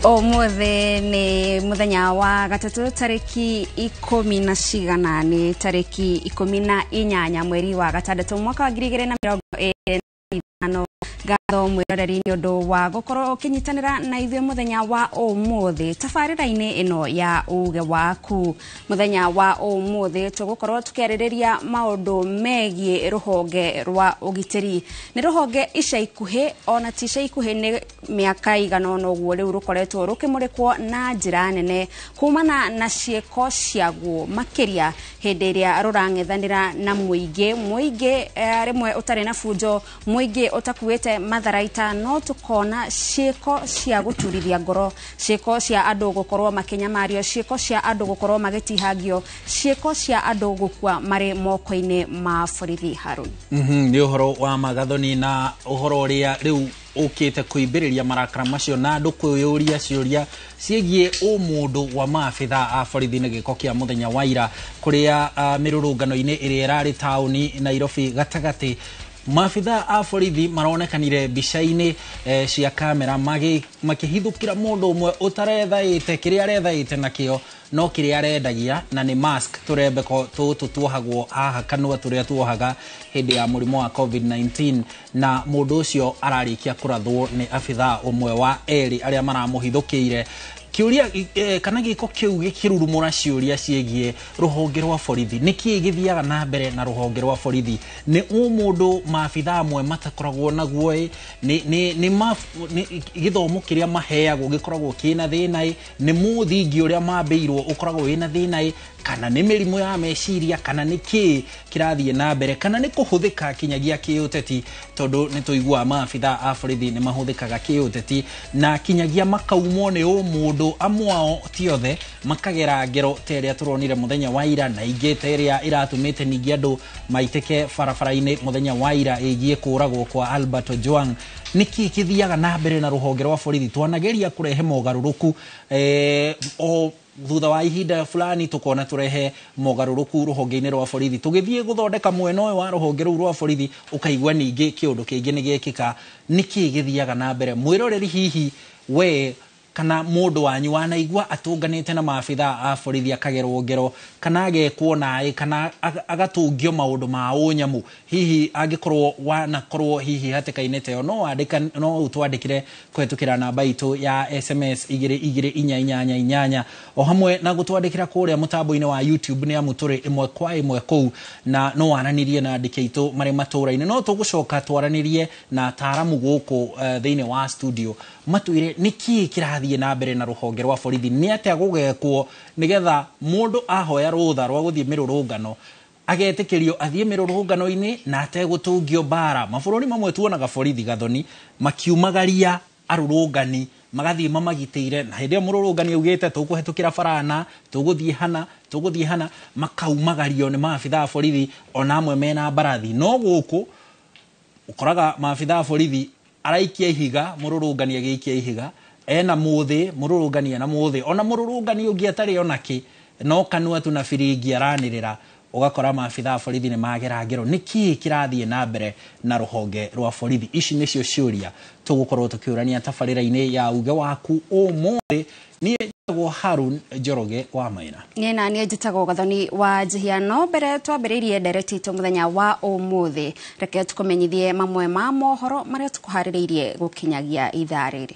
Omothe ni muthenya wa gatatu tariki 18 tariki 18 mweri wa gatandatu mwaka wa 2025 gatho mwiroreri ni undu wa gukoro kinyitanira na ithuĩ muthenya wa omothe tabarĩra-inĩ ino ya uge waku. Muthenya wa omothe tugukorwo tukiarĩrĩria maundu megie ruhonge rwa ugitĩri. Ni ruhonge ica ikuhĩ ona ti ica ikuhĩ ni miaka igana ũguo rĩu rukoretwo rukimurikwo na njĩra nene kumana na ciĩko ciaguo makĩria hĩndĩ ĩrĩa rurang'ethanĩra na mũingĩ rimwe ũtarĩ na bunjo, mũingĩ utakuĩte matharaita, no tukona ciĩko cia guturithia ngoro, ciĩko cia andũ gukorwo makinyamario, ciĩko cia andũ gukorwo magĩtihangio, ciĩko cia andũ gukua marĩ moko-inĩ ma borithi. Harun, ni uhoro wa magathoni na uhoro ũrĩa rĩu ukite kuibĩrĩria marakara macio na andũ kwĩyũria ciũria ciĩgiĩ ũmũndũ wa maabitha a borithi nĩ gĩko kĩa muthenya wa ira kũrĩa mĩrũrũngano-inĩ ĩrĩa ĩrarĩ taũni Nairobi gatagatĩ. Maabitha a borithi maronekanire mbica-inĩ cia kamera makĩhithũkĩra mũndũ ũmwe ũtarethaĩte kĩrĩa arethaĩte nakĩo no kĩrĩa arendagia, na nĩ mask tũrembeko tũtũ tuohagwo haha kanua tũrĩa tuohaga hĩndĩ ya mũrimũ wa COVID-19, na mũndũ ũcio ararĩkia kũrathwo nĩ abitha ũmwe wa erĩ arĩa maramũhithũkĩire. Kiuria kana gĩko kĩu gĩkĩrurumũra ciũria ciĩgiĩ ruhonge rwa borithi. Nĩkĩ gĩthiaga na mbere na ruhonge rwa borithi? Nĩ mũndũ maabitha amwe matakoragwo naguo? Nĩ gĩthomo kĩrĩa maheagwo gĩkoragwo kĩna thĩna? Nĩ mũthingi ũrĩa mambĩirwo ũkoragwo wĩna thĩna? Kana nĩ mĩrimũ ya meciria? Kana nĩ kĩ kĩrathiĩ na mbere? Kana nĩ kũhũthĩka kinyagia kĩũteti? Tondũ nĩ tũiguaga maabitha a borithi nĩ mahũthĩkaga kĩũteti na kinyagia makaumwo nĩ mũndũ amwe ao ti othe makagera ngero ta ĩrĩa turonire muthenya wa ira, na ingĩ ta ĩrĩa ĩratũmĩte ningĩ andũ maitĩke barabara-inĩ muthenya wa ira ĩgiĩ kũragwo kwa Albert Ojwang. Nĩkĩ kĩthiaga na mbere na ruhonge rwa borithi? Twanageria kũrehe mogarũrũku o thutha wa ihinda fulani tukona turehe mogarũrũku ruhonge-inĩ rwa borithi, tugĩthiĩ guthondeka mwena ũyũ wa ruhonge rũu rwa borithi ukaigua ningĩ kĩũndũ kĩngĩ nĩ gĩkĩka. Nĩkĩ gĩthiaga na mbere? Mwĩroreri hihi we kana mũndũ wanyu wanaigua atũnganĩte na maabitha a borithi akagerwo ngero kana agekwo naĩ kana agatũngio maũndũ ma ũnyamũ, hihi angĩkorwo wanakorwo hihi hatĩka-inĩ teo no ũtwandĩkire kũhetũkĩra namba itũ ya SMS 22488 o hamwe na gũtwandĩkĩra kũrĩa mũtambo-inĩ wa YouTube nĩ amu tũrĩ ĩmwe kwa ĩmwe kũu, na no waranĩrie na andĩki aitũ marĩ matũra-inĩ. No tũgũcoka twaranĩrie na ataaramu gũkũ thĩinĩ wa studio matwĩre nĩkĩ kĩrathiĩ na mbere na ruhonge rwa borithi, nĩ atĩa gũgekwo nĩgetha mũndũ ahoya rũtha rwa gũthiĩ mĩrũrũngano agetĩkĩrio athiĩ mĩrũrũngano-inĩ na ategũtũngio mbara. Mabũrũri mamwe tuonaga borithi gathoni makiumagaria arũrũngani magathiĩ mamagitĩire, na hĩndĩ ĩyo mũrũrũngani augĩte tũkũhetũkĩra barana, tũgũthiĩ hana makaumagario nĩ maabitha a borithi ona amwe mena mbarathi. No gũkũ ũkoraga maabitha a borithi araikia ihiga, mũrũrũngani agĩikia ihiga, ena mũthĩ, mũrũrũngani ena mũthĩ, ona mũrũrũngani ũngĩ atarĩ onakĩ, no kanua tu na biringi aranĩrĩra. Ũgakora maabitha a borithi nĩ magera ngero. Nĩkĩ kĩrathiĩ na mbere na ruhonge rwa borithi? Ici nĩcio ciũria tũgũkorwo tũkĩũrania tabarĩra-inĩ ya uge waku ũmũthĩ. Niĩ njĩtagwo Harun Njoroge wa Maina. Niĩ na niĩ njĩtagwo Gathoni wa Njihiano. Mbere twambĩrĩirie ndereti itũ muthenya wa ũmũthĩ, reke tũkũmenyithie mamwe ma mohoro marĩa tũkũharĩrĩirie gũkinyagia ithaa rĩrĩ.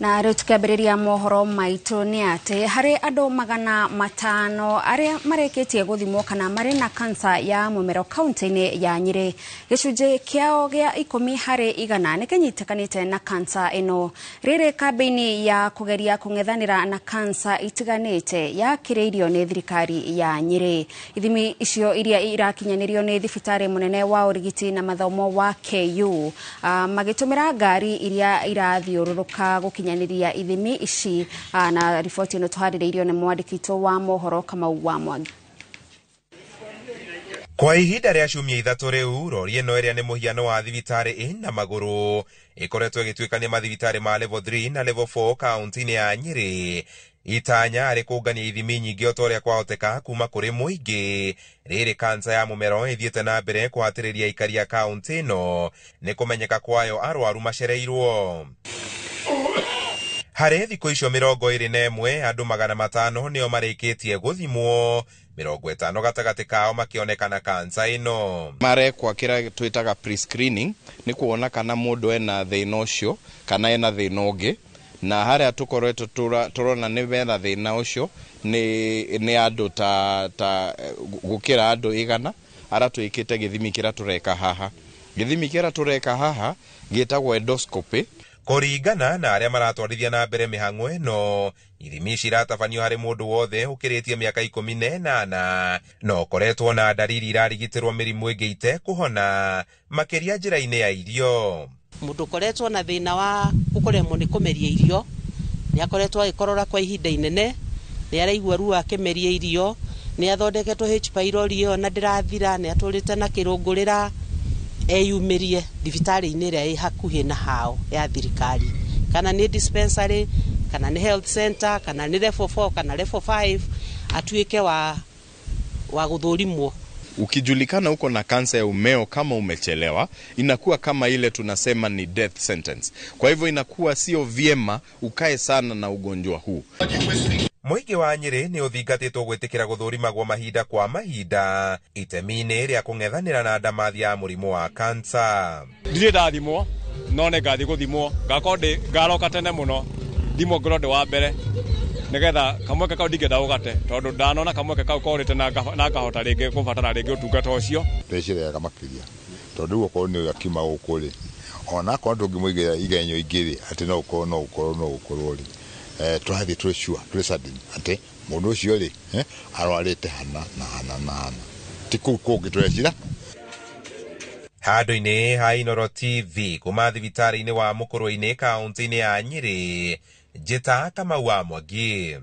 Na riu tukiambiriria mohoro maitu ni ati hari andu 500 aria mareketie guthimwo kana mari na kansa ya mumero kaunti-ini ya Nyeri. Gicunji kiao gia 10 hari 100 ni kinyitakanite na kansa ino. Riri kambini ya kugeria kung'ethanira na kansa itiganite yakiriirio ni thirikari ya Nyeri. Ithimi icio iria irakinyanirio ni thibitari munene wa urigiti na mathomo wa KU magitumira ngari iria irathiururuka gukinyaniria ithimi ici na ripoti ino tuhaririirio ni mwandikito wa mohoro Kamau wa Mwangi. Kwa ihinda ria ciumia 3 riu rori ino iria ni muhiano wa thibitari ina maguru ikoretwo igituikania mathibitari ma level 3 na level 4 kaunti-ini ya Nyeri. Itanya ari kungania ithimi nyingi otoria kwahoteka kuma kuri muingi. Riri kansa ya mumero ithiete na mbere kuhatiriria ikari ya kaunti ino ni kumenyeka kwayo arwaru macereirwo. Hari thikũ icio 21 andu 500 nio mareketie guthimwo, 50 gatagati kao makionekana kansa ino. Marekwa kira twitaga pre-screening ni kuona kana mundu ena thina ucio kana ena thina ungi, na haria tukoretwo turona ni bena thina ucio ni andu ta gukira andu 100 ara twikite githimi kira tureka haha. Githimi kira tureka haha gitagwo endoscopy. Kuringana na aria maratwarithia na mbere mihang'o ino, ithimi ici iratabanio hari mundu wothe ukiritie miaka 18 no koretwo na dariri irarigitirwo mirimu ingiite kuhona makiria njira-ini ya irio. Mundu koretwo na thina wa ukoremwo ni kumeria irio ni akoretwo agikorora kwa ihinda inene, ni araigua ruo akimeria irio, ni athondeketwo H pylori iyo na ndirathira, ni aturite na kirungurira eyumirie thibitari-ini iria i hakuhi na hao ya thirikari, kana ni dispensary kana ni health center kana ni level 4 kana level 5 atuike wa guthurimwo. Ukijulikana uko na kansa ya umeo kama umechelewa, inakuwa kama ile tunasema ni death sentence. Kwa hivyo inakuwa sio vyema ukae sana na ugonjwa huu. Muingi wa Nyeri ni uthingatitwo gwitikira guthurimagwo mahinda kwa mahinda itemi-ini ria kung'ethanira na ndamathi ya murimu wa kansa. Ndire ndathimwo no ne ngathi guthimwo gakonde ngaroka tene muno thimwo ngorode wa mbere nigetha kamweke kau ndingenda ugate tondu ndanona kamweke kau korite na ngahota ringi kubatara ringi utungata ucio twicirega makiria tondu uko ni akima ukuri ona ko ndungimwigira igenyo ingiri ati no ukorwo ri twathi twicua twisadin ati mundu ucio ri arwarite hana tiku kungi twecira. Handu-ini ha Inooro TV kuma thibitari-ini wa Mukurwe-ini kaunti-ini ya Nyeri, Njita Kamau wa Mwangi.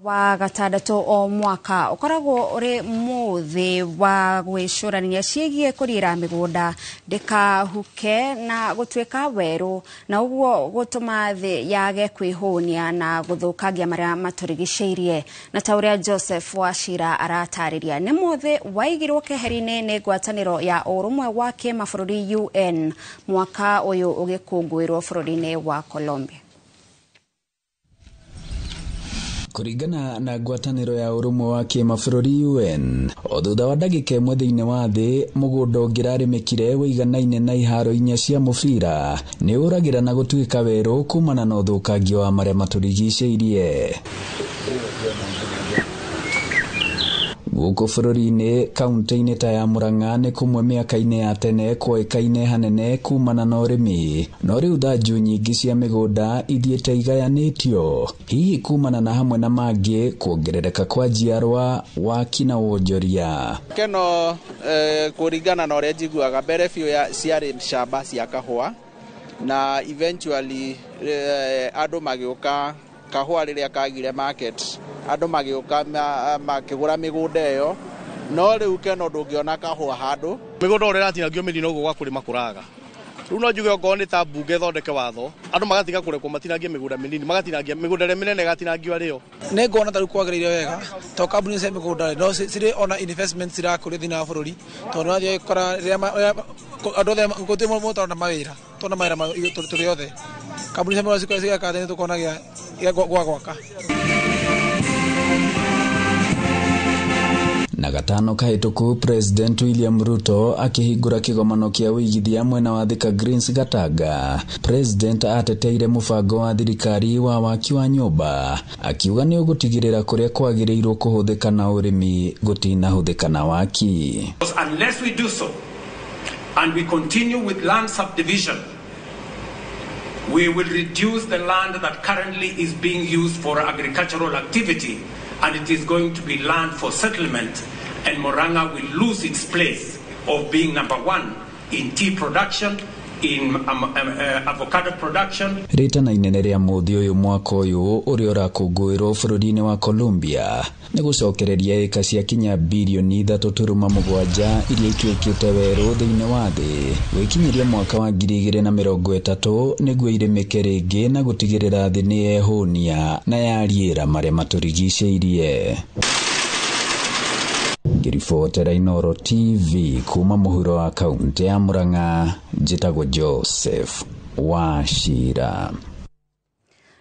Wa gatandatu o mwaka ukoragwo uri muthi wa gwicurania ciegie kurira migunda ndikahuke na gutuika weru, na uguo gutuma thi yage kwihunia na guthukangia maria maturigiceirie. Na tauria Joseph Wachira aratariria ni muthi waigirwo keheri-ini ni ngwataniro ya urumwe wa kimabũrũri UN mwaka uyu ugikungwirwo bũrũri-ini wa Colombia. Kuringana na ngwataniro ya urumwe wa kimabũrũri UN, o thutha wa ndagika imwe thiini wa thi mugunda ungirarimikire wiganaine na iharo 4 cia mubira ni uragira na gutuika weru kumana na uthukangio wa maria maturigiceirie. Guku bũrũri-ini kaunti-ini ta ya Murang'a ni kumwe miaka-ini ya tene kwoĩkaine hanene kumana na ũrĩmi, no rĩu thanju nyingi cia mĩgũnda ithiĩte igayanĩtio, hihi kumana na hamwe na mangĩ kuongerereka kwa njiarwa waki na wonjoria. Keno kuringana na ũrĩa njiguaga mbere biũ ciarĩ shamba cia kahũa, na eventually andũ magĩũka kahũa rĩrĩa kagire market, andũ magĩũka makĩgũra mĩgũnda ĩyo, no rĩu Keno ndũngĩona kahũa handũ. Mĩgũnda ũrĩa ĩratinagio mĩthino ũguo gwa kũrĩma kũraga. Rĩu no njuge okorwo nĩ ta mbunge thondeke watho, andũ magatiga kũrekwo matinangie mĩgũnda mĩnini, magatinangia mĩgũnda ĩrĩa mĩnene ĩgatinangio arĩo. Nĩ ngona ta rĩu kwagĩrĩire wega to kambuni cia mĩgũnda no cirĩ ona investment cirakũria thĩinĩ wa bũrũri, tondũ wathiĩ gũkora rĩrĩa andũ othe gũtirĩ mũndũ na mawĩra, tondũ mawĩra tũrĩ othe kambuni cia mĩgũnda cigaka thĩ tũkona gĩa gwaka. Na gatano kahituku President William Ruto akihingura kigomano kia wigithia mwena wa Thika Greens Gatanga. President ateteire mubango wa thirikari wa waki wa nyumba, akiuga ni ugutigirira kuria kwagiriirwo kuhuthika na urimi gutina huthika na waki. Unless we do so and we continue with land subdivision, we will reduce the land that currently is being used for agricultural activity, and it is going to be land for settlement, and Murang'a will lose its place of being number one in tea production, in avocado production. Rita na inene ria muthi uyu mwaka uyu uri urakungwirwo bururi-ini wa Colombia ni gucokereria eka cia kinya bilioni 3.7 iria ituikite weru thiini wa thi. Wikinyiria mwaka wa 2030 niguo irimike ringi na gutigirira thi ni yehunia na yariira maria maturigiceirie. Ngiribotera Inooro TV kuma muhuro wa kaunti ya Murang'a, njitagwo Joseph Wachira.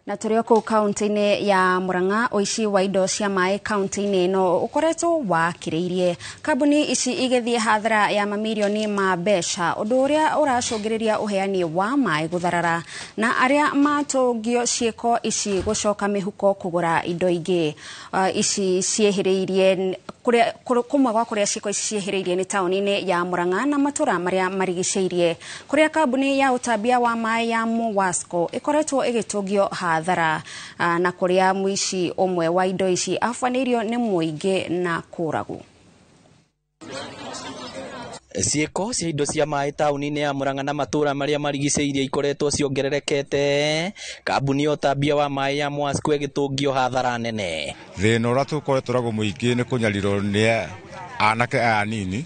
Na turio ku kaunti-ini ya Murang'a, uici wa indo cia mai kaunti-ini no ukoretwo wakiriirie kambuni ici igithie hathara ya mamilioni ma mbeca, undu uria uracungiriria uheani wa mai gutharara na aria matungio ciiko ici gucoka mihuko kugura indo ingi. Ici ciehiriirie kumwe gwa kuria ciiko ici ciehiriirie ni tauni-ini ya Murang'a na matura maria marigiceirie, kuria kambuni ya utambia wa mai ya Muwasco ikoretwo igitungio hathara na kuria muici umwe wa indo ici afanirio ni muingi na kuragu. Ciiko cia indo cia mai tauni-ini ya Murang'a na matura maria marigiceirie ikoretwo ciongererekete, kambuni ya utambia wa mai ya Muwasco igitungio hathara nene. Thina uria tukoretwo naguo muingi ni kunyarirwo ni anake aya nini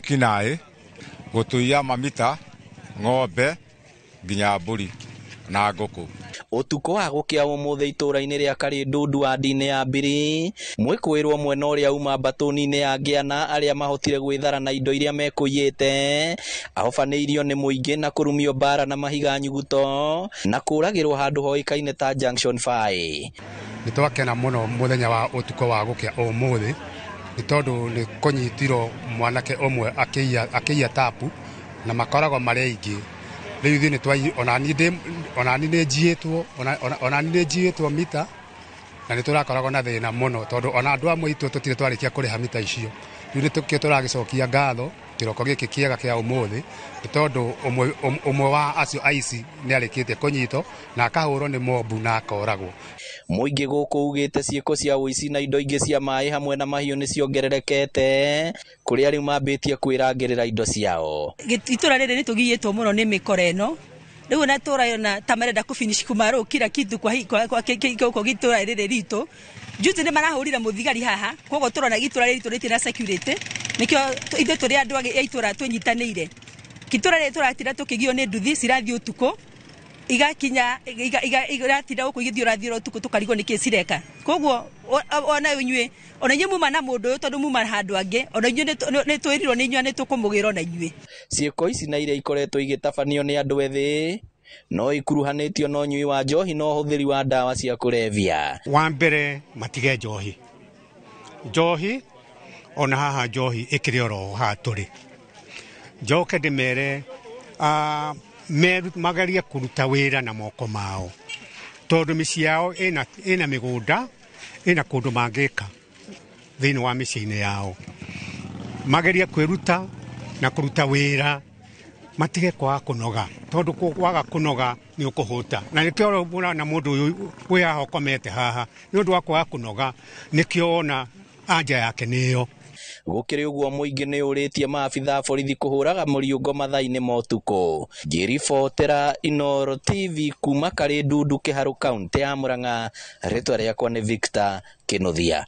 kinai gutuia mamita ng'ombe nginya mburi na nguku. Utuko wa gukia umuthi itura-ini ria Karindundu wa ndini ya Mbiri, mwikwirwo mwena uria uma batoni-ini ya Ngiana aria mahotire gwithara na indo iria mekuyite ahofaneirio ni muingi na kurumio bara na mahiga nyuguto na kuragirwo handu hoikaine ta Junction 5. Nitwakena muno muthenya wa utuko wa gukia umuthi ni tondu ni kunyitirwo mwanake umwe akeiya tapu na makoragwo mari aingi. Riu thini twai onani ni njiitwo mita na niturakoragwo na thina muno tondu ona andu amwe itu tutire twarikia kuriha mita icio. Riu nitukio turagicokia ngatho kiroko giki kiega kia umuthi tondu umwe wa acio aici ni arikite kunyito na akahurwo ni mobu na akoragwo. Muingi guku ugite ciiko cia uici na indo ingi cia mai hamwe na mahiu ni ciongererekete kuria riu mambitie kwirangirira indo ciao. Itura riri ni tugiyitwo muno ni mikora eno riu na turayona tamarenda kufinish kumaro kila kitu kwa gitura riri rito juzi ni marahurira muthigari haha kogo turona gitura riri turite security nikio ithe turi andu ya itura twinyitanire gitura riri turatira tukigio ni nduthi cirathi utuko igakinya igaratira uko igithio tuko tukarigo niki cireka koguo ona inyue ona nyumu mana mundu tondu muma handu ange ona inyue ni twirirwo ni inyue ni tukumugira ona inyue. Ciiko ici na iria ikoretwo igitabanio ni andu ethi no ikuruhanitio no nyui wa njohi no huthiri wa dawa cia kurevia. Wa mbere matige njohi ona haha njohi ikiri oro ha turi njoke ndimere magaria kuruta wira na moko mao tondu micii yao ina migunda ina kundu mangika thiini wa micii-ini yao magaria kwiruta na kuruta wira matige kwaga kunoga tondu kwaga kunoga ni ukuhuta na nikio na mundu uyu wi haha ukomete haha ni undu wa kwaga kunoga nikio ona anja yake niyo. Gukiri uguo muingi ni uritie maabitha borithi kuhuraga muriungo mathaini motuko. Ngiribotera Inooro TV kuma Karindundu Kiharu kaunti ya Murang'a, ritwa riakwa ni Victor Kinuthia.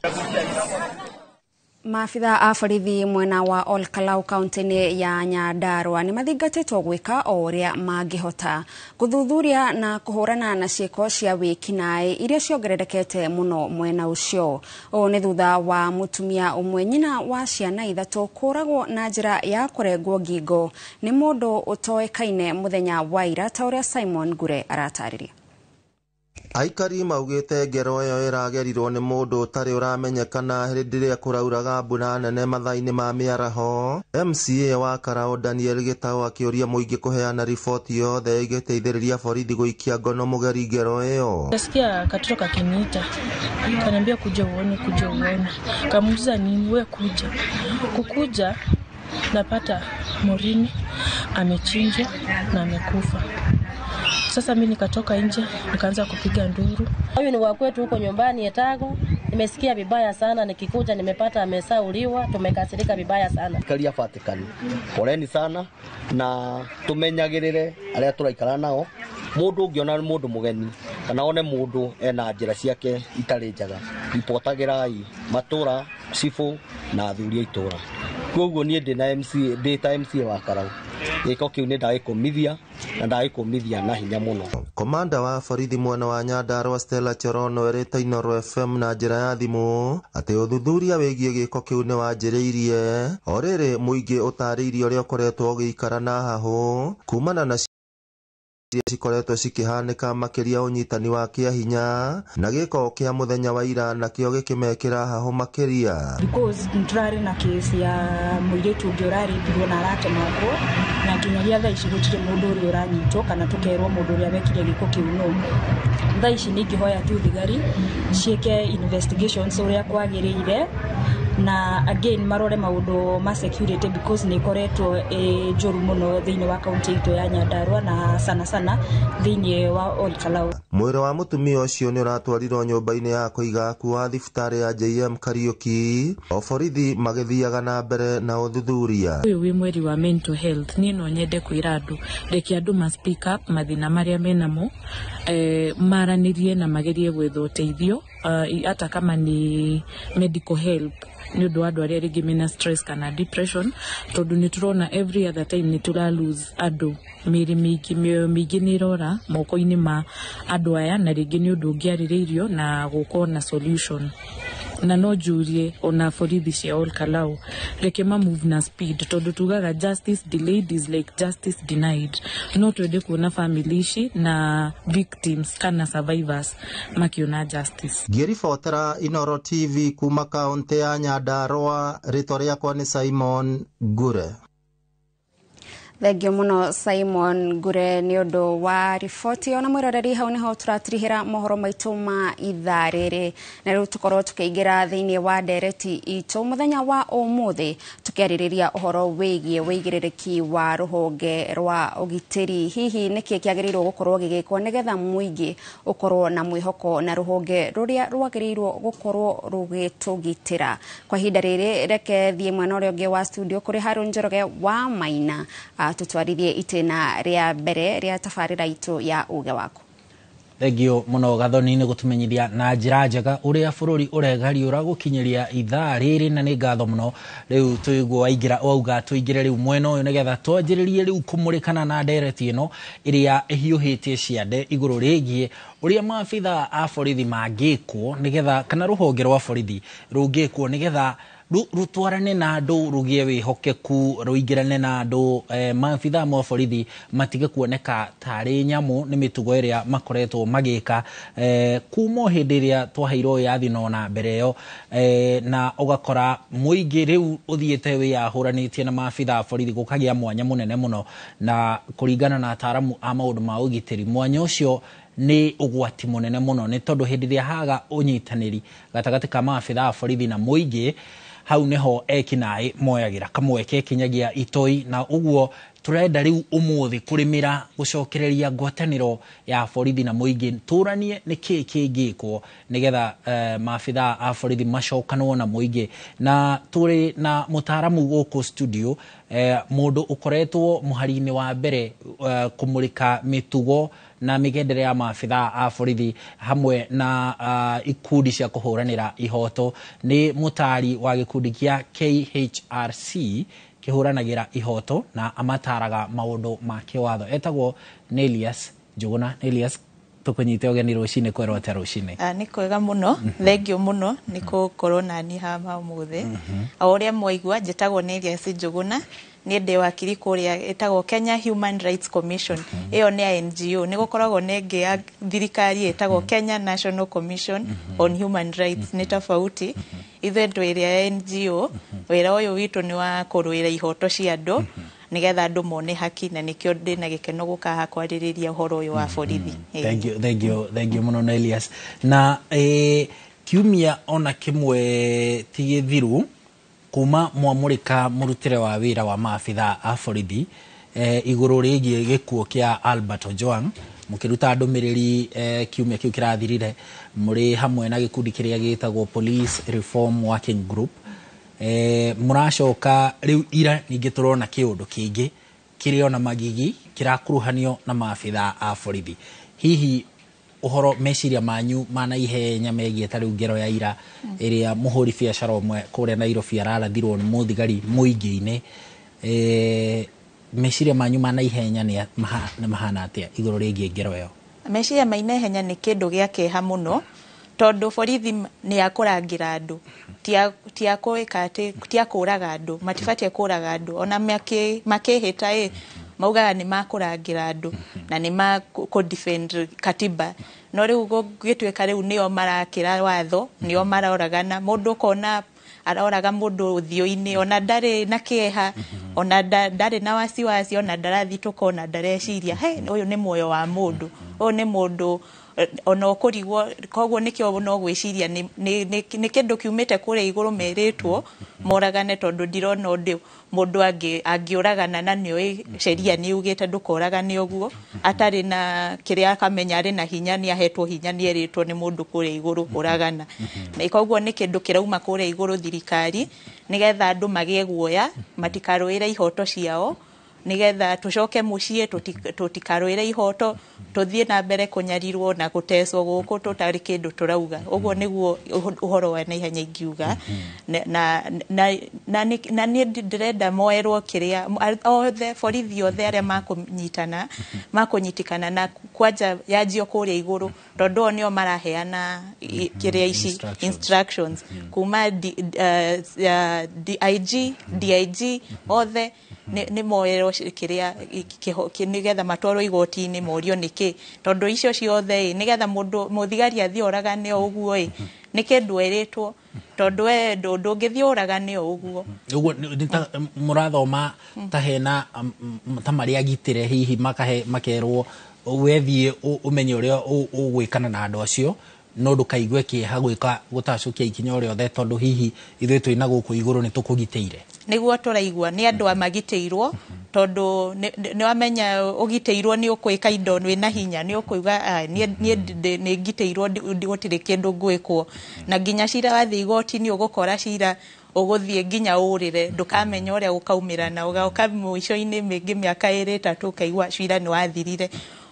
Maafitha a borithi mwena wa Olkalau kaunti-ini ya Nyandarua ni mathingatitwo gwika o uria mangihota guthuthuria na kuhurana na ciiko cia wikinae iria ciongererekete muno mwena ucio. O ni thutha wa mutumia umwe nyina wa ciana ithatu kuragwo na njira ya kurengwo ngingo ni mundu utoekaine muthenya wa ira ta uria Simon Gure aratariria. Aikari maugite ngero iyo iragerirwo ni mundu utari uramenyekana hindi ria kurauraga mbura nene mathaini ma miaraho. MCA wa Karao Daniel Gitau akiuria muingi kuheana riboti yothe igiteithiriria borithi guikia ngono mugeri ngero iyo. Nasikia katoto kakiniita kaniambia kuja uone. Kamuuliza nini? Wewe kukuja napata Morini amechinjwa na amekufa. Sasa mimi nikatoka nje nikaanza kupiga nduru. Huyu ni wa kwetu huko nyumbani Etago. Nimesikia vibaya sana, nikikuja nimepata amesauliwa, tumekasirika vibaya sana. Kalia Vatican. Poleni sana na tumenyagirire aria turaikara nao. Mundu ungiona mundu mugeni kana one mundu ena njira ciake itari njaga, ipotagirai matura sifu na athuri itura. Koguo nie ndina MC wa Karau. Iko kiu ni ndaikumithia na ndaikumithia na hinya muno. Komanda wa borithi mwena wa Nyandarua Stella Chorono erite Inooro FM na njira ya thimu ati uthuthuria wigie giko kiu ni wanjiriirie. Oriri muingi utariirie uria ukoretwo ugiikara na hahu kumana na cikoretwo cikihanika makiria unyitani wa kiahinya na giko kia muthenya wa ira na kio gikimekira haho makiria. Because nturari na kesi ya muiretu ngiorari ndirwo na aratemagwo na kinyagia thaa ici gutire mundu uri uranyitwo kana tukerwo mundu uri abekire giko kiu no. Thaa ici ningihoya tu thigari cieke investigations uria kwagiriire na again marore maundu ma security because ni koretwo njuru muno thiini wa county ito ya Nyandarua na sana thiini wa Olkalau. Mwiri wa mutumia ucio ni uratwarirwo nyumba-ini ya kuiga kuwa thibitari ya JM Kariuki. Borithi magithiaga na mbere na uthuthuria. Uyu wi mweri wa mental health ni no nyende kwira andu reki andu ma speak up mathina maria menamo maranirie na magerie gwetha uteithio hata kama ni medical help ni undu andu aria ringi mena stress kana depression tondu ni turona every other time ni tura lose andu miri mingi ni rora moko-ini ma andu aya na ringi ni undu ngiaririirio na gukorwo na solution na no jurie ona borithi cia Olkalau reke ma move na speed tondu tugaga justice delayed is like justice denied. No twende kuona family ici na victims kana survivors makiona justice. Ngiribotera Inooro TV kuma kaunti ya Nyandarua, ritwa riakwa ni Simon Gure. Thengio muno Simon Gure ni undu wa riboti ona mwiroreri hau niho turatirihira mohoro maitu ma ithaa riri na riu tukorwo tukiingira thiini wa ndereti itu muthenya wa umuthi tukiaririria uhoro wigie wigiririki wa ruhonge rwa ugitiri. Hihi niki kiagirirwo gukorwo gigikwo nigetha muingi ukorwo na mwihoko na ruhonge ruria rwagirirwo gukorwo rugitugitira. Kwa hinda riri reke thie mwena uria ungi wa studio kuri Harun Njoroge wa Maina tutwarithie itena ria mbere ria tafarira itu ya uge wako. Thengio muno Gathoni ni gutumenyithia na njira njega uria bururi uregariura gukinyiria ithaa riri na ni ngatho muno. Riu tuigwo waingira wauga tuingire riu mwena uyu nigetha twanjiririe riu kumurikana na ndereti ino iria ihiuhitie ciande iguru rigie uria maabitha a borithi mangikwo nigetha kana ruhonge rwa borithi rungikwo nigetha rutwarane na andu rugie wihokeku ruingirane na andu maabitha ma borithi matige kuoneka tari nyamu ni mitugo iria makoretwo magika kuma hindi iria twaheirwo yathi na mbere yo na ugakora muingi riu uthiete wiyahuranitie na maabitha borithi gukagia mwanya munene muno na kuringana na ataramu a maundu ma ugitiri. Mwanya ucio ni ugwati munene muno ni tondu hindi iria haga unyitaniri gatagati ka maabitha borithi na muingi hau neho ekinai moyagira kamweke kinyagia itoi na uguo turenda riu umuthi kurimira gucokereria ngwataniro ya borithi na muingi turanie niki kingikwo nigetha maabitha a borithi macokanwo na muingi na turi na mutaramu guku studio mundu ukoretwo muharini wa mbere kumurika mitugo na migendere ya maabitha a borithi hamwe na ikundi cia kuhuranira ihoto ni mutari wa gikundi kia KHRC kihuranagira ihoto na amataraga maundu ma kiwatho etagwo Nelias Njuguna. Nelias, tukunyite ogeni rucine kwerwa ta rucine nĩ kwega mũno thengio mũno nĩ gũkorwo nani haha ũmũthĩ o ũrĩa mwaigua njĩtagwo nĩ Elias Njuguna nĩ ndĩ wakiri kũrĩa ĩtagwo Kenya Human Rights Commission ĩyo nĩ NGO nĩ gũkoragwo nĩ ĩngĩ ya thirikari ĩtagwo Kenya National Commission on Human Rights nĩ tofauti ithuĩ ndĩ ĩrĩa NGO wĩra ũyũ witũ nĩ wa kũrũĩra ihoto cia andũ nigetha andu mone haki na nikio ndina gikeno gukaha kwaririria uhoro uyu wa borithi. Thank you muno Elias. Na kiumia ona kimwe tigithiru kuma mwamurika murutire wa wira wa maabitha a borithi iguru rigie gikuo kia Albert Ojwang mukiruta ndumiriri kiumia kiu kirathirire muri hamwe na gikundi kiria gitagwo Police Reform Working Group muracoka riu ira ningi turona kiundu kingi kiri ona magigi kirakuruhanio na maabitha a borithi hihi uhoro meciria manyu mana ihenya megie ta riu ngero ya ira iria muhuri biacara umwe kuria Nairobi ararathirwo ni muthigari muingi-ini meciria manyu mana ihenya ni mahana atia iguru rigie ngero yo meciria maina ihenya ni kindu gia keha muno tondu borithi ni akurangira andu tia kuika ati tia kuraga andu matifatie kuraga andu ona makihita maugaga ni makurangira andu na ni ma ko defend katiba no riu gitweka riu nio marakira watho nio maroragana mundu kona araoraga mundu thio-ini ona ndari na kieha ona ndari na wasiwasi ona ndarathi tukona ndareciria uyu ni moyo wa mundu uyu ni mundu ono kurigwo koguo nikio no gwiciria ni kindu kiumite kuria iguru meritwo moragane tondu ndirona undu mundu angiuragana na nioi sheria ni ugite ndukoragane uguo atari na kiria akamenya ari na hinya ni ahetwo hinya ni eritwo ni mundu kuria iguru uragana na koguo ni kindu kirauma kuria iguru thirikari nigetha andu magie guoya matikaruira ihoto ciao nigetha tucoke mucie tutikaruire ihoto tuthie na mbere kunyarirwo na guteswo guku tutari kindu turauga uguo niguo uhoro wa naihenya ingiuga na ni ndirenda moerwo kiria othe borithi othe aria makunyitikana na kwanja yajio kuria iguru tondu onio maraheana kiria ici instructions kuma DIG othe ni moero kiria nigetha matwaro igoti-ini morio niki tondu icio ciothe nigetha mundu muthigari athie oragane uguo ni kindu eritwo tondu we ndungithie oragane uguo murathoma tahena tamaria gitire hihi makerwo wethie umenye uria ugwikana na andu acio no ndukaigue kieha gwika gutacukia ikinya uria othe tondu hihi ithuĩ twina guku iguru ni tukugiteire niguo turaigua ni andu amagiteirwo tondu ni wamenya ugiteirwo ni ukwika indo wina hinya ni ukuiga ni ngiteirwo gutire kindu ngwikwo na nginya cira wathi igoti ni ugukora cira uguthie nginya urire ndukamenya uria ukaumira na ugoka muico-ini mingi miaka 2-3 kaigwa cira ni wathirire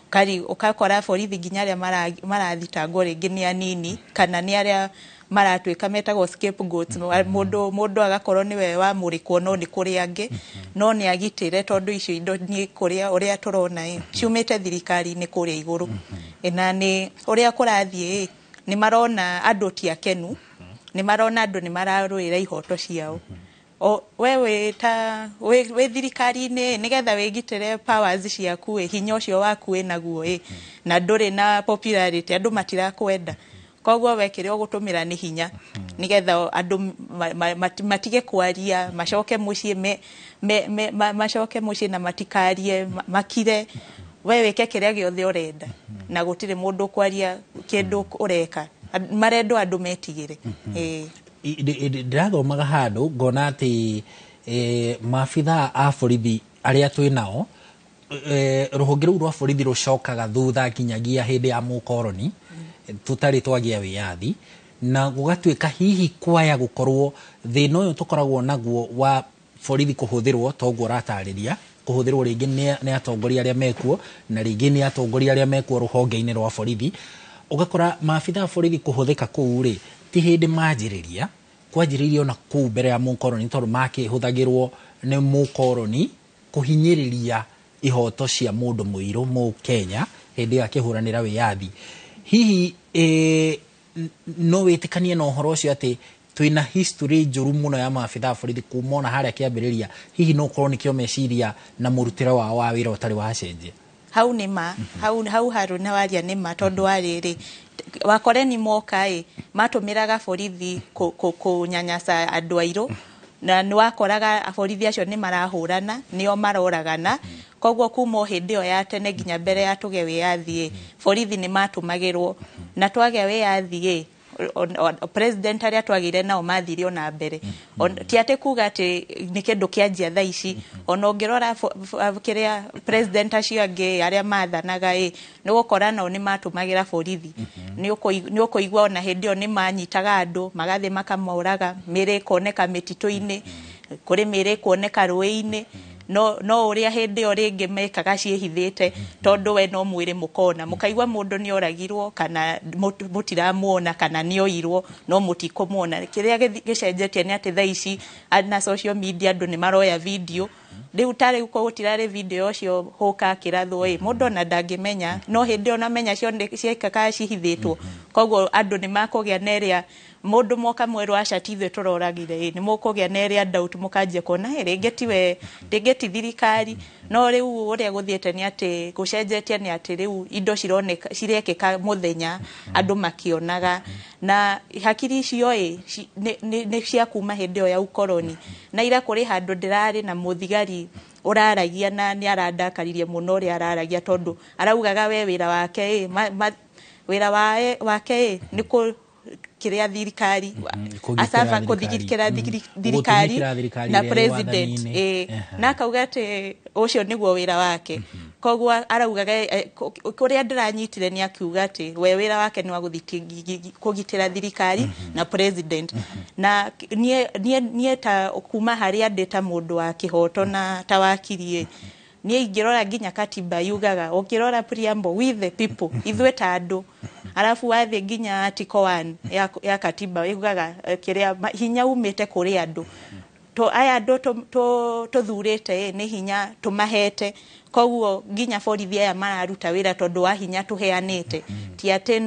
kari ukakora borithi nginya aria marathitangwo ringi ni anini kana ni aria maratwika metagwo scapegoats mundu agakorwo niwe wa murikwo no ni kuri angi no ni agitire tondu icio indo ni kuria uria turona ciumite thirikari ni kuria iguru na ni uria kurathie ni marona andu ti akenu ni marona andu ni mararuira ihoto ciao wewe ta we thirikari-ini nigetha wigitire powers ciaku hinya ucio waku naguo na nduri na popularity andu matirakwenda koguo wekire ugutumira ni hinya nigetha andu matige kwaria macoke mucie macoke mucie na matikarie makire we weke kiria giothe urenda na gutire mundu kwaria kindu ureka marendo andu metigire ndirathomaga handu ngona ati maabitha a borithi aria twinao ruhonge rũu rwa borithi rucokaga thutha nginyagia hindi ya mukoroni tutari twagia wiyathi na gugatuika hihi kwaya gukorwo thina uyu tukoragwo naguo wa borithi kuhuthirwo toguo ratariria kuhuthirwo ringi ni atongoria aria mekuo na ringi ni atongoria aria mekuo ruhonge-ini rwa borithi ugakora maabitha a borithi kuhuthika kuu ri ti hindi manjiriria kwanjiririo na kuu mbere ya mukoroni tondu makihuthagirwo ni mukoroni kuhinyiriria ihoto cia mundu muiru mu Kenya hindi akihuranira wiyathi hihi no witikanie no horo cio ati twina history njuru muno ya maabitha borithi kumona haria kiambiriria hihi no korwo nikio meciria na murutire wa wira utari wa cenjia hau nima hau haruna waria nima tondu wariri wakoreni moka matumiraga borithi kunyanyasa andu airu na ni wakoraga borithi acio ni marahurana nio maroragana koguo kuma hindi yo ya tene nginya mbere ya tuge wiyathi borithi ni matumagirwo na twage wiyathi president aria twagire nao mathirio na mbere ti ate kuga ati ni kindu kianjia thaa ici ona ngirora kiria president acio angi aria mathanaga ni gukora nao ni matumagira borithi ni ukuigwa ona hindi yo ni manyitaga andu magathi makamoraga mire koneka mitito-ini kuri mire koneka ruĩ-ini no uria hindi yo ringi mekaga ciehithite tondu we no mwire mukona mukaigwa mundu ni oragirwo kana mutiramuona kana ni oirwo no mutikumona kiria gicenjetie ni ati thaa ici na social media andu ni maroya video riu tari uko gutirare video cio hoka kirathwo mundu na ndangimenya no hindi ona menya cio ciekaga cihithitwo koguo andu ni makugia neria mundu moka mweru acatithwe turoragire ni mukugia neria doubt mukanjie kona ringi tiwe ringi ti thirikari no riu uria guthiete ni ati gucenjetie ni ati riu indo cironeka cirekeka muthenya andu makionaga na hakiri icio ni cia kuma hindi yo ya ukoroni na ira kuri handu ndirari na muthigari uraragia na ni arandakaririe muno uri araragia tondu araugaga we wira wake wira wake ni kiria thirikari asafa kuthikira thirikari na president na kauga ati ucio niguo wira wake koguo araugaga kuria ndiranyitire ni akiuga ati we wira wake ni wa kugitira thirikari na president na nie ta kuma haria ndeta mundu wa kihoto na tawakiri ni ingirora nginya katiba yugaga ukirora preamble with the people ithwe ta andu alafu wathi nginya article 1 ya katiba yugaga kiria hinya umite kuri andu to aya andu to thurite ni hinya tumahete koguo nginya borithi aya mararuta wira tondu wa hinya tuheanite ti ati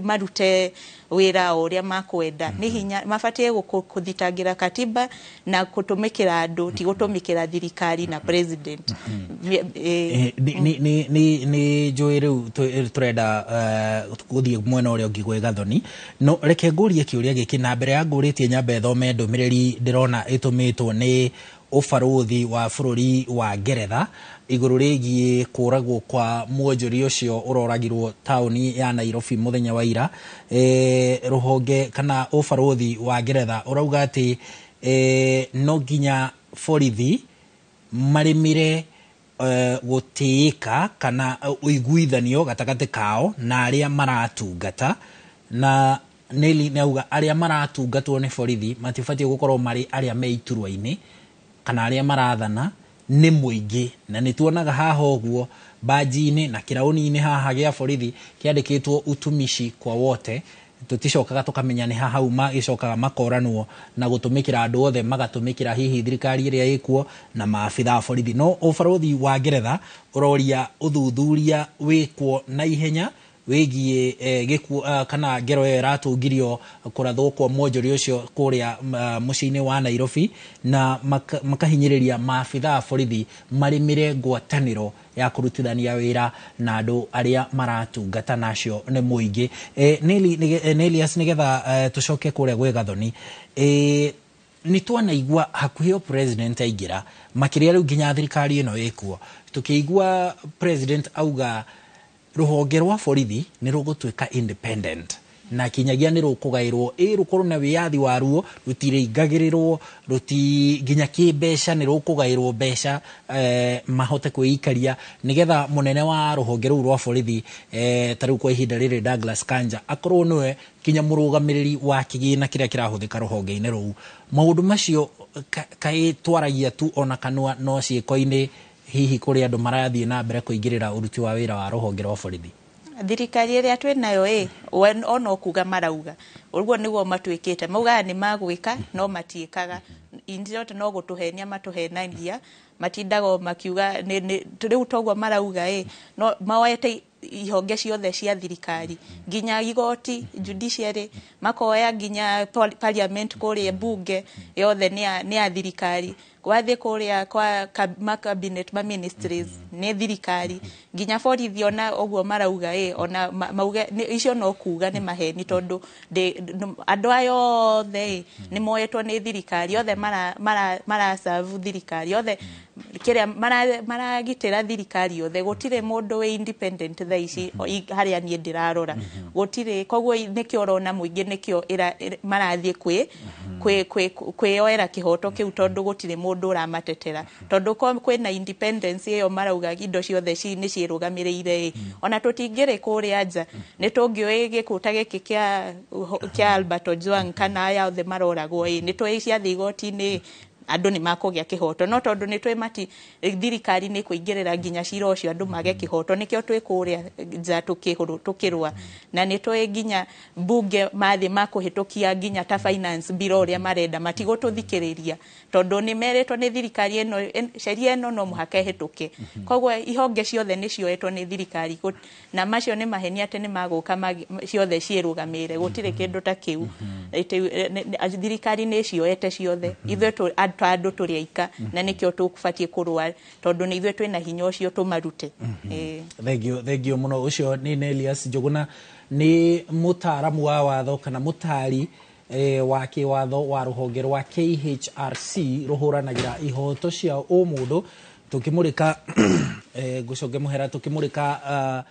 marute wira uria makwenda ni hinya mafatie kuthitangira katiba na kutumikira andu ti gutumikira thirikari na president ni njui riu turenda guthie mwena uria ungi gwe gathoni no reke ngurie kiuria giki na mbere ya nguritie nyambe thome ndumiriri ndirona itumitwo ni ubaruthi wa bururi wa Ngeretha iguru rigie kuragwo kwa mwonjori ucio uroragirwo tauni ya Nairobi muthenya wa ira ruhonge kana ubaruthi wa Ngeretha urauga ati no nginya borithi marimire gutiika kana uiguithanio gatagati kao na aria maratungata na neli nauga aria maratungatwo ni borithi matifatie gukorwo mari aria me iturwa-ini kana aria marathana ni muingi na nituonaga haha uguo baji-ini na kirauni-ini haha gia borithi kiandikitwo utumishi kwa wote tuticokaga tukamenya ni haha uma gicokaga makoranwo na gutumikira andu othe magatumikira hihi thirikari iria ikuo na maabitha borithi no ubaruthi wa Ngeretha uroria uthuthuria wikwo na ihenya wigie gikuo kana ngero yo ratungirio kurathwo kwa mwonjori ucio kuria muciini wa Nairobi na makahinyiriria maabitha borithi marimire ngwataniro ya kurutithania wira na andu aria maratungata nacio ni muingi Nelias nigetha tucoke kuria gwe gathoni ni twanaigua hakuhio president aingira makiria riu nginya thirikari ino ikuo tukiigua president auga ruhonge rwa borithi ni rugutuika independent na kinyagia ni rukugairwo rukorwo na wiyathi waruo rutiringagirirwo ruti nginya kimbeca ni rukugairwo mbeca mahote kwikaria nigetha munene wa ruhonge ru rwa borithi tariu kwa ihinda riri Douglas Kanja akorwo niwe kinya murugamiriri wa kigina kiria kirahuthika ruhonge-ini ru maundu macio kai twaragia tu ona kanwa no ciiko-ini hihi kuri andu marathie na mbere kuingirira uruti wa wira wa ruhonge rwa borithi thirikari iria twi nayo ono kuga marauga uguo niguo matwikite mauga ni magwika no matiikaga indirete no gutuhenia matuhenagia matindago makiuga riu toguo marauga no maoete ihonge ciothe cia thirikari nginya igoti judiciary makoya nginya parliament kũrĩa bunge yothe nĩ ya thirikari wathi kũrĩa kwa cabinet ma ministries nĩ thirikari nginya borithi ona ũguo marauga ona mauga icio no kuga nĩ maheni tondũ andũ ayo othe nĩ moetwo nĩ thirikari othe mara serve thirikari othe kĩrĩa maragitĩra thirikari othe gũtirĩ mũndũ wĩ independent thaa ici harĩa niĩ ndĩrarora gũtirĩ koguo nĩkĩo ũrona mũingĩ nĩkĩo marathiĩ kwĩyoera kĩhoto kĩu tondũ gũtirĩ mũndũ ũramatetera tondũ kwĩna independence ĩyo marauga indo ciothe nĩ ciĩrũgamĩrĩire ona tũtingĩrĩ kũrĩa nja nĩ tũngĩoĩ gĩkuũ gĩkĩ kĩa Albert Ojwang kana aya othe maroragwo nĩ tũĩ ciathiĩ igoti-inĩ andũ nĩ makũgĩa kĩhoto no tondũ nĩ twĩ mati thirikari nĩ kũingĩrĩra nginya cira ũcio andũ mage kĩhoto nĩkĩo twĩ kũrĩa nja tũkĩrũa na nĩ twĩ nginya bunge mathĩ makũhĩtũkia nginya ta finance bill ũrĩa marenda matigũtũthikĩrĩria tondũ nĩ merĩtwo nĩ thirikari ĩno sheria ĩno no mũhaka ĩhĩtũke koguo ihonge ciothe nĩ cioetwo nĩ thirikari na macio nĩ maheni atĩ nĩ magũka ciothe ciĩrũgamĩrĩre gũtirĩ kĩndũ ta kĩu thirikari nĩ cioete ciothe ithuĩ andũ tũrĩ aika na nĩkĩo tũkũbatie kũrũa tondũ nĩ ithuĩ twĩna hinya ũcio tũmarute thengio mũno ũcio nĩ Elias Njuguna nĩ mũtaaramu wa watho kana mũtari wa kĩwatho wa rũhonge rwa KHRC rũhũranagĩra ihoto cia ũmũndũ tũkĩmũrĩka gũconge mũhera tũkĩmũrĩka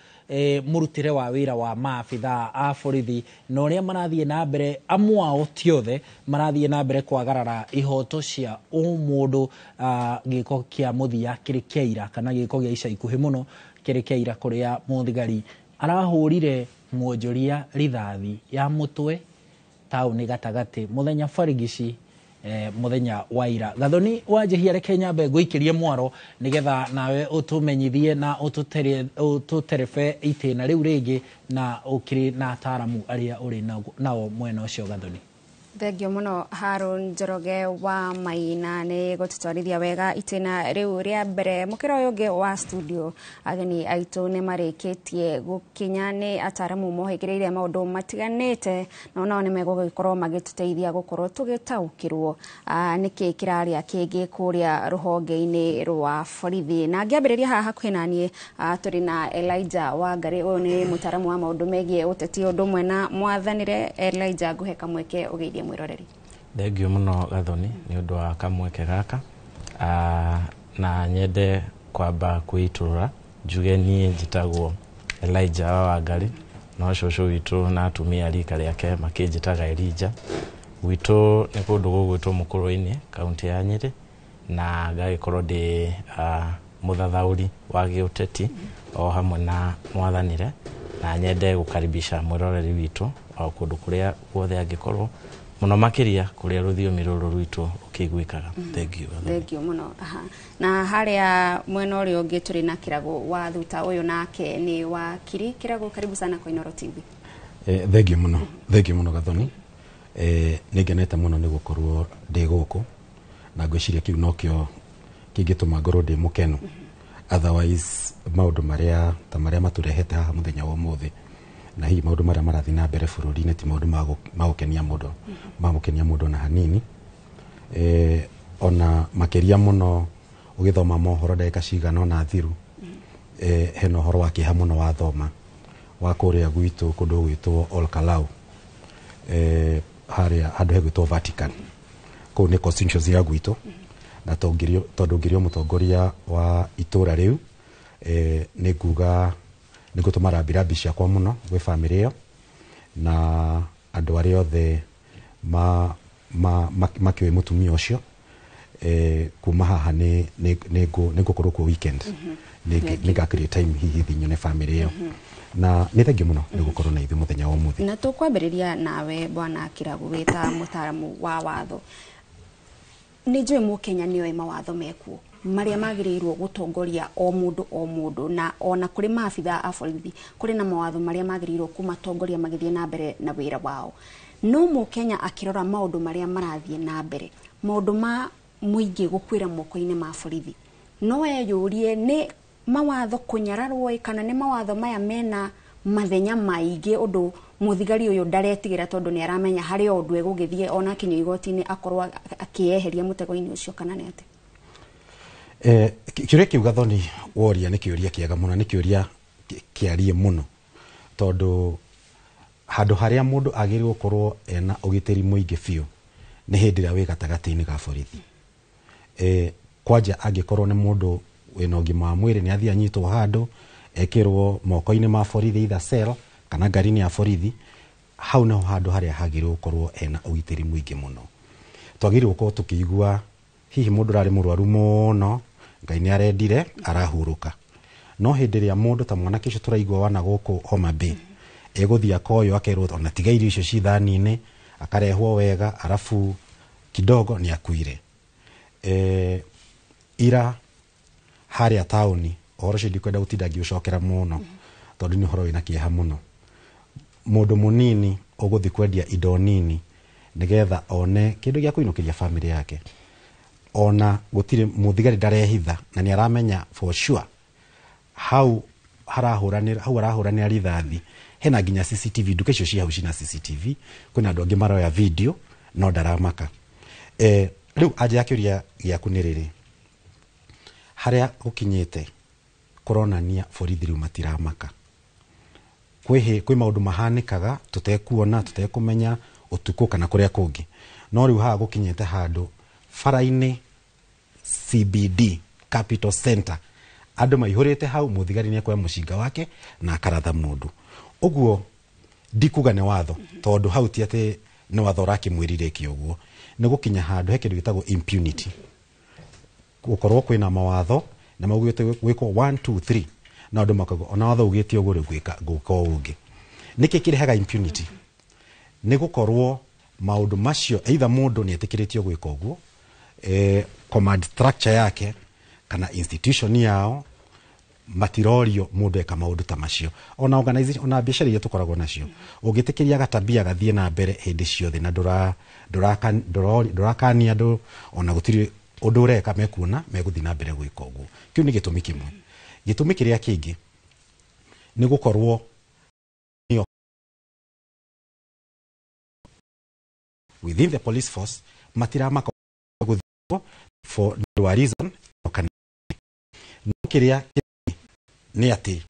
mũrutĩre wa wĩra wa maabitha a borithi na ũrĩa marathiĩ na mbere amwe ao ti othe marathiĩ na mbere kwagarara ihoto cia ũmũndũ gĩko kĩa mũthia kĩrĩ kĩa ira kana gĩko gĩa ica ikuhĩ mũno kĩrĩ kĩa ira kũrĩa mũthigari arahũrire mwonjoria rithathi ya mũtwe taũni gatagatĩ mũthenya barigici muthenya wa ira Gathoni wanjihia reke nyambe ngũikĩrie mwaro nigetha nawe ũtũmenyithie na ũtũterebe itĩna rĩu rĩngĩ na ũkĩrĩ na ataaramu arĩa ũrĩ nao mwena ũcio Gathoni. Thengio mũno Harun Njoroge wa Maina nĩ gũtũtwarithia wega itĩna rĩu rĩa mbere mũkĩra ũyũ ũngĩ wa studio ageni aitũ nĩ marĩkĩtie gũkinya nĩ ataaramu mohĩgĩrĩire maũndũ matiganĩte na onao nĩ megũgĩkorwo magĩtũteithia gũkorwo tũgĩtaũkĩrwo nĩkĩ kĩrarĩa kĩngĩ kũrĩa rũhonge-inĩ rwa borithi na ngĩambĩrĩria haha hakuhĩ na niĩ tũrĩ na Elijah Wangari ũyũ nĩ mũtaaramu wa maũndũ megiĩ ũteti ũndũ ũmwe na mwathanĩre Elijah ngũhe kamweke ũgeithie mwĩroreri. Thengio mũno Gathoni nĩ ũndũ wa kamweke gaka na nyende kwamba kwĩitũrũra njuge niĩ njĩtagwo Elijah Wangari no cũcũ witũ na atumia rika rĩake makĩnjĩtaga Elijah witũ nĩ kũndũ gũgwĩtwo Mũkũrũ-inĩ kaunti ya Nyĩrĩ na ngagĩkorwo ndĩ mũthathaũri wa gĩũteti o hamwe na mwathanĩre na nyende gũkaribisha mwĩroreri witũ o kũndũ kũrĩa guothe angĩkorwo mũno makĩria kũrĩa rũthiomi rũrũ rwitũ ũkĩiguĩkaga. Thengio mũno na harĩa mwena ũrĩa ũngĩ tũrĩ na Kĩrago wa thuta ũyũ nake nĩ wakiri Kĩrago karibu sana kwa Inooro TV. Thengio mũno Gathoni nĩ ngenete mũno nĩ gũkorwo ndĩ gũkũ na ngwĩciria kĩu nokĩo kĩngĩtũma ngorwo ndĩ mũkenu otherwise maũndũ marĩa matũrehete haha mũthenya wa ũmũthĩ na hihi maũndũ marĩa marathiĩ na mbere bũrũri-inĩ ti maũndũ magũkenia mũndũ na hanini ona makĩria mũno ũgĩthoma mohoro ndagĩka cigana ona thiru hena ũhoro wa kĩeha mũno wathoma wa kũrĩa gwitũ kũndũ gwitũ Olkalau harĩa handũ hegwĩtwo Vatican kũu nĩ constituency ya gwitũ na tondũ ngĩrio mũtongoria wa itũra rĩu nĩ nguga nĩ gũtũma rambirambi ciakwa mũno gwĩ famĩlĩ ĩyo na andũ arĩa othe makĩoĩ mũtumia ũcio kuma haha nĩ ngũkorwo kuo weekend nĩ ngakĩria time hihi thinyone famĩlĩ ĩyo na nĩ thengio mũno nĩ gũkorwo na ithuĩ mũthenya wa ũmũthĩ. Na tũkwambĩrĩria nawe bwana Kĩrago wĩta mũtaaramu wa watho nĩ njũĩ Mũkenya nĩoĩ mawatho mekuo marĩa magĩrĩirwo gũtongoria o mũndũ na ona kũrĩ maabitha a borithi kũrĩ na mawatho marĩa magĩrĩirwo kũmatongoria magĩthiĩ na mbere na wĩra wao no Mũkenya akĩrora maũndũ marĩa marathiĩ na mbere maũndũ ma mũingĩ gũkwĩra moko-inĩ ma borithi no eyũrie nĩ mawatho kunyararwo kana ne mawatho maya mena mathenya maingi undu muthigari uyu ndaretigira tondu ni aramenya hari ondu egugithie ona kinyo igoti-ini akorwa akieheria mutego-ini ucio kana nete. Kiuria kiu Gathoni woria ni kiuria kiega muno, ni kiuria kiarie muno tondu handu haria mundu agirirwo korwo ena ugitiri muingi biu ni hindi ria wi gatagati-ini ga borithi. Kwanja angikorwo ni mundu wina ugima wa mwiri ni athia nyitwo handu ekirwo moko-ini ma borithi either cell kana ngari-ini ya borithi, hau no handu haria hagirirwo korwo ena ugitiri muingi muno. Twagirirwo korwo tukiigua hihi mundu rari murwaru muno Ngai ni arendire arahuruka, no hindi ria mundu ta mwanake ucio turaigua wana guku Homa Bay eguthia koyo akerwo ona tiga irio icio ci thani-ini akarehwo wega arafu kidogo ni akuire. Ira haria tauni ohoro cio ndikwenda gutinda ngiucokera muno tondu ni uhoro wina kieha muno. Mundu munini uguthi kwendia indo nini nigetha one kindu gia kuinukiria family yake, ona gutire muthigari ndarehitha na ni aramenya for sure hau arahuranira rithathi hena nginya CCTV, nduka icio ci hau cina CCTV, kwina andu angi maroya video no ndaramaka. Riu aje akiuria giaku ni riri haria ukinyite kuronania borithi riu matiramaka, kwi maundu mahanikaga tutekuona tutekumenya utuku kana kuria kungi, no riu ha gukinyite handu fara-ini CBD Capital Center andu maihurite hau muthigari ni ekwa mucinga wake na akaratha mundu. Uguo ndikuga ni watho tondu hau ti ati ni watho rakimwirire kiuguo, ni gukinya handu he kindu gitagwo impunity, gukorwo kwina mawatho na maugite gwiko 1 2 3 na andu makago ona watho ugitio uguo gwika guko ungi. Niki kirehaga impunity ni gukorwo maundu macio either mundu ni etikiritio gwika uguo command structure yake kana institution yao matirorio mundu eka maundu ta macio, ona organization ona biashara iria tukoragwo nacio ugitikiria gatabia gathie na mbere hindi ciothe na ndurakania andu ona gutiri undu ureka mekuona meguthi na mbere gwika uguo. Kiu ni gitumi kimwe. Gitumi kiria kingi ni gukorwo within the police force matiramaka for no reason kana kiria ni ati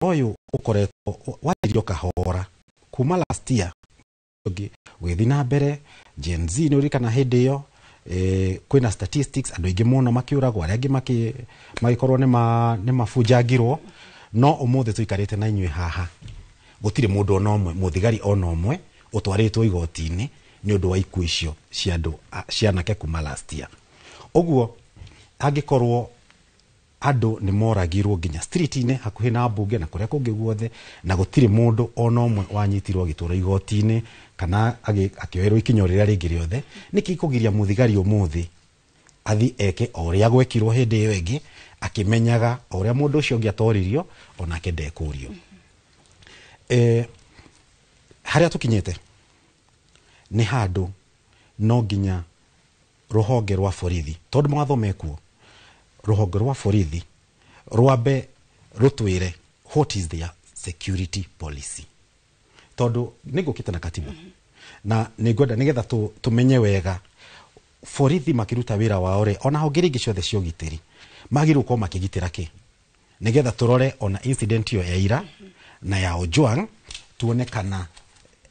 oyo ukoretwo wairio kahora kuma last year withi na mbere Gen Z ni urikana hindi yo kwina statistics andu ingi muno makiuragwo aria angi magikorwo ni mafujagirwo, no umuthi tuikarite na inywe haha gutire mundu ona omwe muthigari ona omwe utwaritwo igoti-ini ni undu wa ikuo icio cia andu cianake kuma last year. Uguo angikorwo andu ni moragirwo nginya street-ini hakuhi na mbunge na kuria kungi guothe na gutire mundu ona omwe wanyitirwo gitura igoti-ini kana akioerwo ikinyo riria ringi riothe, niki kugiria muthigari umuthi athi eke oria gwekirwo hindi iyo ingi akimenyaga oria mundu ucio ungi atoririo ona kende kurio. Haria tukinyete ni handu no nginya ruhonge rwa borithi tondu mawatho mekuo, ruhonge rwa borithi rwambe rutwire what is their security policy, tondu ningukite na katiba na ningwenda nigetha tumenye wega borithi makiruta wira wao ri ona hongeri ingi ciothe cia ugitiri magiru ko makigitira ki nigetha turore ona incident yo ya ira na ya Ojwang tuone kana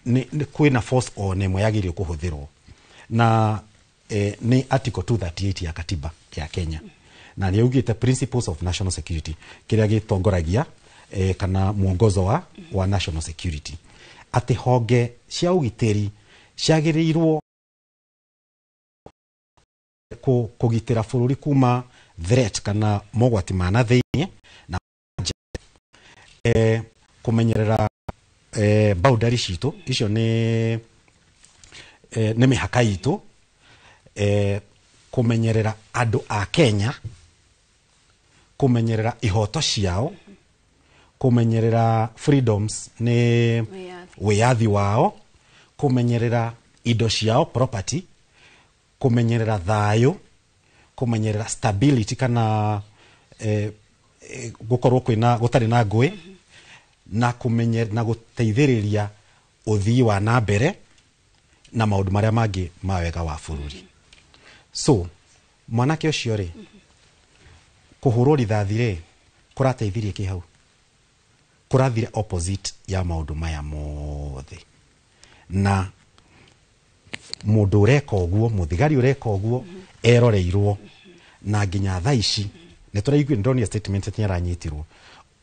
ni kwina force on emwe yagirio kuhuthirwo na ni article 238 ya katiba ya Kenya na ni ugite principles of national security kiria gitongoragia kana mwongozo wa national security ati honge cia ugitiri ciagirirwo kugitira bururi kuma threat kana mogwati mana thiini na kumenyerera boundary citu icio ni mihaka itu kumenyerera andu a Kenya, kumenyerera ihoto ciao, kumenyerera freedoms ni wiyathi wao, kumenyerera indo ciao property, kumenyerera thayo, kumenyerera stability kana gukorwo kwina gutari na ngui na kumenye na guteithiriria uthii wa na mbere na maundu maria mangi mawega wa bururi. So mwanake ucio ri kuhurwo rithathi ri kurateithirie ki hau, kurathire opposite ya maundu maya mothe. Na mundu ureka uguo, muthigari ureka uguo eroreirwo na nginya thaa ici ne turaigua ndonia statement ati aranyitirwo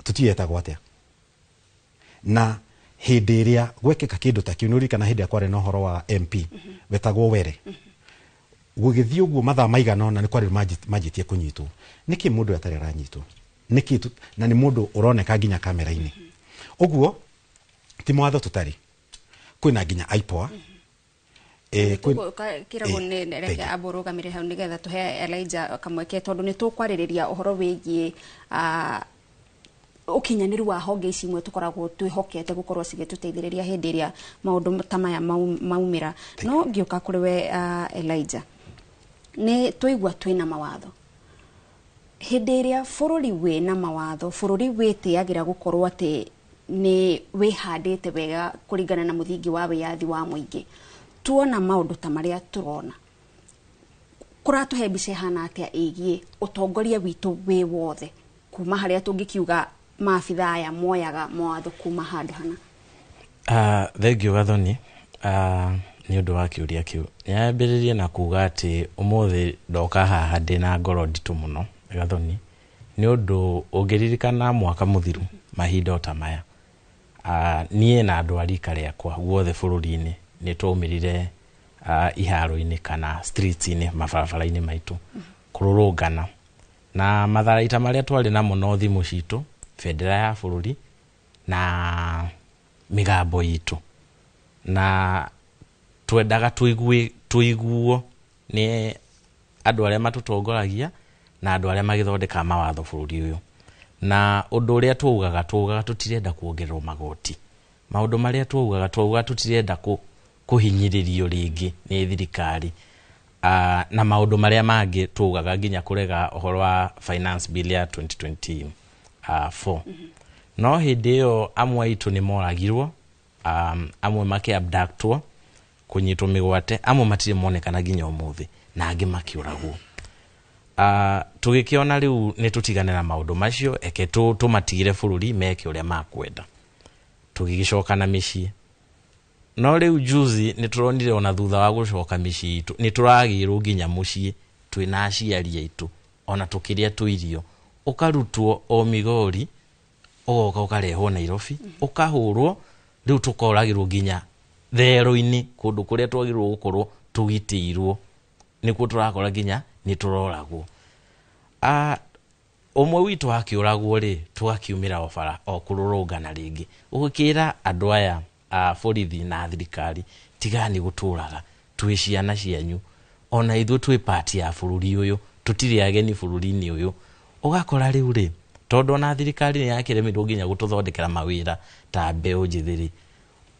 tutietagwo atia. Na hindi iria gwekeka kindu ta kiu nurika na hindi akware no horo wa MP wetagwo Were gugithio guo mathaa maigana na ni kwari majitie kunyitwo. Niki mundu atari aranyitwo? Niki na ni mundu uroneka nginya kamera-ini. Uguo ti mwatho tutari. Kwina nginya IPOA kirago ne reke aburugamire hau nigetha tuhe Elijah kamweke tondu ni tukwariria uhoro wigie ukinyaniru wa honge ici imwe tukoragwo twihokete gukorwo cigituteithiriria hindi iria maundu tamaya maumira. No ngiuka kuri we Elijah, ni tuigwa twina mawatho hindi iria bururi wina mawatho, bururi witiagira gukorwo ati ni wihandite wega kuringana na muthingi wa wiyathi wa muingi. Tuona maundu ta maria turona kuratuhe mbica hana atia igie utongoria witu wi wothe kuma haria tungikiuga maabitha aya moyaga mawatho kuma handu hana. Thank you Gathoni. Ni undu wa kiuria kiu nyambiririe na kuga ati umuthi ndoka haha ndina ngoro nditu muno Gathoni, ni undu ungiririkana mwaka muthiru mahinda ta maya nie na andu arika riakwa guothe bururi-ini ni twomirire iharo-ini kana streets-ini mabarabara-ini maitu kururungana na matharaita maria twari na muno thimu citu federa ya bururi na migambo yitu, na twendaga tuiguo ni andu aria matutongoragia na andu aria magithondeka mawatho bururi uyu. Na undu uria tuugaga tutirenda kuongererwo magoti. Maundu maria tuugaga tutirenda kuhinyiririo ringi ni thirikari. Na maundu maria mangi tuugaga nginya kurega uhoro wa finance bill ya 2024. No hindi iyo amwe itu ni moragirwo, amwe make abductwo, kunyitwo migwate, amwe matire monekana nginya umuthi na angi makiuragwo. Tugikiona riu ni tutigane na maundu macio, eke tumatigire bururi meke uria makwenda, tugigicoka na micii. No riu juzi ni turonire ona thutha wa gucoka micii itu ni turagirwo nginya mucii twina aciari aitu ona tukiria tuirio, ukarutwo o Migori ugoka ukarehwo Nairobi ukahurwo, riu tukoragirwo nginya thero-ini kundu kuria twagirwo gukorwo tugitirwo nikuo turakora nginya ni turoragwo. Umwe witu akiuragwo ri tugakiumira ofara o kururungana ringi ugikira andu aya borithi na thirikari tigani guturaga twi ciana cianyu, ona ithu twi part ya bururi uyu, tutiri ageni bururi-ini uyu. Ugakora riu ri tondu na thirikari ni yakiremirwo nginya gututhondekera mawira ta mbeu njithiri,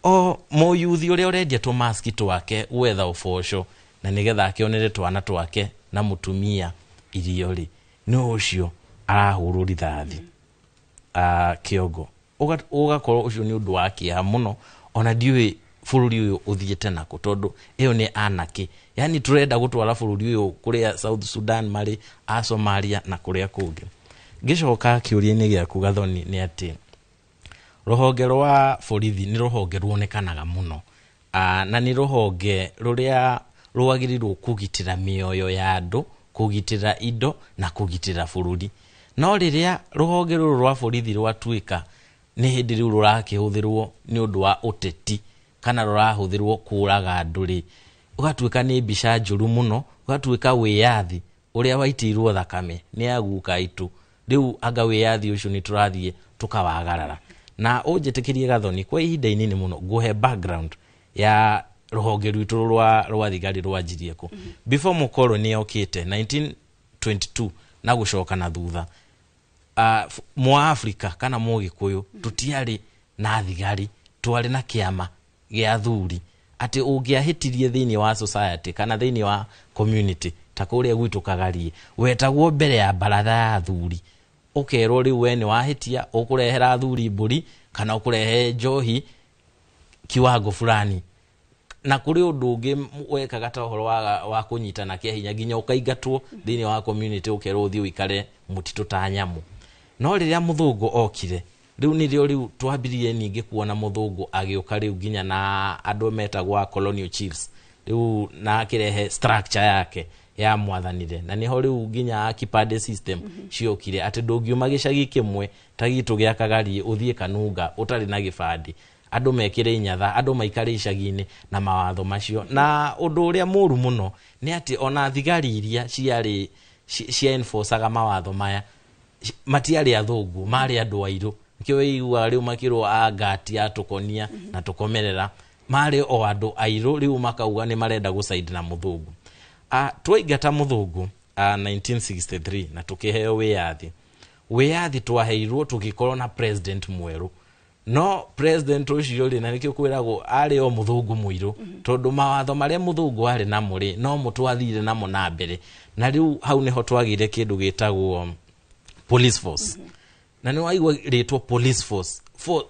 o moyuthi uria urendia tu maski twake wetha uboco na nigetha akionere twana twake na mutumia irio ri no ucio arahurwo rithathi kiongo. Ugakorwo ucio ni undu wa kiha muno, ona ndiwe bururi uyu uthiete nako tondu iyo ni anake. Yani turenda gutwara bururi uyu kuria South Sudan mari a Somalia na kuria kungi. Gicoka kiuria-ini giaku Gathoni ni ati ruhonge rwa borithi ni ruhonge ruonekanaga muno, na ni ruhonge ruria rwagirirwo kugitira mioyo ya andu, kugitira indo na kugitira bururi. No riria ruhonge ruru rwa borithi rwatuika ni hindi riu rurakihuthirwo ni undu wa uteti kana rurahuthirwo kuraga andu ri, ugatuika ni mbica njuru muno, ugatuika wiyathi uria waitirwo thakame ni aguka itu. Riu anga wiyathi ucio ni turathie tukawagarara. Na ujetikirie Gathoni kwa ihinda inini muno guhe background ya ruhonge rwitu rwa thigari rwanjirie ku. Before mukoloni okite 1922 na gucoka na thutha, mwa Afrika kana Mugikuyu tutiari na thigari, twari na kiama gia thuri ati ungiahitirie thiini wa society kana thiini wa community ta kuria gwitu Kagarie wetagwo mbere ya baratha ya thuri ukerwo riu we ni wahitia ukurehera thuri mburi kana ukurehe njohi kiwango fulani na kuri undu ungi wekaga ta uhoro wa kunyitana kia hinya ginya ukaigatwo thini wa community ukerwo uthii uikare mutito ta nyamu no riria muthungu okire riu ni riu twambirie ningi kuona muthungu agiuka riu ginya na andu metagwa colonial chiefs riu na akirehe structure yake ya mwathanire na niho riu ginya kipande system ciokire ati ndungiuma gicagi kimwe ta gitu gia kagari uthie kanunga utari na gibandi andu mekire inyatha andu maikare icagi-ini na mawatho macio na undu uria muru muno ni ati ona thigari iria ciari cia enforceaga mawatho maya matiari athungu mari andu airu nikio igua riu makirwo agati atukonia na tukomerera mari o andu airu riu makauga ni marenda gusaidi na muthungu twaigata muthungu 1963 na tukiheo wiyathi twaheirwo tugikorwo na president mweru no president ucio ri na nikio kwiragwo ari o muthungu muiru tondu mawatho maria muthungu ari na muri no mutwathire namo na mbere na riu hau niho twagire kindu gitagwo police force na ni waigwa ritwo police force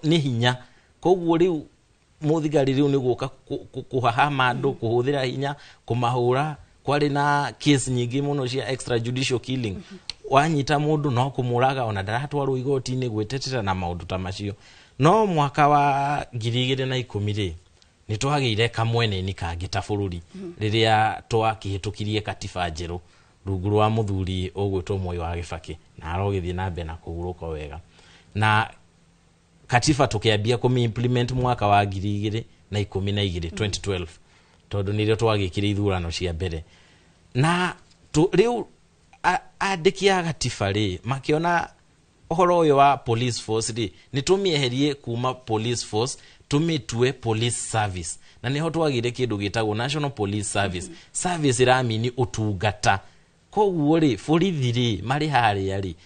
ni hinya koguo riu muthigari riu ni guka kuhahama andu kuhuthira hinya kumahura kwari na case nyingi muno cia extrajudicial killing wanyita mundu no kumuraga ona ndaratwarwo igoti-ini gwetetera na maundu ta macio no mwaka wa 2010 ni twagire kamweneni kangita bururi riria twakihitukirie katiba njeru rungu rwa muthuri ogwitwo Moi wa Kibaki na arogithie na mbere na kuguruka wega na katiba tukiambia implement mwaka wa 2012 2012 tondu nirio twagikire ithurano cia mbere na riu andiki ya katiba ri makiona uhoro uyu wa police force ri ni tumieherie kuma police force tumitue police service na niho twagire kindu gitagwo national police service service iramini utungata koguo ri borithi ri mari haria ri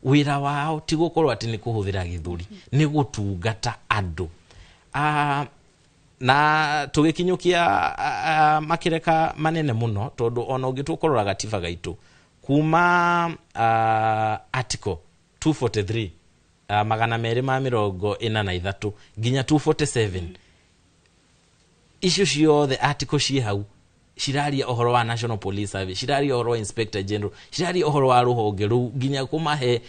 wira wao ti gukorwo ati ni kuhuthira githuri ni gutungata andu na tugikinyukia makireka manene muno tondu ona ungitukorora gatiba gaitu kuma article 243 magana meri ma mirongo ina na ithatu ginya 247 icio ciothe article ci hau ciraria ohoro wa national police service ciraria ohoro wa inspector general ciraria ohoro wa ruhonge ru ginya kumahe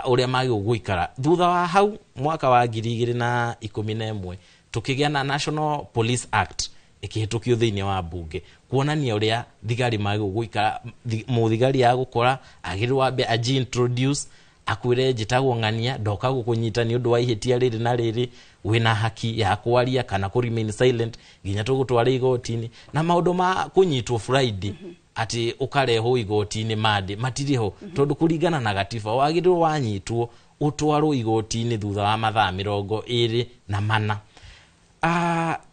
uria magiguikara thutha wa hau mwaka wa 2011 tukigia na National Police Act ikihitukio thiini wa bunge kuonania uria thigari magiguikara muthigari agukora agirwa be introduce akwire njitagwo ng'ania ndoka gukunyita ni undu wa ihitia riri na riri wina haki ya kwaria kana ku remain silent ginya tugutwara igoti-ini na maundu ma kunyitwo Friday ati ukareho igoti-ini mande matiriho tondu kuringana na gatiba wagirwo wanyitwo utwarwo igoti-ini thutha wa mathaa 24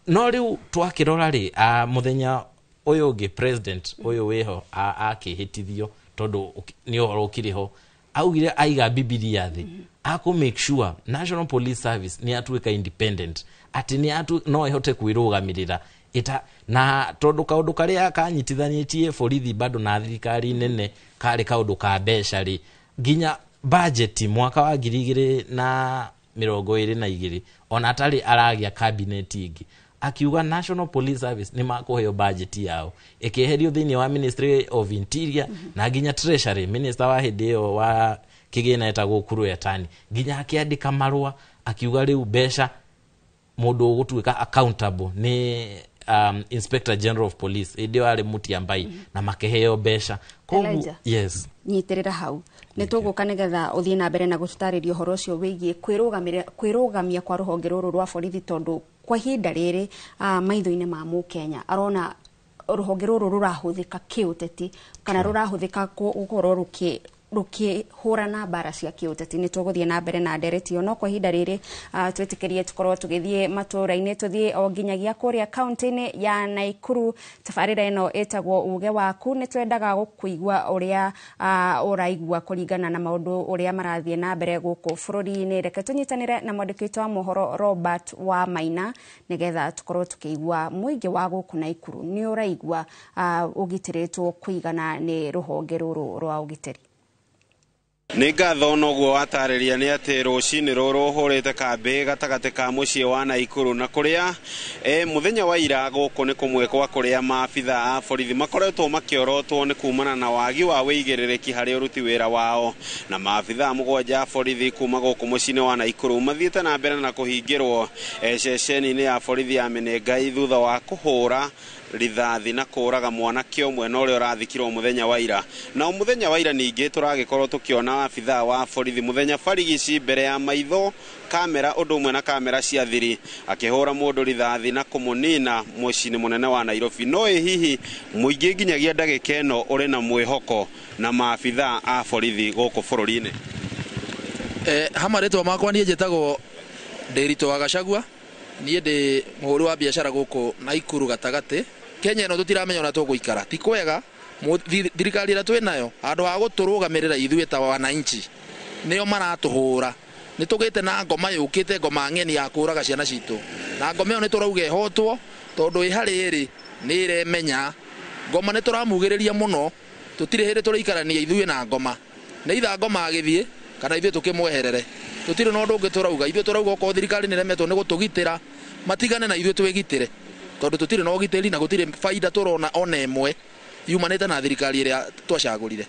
no riu twakirora ri muthenya uyu ungi president uyu wiho akihitithio tondu ni uhoro ukiriho augire aiga bibilia thi aku make sure National Police Service ni atuika independent ati ni atu no ihote kwirugamirira ita na tondu kaundu karia kanyitithanitie borithi bado na thirikari nene kari kaundu ka mbeca ri ginya budget mwaka wa 2022 ona atari aragia cabinet ingi akiuga National Police Service ni makuheo budget yao ikiherio thiini wa Ministry of Interior na ginya Treasury minister wa hideo wa kigina etagwo Kuru Yatani ginya akiandika marua akiuga riu mbeca mundu ugutuika accountable ni Inspector General of Police idio ari Mutiambai na makeheo mbeca kogu yes nyitirira hau ni tuguka nigetha uthie na mbere na gutariria uhoro ucio wigie kwirugamia kwa ruhonge ruru rwa borithi tondu kwa ihinda riri maitho-ini ma Mukenya arona ruhonge ruru rurahuthika kiuteti kana rurahuthika gukorwo rukihura na bara cia kiuteti ni tuguthie na mbere na ndereti ono kwa ihinda riri twitikirie tukorwo tugithie matura-ini tuthie o nginyagia kuria kaunti-ini ya Naikuru tabarira ino etagwo uge waku ni twendaga gukuigua uria uraigua kuringana na maundu uria marathie na mbere guku bururi-ini reke tunyitanire na mwandiki wa mohoro Robert wa Maina nigetha tukorwo tukiigua muingi wa guku Naikuru ni uraigua ugitiritwo kuigana ni ruhonge ruru rwa ugiteri. nĩ ngatho noguo watarĩria nĩ atĩ rũcinĩ rũrũ hũrĩte kambĩ gatagatĩ ka mũciĩ wa Naikuru na kũrĩa mũthenya wa ira gũkũ nĩ kũmwe kwa kũrĩa maabitha a borithi makoretwo makĩorotwo nĩ kumana na wagi wa wĩigĩrĩrĩki harĩ ũruti wĩra wao, na maabitha mũgwanja a borithi kuma gũkũ mũciĩ-inĩ wa Naikuru mathiĩte na mbere na kũhingĩrwo ceceni-inĩ ya borithi ya Menengai thutha wa kũhũra rithathi na kũraga mwanake ũmwe na ũrĩa ũrathikirwo mũthenya wa ira. Na mũthenya wa ira ningĩ tũragĩkorwo tũkĩona abitha wa borithi mũthenya barigici mbere ya maitho kamera ũndũ ũmwe na kamera cia thiri akĩhũra mũndũ rithathi na kũmũnina mũciĩ-inĩ mũnene wa Nairobi. No hihi mũingĩ nginyagia ndagĩka ĩno ũrĩ na mwĩhoko na maabitha a borithi gũkũ bũrũri-inĩ? Hamarĩtwa makwa niĩ njĩtagwo Ndĩritũ wa Gacagua, niĩ ndĩ mũhũri wa biacara gũkũ Naikuru gatagatĩ. Kenya ĩno tũtiramenya ona tũgũikara, ti kwega thirikari ĩrĩa twĩnayo handũ ha gũtũrũgamĩrĩra ithuĩ ta wananchi nĩo maratũhũra. Nĩ tũgĩte na ngoma yũkĩte, ngoma ng'eni ya kũraga ciana citũ, na ngoma ĩyo nĩ tũrauga ĩhotwo tondũ ĩ harĩ nĩ ĩremenya. Ngoma nĩ tũramugĩrĩria mũno, tũtirĩ hĩndĩ tũrĩikarania ithuĩ na ngoma, nĩ itha ngoma agĩthiĩ kana ithuĩ tũkĩmweherere. Tũtirĩ na ũndũ ũngĩ tũrauga, ithuĩ tũrauga okorwo thirikari nĩ remetwo nĩ gũtũgitĩra matigane na ithuĩ twĩgitĩre, tondũ tũtirĩ na ũgitĩri na gũtirĩ baida tũrona ona ĩmwe yumanĩte na thirikari ĩrĩa twacagũrire.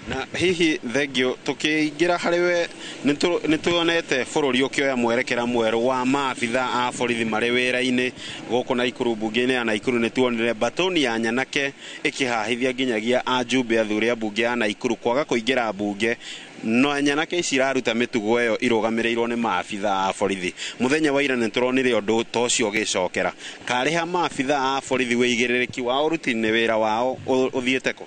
Na hihi thengio tukĩingĩra harĩ we nĩ tuonete bũrũri ũkĩoya mwerekera mwerũ wa maabitha a borithi marĩ wĩra-inĩ gũkũ Naikuru, mbunge-inĩ ya Naikuru nĩ tuonire batoni ya nyanake ĩkĩhahithia nginyagia ajumbe athuri a mbunge ya Naikuru kwaga kũingĩra mbunge, no nyanake ici iraruta mĩtugo ĩyo irũgamĩrĩirwo nĩ maabitha a borithi. Mũthenya wa ira nĩ tũronire ũndũ ta ũcio ũgĩcokera. Karĩha maabitha a borithi wĩigĩrĩrĩki wao ruti-inĩ wĩra wao ũthiĩte kũ?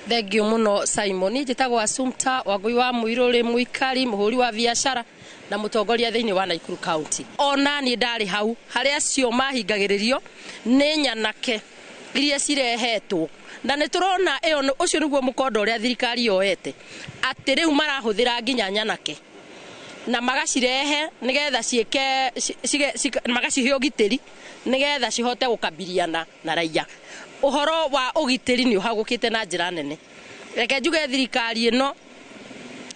Thengio mũno Simon, niĩ njĩtagwo Assumpta Wangui wa Mũirũrĩ, mũikari mũhũri wa biacara na mũtongoria thĩinĩ wa Naikuru County. Ona niĩ ndarĩ hau harĩa acio mahingagĩrĩrio nĩ nyanake iria cirehetwo, na nĩ tũrona ũcio nĩguo mũkondo ũrĩa thirikari yoete, atĩ rĩu marahũthĩra nginya nyanake na magacirehe nĩgetha ciĩke magacihe ũgitĩri nĩgetha cihote gũkabiliana na raia. Ũhoro wa ũgitĩri nĩ ũhagũkĩte na njĩra nene. Reke njuge thirikari ĩno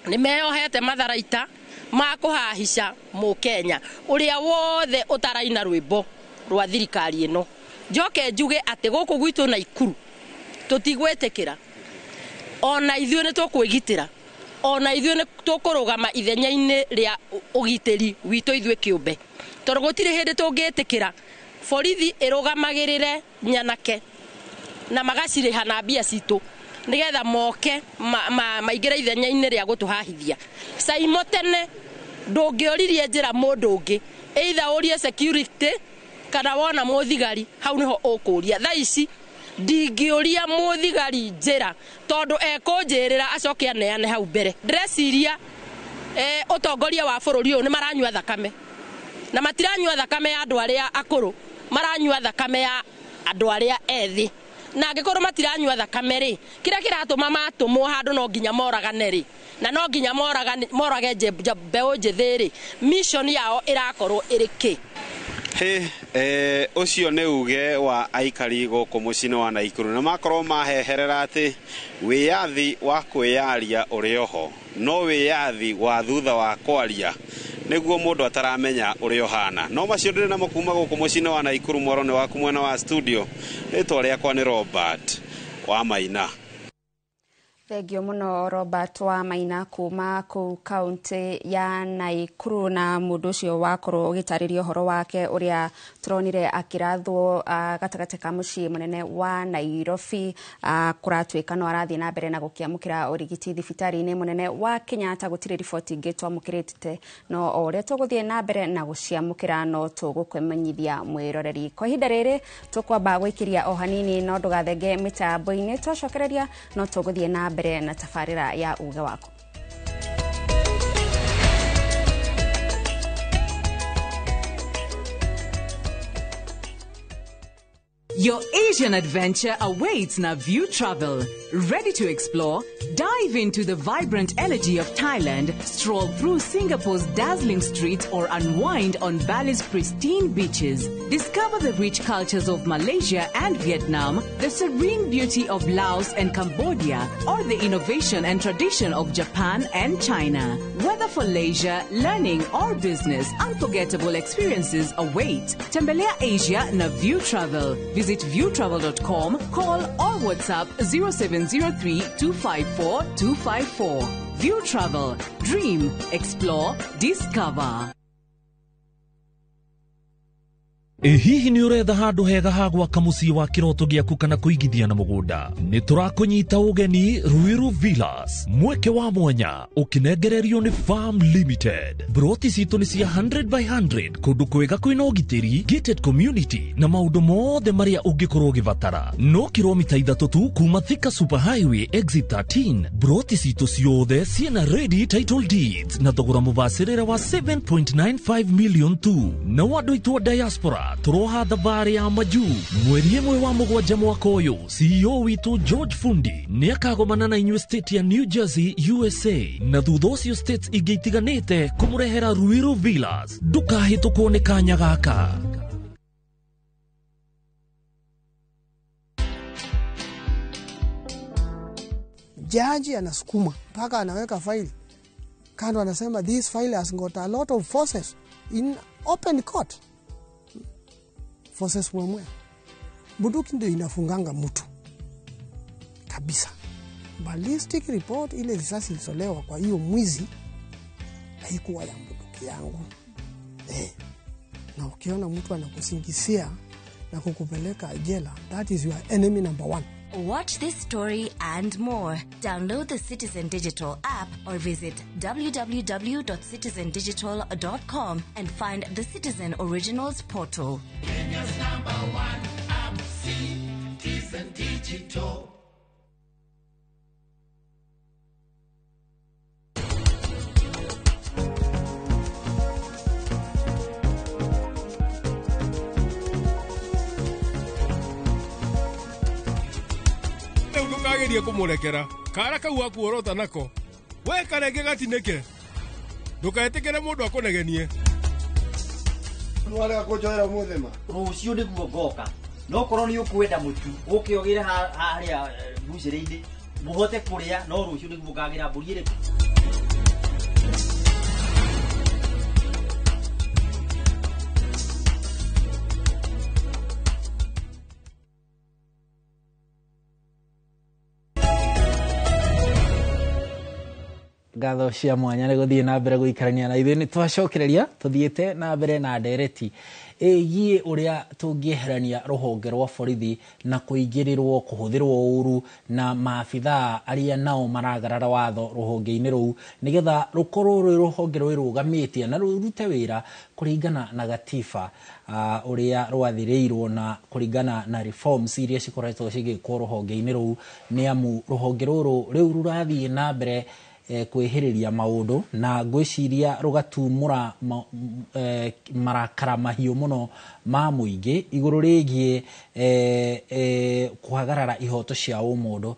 nĩ meyohete matharaita ma kũhahica Mũkenya ũrĩa wothe ũtaraina rwĩmbo rwa thirikari ĩno. Njoke njuge atĩ gũkũ gwitũ Naikuru tũtigwĩtĩkĩra, ona ithuĩ nĩ tũkwĩgitĩra, ona ithuĩ nĩ tũkũrũgama ithenya-inĩ rĩa ũgitĩri witũ ithuĩ kĩũmbe, tondũ gũtirĩ hĩndĩ tũngĩtĩkĩra borithi ĩrũgamagĩrĩre nyanake na magacirĩha na mbia citũ nĩgetha moke maingĩre ithenya-inĩ rĩa gũtũhahithia. Saimo tene ndũngĩoririe njĩra mũndũ ũngĩ, either ũrie security kana wona mũthigari, hau nĩho ũkũria. Thaa ici ndingĩũria mũthigari njĩra tondũ ekũnjĩrĩra acoke aneane hau mbere. Ndĩreciria ũtongoria wa bũrũri ũyũ nĩ maranyua thakame, na matiranyua thakame ya andũ arĩa akũrũ, maranyua thakame ya andũ arĩa ethĩ. Na angĩkorwo matiranyua thakame rĩ, kĩrĩa kĩratũma matũmwo handũ no nginya moragane rĩ, na no nginya morage mbeũ njĩthĩ rĩ, mission yao ĩrakorwo ĩrĩ kĩ? Ũcio nĩ uge wa aikari gũkũ mũciĩ-inĩ wa Naikuru, na makorwo maheherera atĩ wĩyathi wa kwĩyaria ũrĩ oho, no wĩyathi wa thutha wa kwaria nĩguo mũndũ ataramenya ũrĩa ũhana. No macio ndĩrĩ namo kuma gũkũ mũciĩ-inĩ wa Naikuru. Mwaro-nĩ waku mwena wa studio, rĩtwa rĩakwa nĩ Robert wa Maina. Thengio mũno Robert wa Maina kuma kũu kaunti ya Naikuru, na mũndũ ũcio wakorwo ũgĩtarĩria ũhoro wake ũrĩa tũronire akĩrathwo gatagatĩ ka mũciĩ mũnene wa Nairobi, kũratuĩka no arathiĩ na mbere na gũkĩamũkĩra ũrigiti thibitarĩ-inĩ mũnene wa Kenyatta. Gũtirĩ riboti ingĩ twamũkĩrĩte, no o ũrĩa tũgũthiĩ na mbere na gũciamũkĩra no tũgũkũmenyithia mwĩroreri. Kwa ihinda rĩrĩ tũkwamba gwĩkĩria o hanini, no ndũgathenge mĩtambo-inĩ, twacokereria no tũgũthiĩ na mbere na tafarĩra ya uge wako. Your Asian adventure awaits na View Travel. Ready to explore? Dive into the vibrant energy of Thailand, stroll through Singapore's dazzling streets, or unwind on Bali's pristine beaches. Discover the rich cultures of Malaysia and Vietnam, the serene beauty of Laos and Cambodia, or the innovation and tradition of Japan and China. Whether for leisure, learning, or business, unforgettable experiences await. Tembelea Asia na View Travel. Visit viewtravel.com, call or WhatsApp 0703-254-254. View Travel. Dream, explore, discover. Hihi ni uretha handu hega ha gwaka mucii wa kiroto giaku kana kuigithia na mugunda? Ni turakunyita ugeni Ruiru Villas, mweke wa mwanya ukinengererio ni Farm Limited. Broti citu ni cia 100 by 100 kundu kwega kwina ugitiri, gated community na maundu mothe maria ungikorwo givatara. No kilomita 3 tu kuma Thika Super Highway exit 13. Broti citu ciothe ciena ready title deeds na thogora mubacirire wa 7.95 million tu. Na wandu itwa diaspora turoha thabari ya maju mweri imwe wa mugwanja mwaka uyu. CEO witu George Fundi ni akagomana na inyuĩ state ya New Jersey USA, na thutha ũcio states ingĩ itiganĩte kumurehera Ruiru Villas. Ndũkahĩtũkwo nĩ kanya gaka. Jaji anasukuma mpaka anaweka faili kando, anasema this file has got a lot of forces in open court. Forces mwemwe. Bunduki ndio inafunganga mtu kabisa. Ballistic report ile risasi ilisolewa kwa hiyo mwizi haikuwa ya bunduki yangu. Na ukiona mtu anakusingizia na kukupeleka jela, that is your enemy number 1. Watch this story and more. Download the Citizen Digital app or visit www.citizendigital.com and find the Citizen Originals portal. Kenya's #1 app, Citizen Digital. Ndukageria kumurekera kara kau akuorota nako we karenge gatineke ndukaetekere mundu akunegenie nware akojoera muthema rucio niguo ngoka no korwo ni ukwenda mutu ukiogire haria bucirinde muhote kuria no rucio niguo ngagira mburi ire ngatho cia mwanya nä gå thiä na mbere gå ikarania na ithuä nä twacokereria tå thiä na mbere na ndereti ĩgiĩ ũrĩa tũngĩeherania rũhonge rwa borithi na kũingĩrĩrwo kũhũthĩrwo ũru na maabithaa arĩa nao maragarara watho rũhonge-inĩ rũu nĩgetha rũkorwo rwĩ rũhonge rwĩrũgamĩtie na rũrute wĩra kũringana na gatiba ũrĩa rwathĩrĩirwo na kũringana na reforms iria cikoretwo cigĩkwo rũhonge-inĩ rũu nĩ amu rũhonge rũrũ rĩu rũrathiĩ na mbere kwĩhĩrĩria maũndũ na ngwĩciria rũgatumũra marakara mahiũ mũno ma mũingĩ igũrũ rĩgiĩ kwagarara ihoto cia ũmũndũ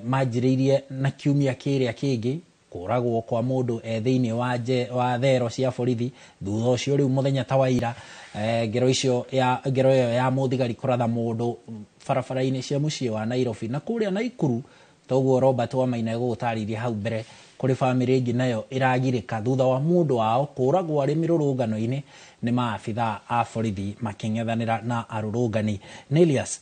manjĩrĩirie na kiumia kĩrĩa kĩngĩ kũragwo kwa mũndũ thĩinĩ wa thero cia borithi thutha ũcio rĩu mũthenya ta wa ira ngero ĩyo ya mũthigari kũratha mũndũ barabara-inĩ cia mũciĩ wa Nairobi na kũrĩa Naikuru toguo Robert Wamaina gũtarĩria hau mbere kũrĩ bamĩrĩ ĩngĩ nayo ĩragirĩka thutha wa mũndũ wao kũragwo arĩ mĩrũrũngano-inĩ nĩ maabithaa a borithi makĩng'ethanĩra na arũrũngani. Nelius,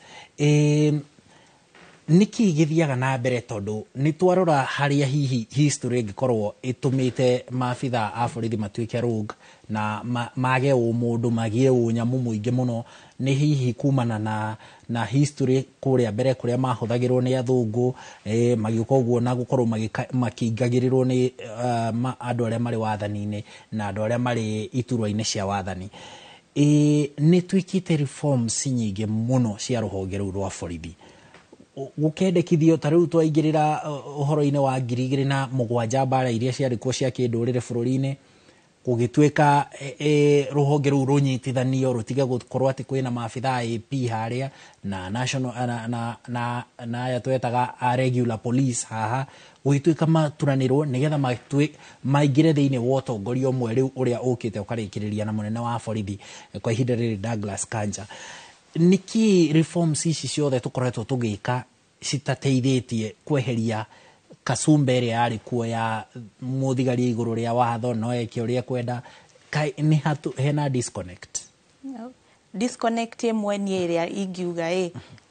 nĩkĩ gĩthiaga na mbere tondũ nĩ twarora harĩa hihi history ĩngĩkorwo ĩtũmĩte maabithaa a borithi matuĩke rogue na mage ũmũndũ magie ũnyamũ mũingĩ mũno nĩ hihi kumana na history kũrĩa mbere kũrĩa mahũthagĩrwo nĩ athũngũ magĩũka ũguo na gũkorwo makĩingagĩrĩrwo nĩ andũ arĩa marĩ wathani-inĩ na andũ arĩa marĩ iturwa-inĩ cia wathani. Nĩ twĩkĩte reforms nyingĩ mũno cia rũhonge rũu rwa borithi gũkendekithio ta rĩu twaingĩrĩra ũhoro-inĩ wa 2007 mbara iria ciarĩ kuo cia kĩndũrĩrĩ bũrũri-inĩ gugituika ruhonge ru runyitithanio rutige gukorwo ati kwina maabitha AP haria na national na ya twetaga regular police haha gugituika maturanirwo nigetha maingire thiini wa utongoria umwe riu uria ukite ukarikiriria na munene wa borithi kwa ihinda riri Douglas Kanja. Niki reforms ici ciothe tukoretwo tugika citateithĩtie kweheria kasumba ĩrĩa yarĩ kuo ya mũthigari igũrũ rĩa watho no eke ũrĩa kwenda nĩ hena disconnect? Disconnect ĩmwe nĩ ĩrĩa ingiuga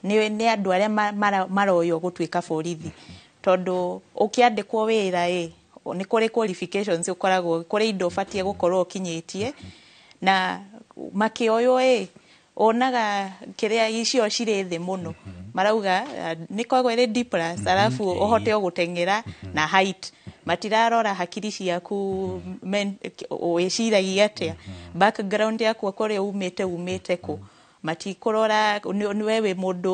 nĩ andũ arĩa maroyo gũtuĩka borithi, tondũ ũkĩandĩkwo wĩra nĩ kũrĩ qualifications ũkoragwo kũrĩ indo ũbatiĩ gũkorwo ũkinyĩtie, na makĩoyo onaga kĩrĩa icio cirĩ thĩ mũno marauga nĩ kwagwo ĩrĩ D+, alafu ũhote gũteng'era na height, matirarora hakiri ciaku wĩciragia atĩa, background yaku kũrĩa umĩte kũ, matikũrora nĩ wewe mũndũ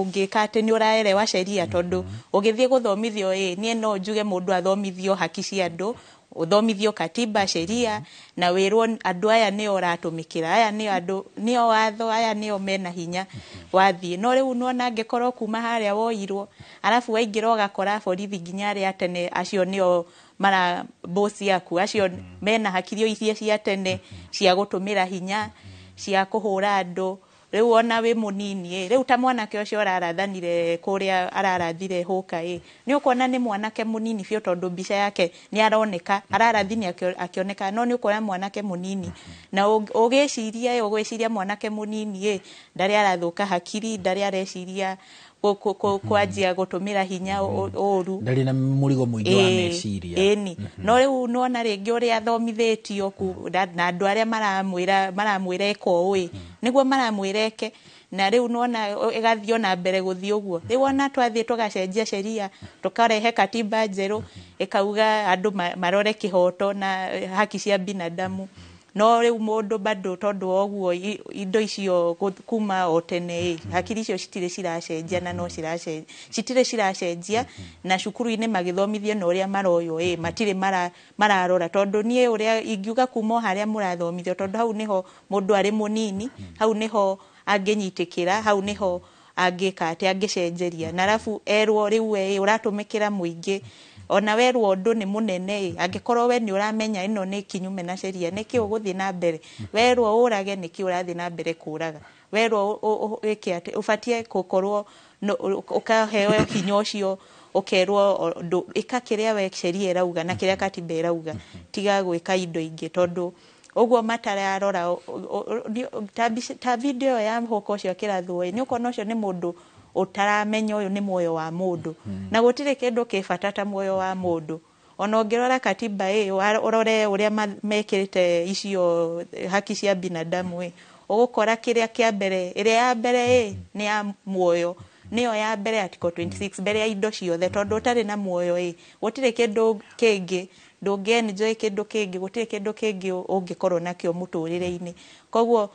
ũngĩka atĩ nĩ ũraerewa sheria, tondũ ũgĩthiĩ gũthomithio niĩ no njuge mũndũ athomithio haki cia andũ, uthomithio katiba, sheria, na wirwo andu aya ni oratumikira, aya ni andu ni watho, aya ni mena hinya wathie. No riu nona angekorwo kuma haria woirwo, alafu waingira ugakora borithi nginya aria tene acio nio mara boss yaku, acio mena hakiri icio cia tene cia gutumira hinya, cia kuhura andu. Riu ona we munini riu ta mwanake ucio ararathanire kuria ararathire huka ni ukona ni mwanake munini fio, tondu mbica yake ni aroneka ararathini akioneka, no ni ukona mwanake munini na ugeciria mwanake munini ndari arathuka hakiri, ndari areciria kwanjia gutumira hinya oru, ndari na murigo muingi wa meciria no riu nona ringi uria athomithitio na andu aria maramwira eko niguo maramwireke, na riu nona igathio na mbere guthii uguo. Riu ona twathie tugacenjia sheria tukarehe katiba njeru ikauga andu marore kihoto na haki cia binadamu, no riu mundu bado tondu oguo indo icio kuma otene hakiri icio citire ciracenjia na no citire ciracenjia, na cukuru-ini magithomithio no uria maroyo matire mararora, tondu nie uria ingiuga kuma haria murathomithio, tondu hau niho mundu ari munini, hau niho angenyitikira, hau niho angika ati angecenjeria, na alafu erwo riu uratumikira muingi, ona werwo undu ni munene angikorwo we ni uramenya ino ni kinyume na sheria, niki uguthii na mbere, werwo urage niki urathii na mbere kuraga, werwo wike ati ufatie gukorwo ukaheo hinya ucio, ukerwo ikakiria we sheria irauga na kiria katiba irauga, tiga gwika indo ingi, tondu uguo matararora ta video ya huko ucio kirathwo ni ukona ucio ni mundu utaramenya uyu ni moyo wa mundu, na gutire kindu kifatata moyo wa mundu. Ona ungirora katiba urore uria mekirite icio haki cia binadamu ugukora kiria kia mbere, iria ya mbere ni ya moyo, niyo ya mbere article 26 mbere ya indo ciothe, tondu utari na moyo gutire kindu kingi ndungenjoy kindu kingi, gutire kindu kingi ungikorwo nakio muturire-ini. Koguo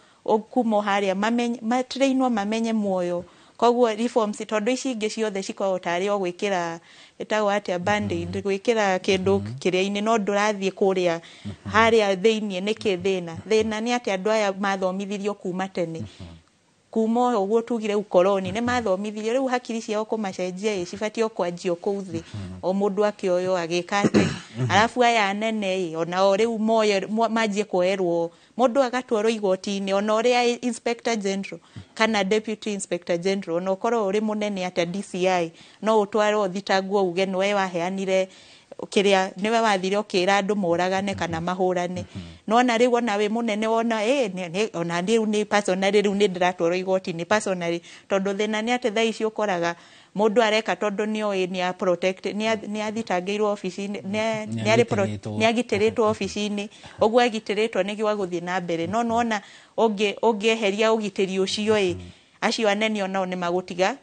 kuma haria matrainwo mamenye moyo, koguo reforms tondu ici ingi ciothe cikorwo tari o gwikira etagwo atia band-aid, gwikira kindu kiria-ini, no ndurathie kuria haria thiini niki thina ni ati andu aya mathomithirio kuma tene, kuma uguo tugire ukoloni ni mathomithirio, riu hakiri ciao kumacenjia cibatio kwanjio kuu thi, o mundu akioyo agikate, alafu aya anene ona riu moyo manjie kuerwo mundu agatwarwo igoti-ini, ona uria inspector general kana deputy inspector general ona ukorwo uri munene ata DCI no utwarwo thitangwo uge niwe waheanire kiria, niwe wathire ukira andu moragane kana mahurane, no na riu ona we munene wona ona riu ni personally, riu ni ndiratwarwo igoti-ini personally, tondu thina ni ati thaici ukoraga mundu areka tondu ni a protect ni athitangirwo office-ini ni agitiritwo office-ini, uguo agitiritwo ni gwa guthii na mbere, no nona ungieheria ugitiri ucio acio anene onao ni magutiga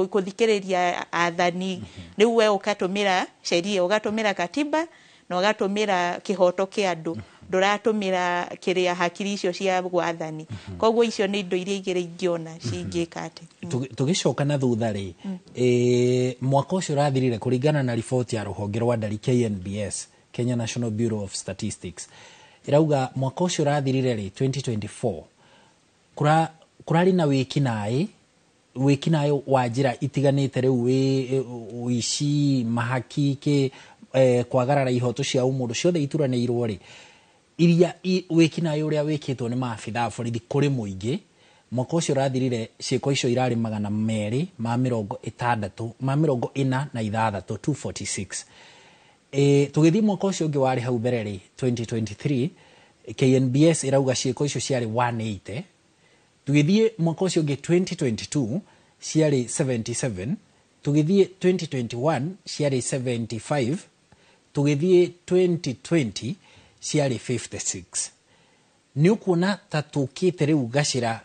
kuthikiriria athani, riu we ukatumira sheria, ugatumira katiba na ugatumira kihoto kia andu, nduratumira kiria hakiri icio cia gwathani. Koguo icio ni indo iria igire ingiona cingika ati tugicoka na thutha ri mwaka ucio rathirire kuringana na riboti ya ruhonge rwa ndari KNBS Kenya National Bureau of Statistics irauga mwaka ucio rathirire ri 2024 kurari na wikinayo wa njira itiganite riu wici mahaki ke kwagarara ihoto cia umundu ciothe ituranirwo ri iria wikinayo uria wikitwo ni maabitha borithi kuri muingi mwaka ucio rathirire ciiko icio irari 246 tugithi mwaka ucio ungi wari hau mbere ri 2023 KNBS irauga ciiko icio ciari 180 tugithi mwaka ucio ungi 2022 ciari 77 tugithi 2021 ciari 75 tugithi 2020 ciari 56 ni ukuona ta tukite riu gacira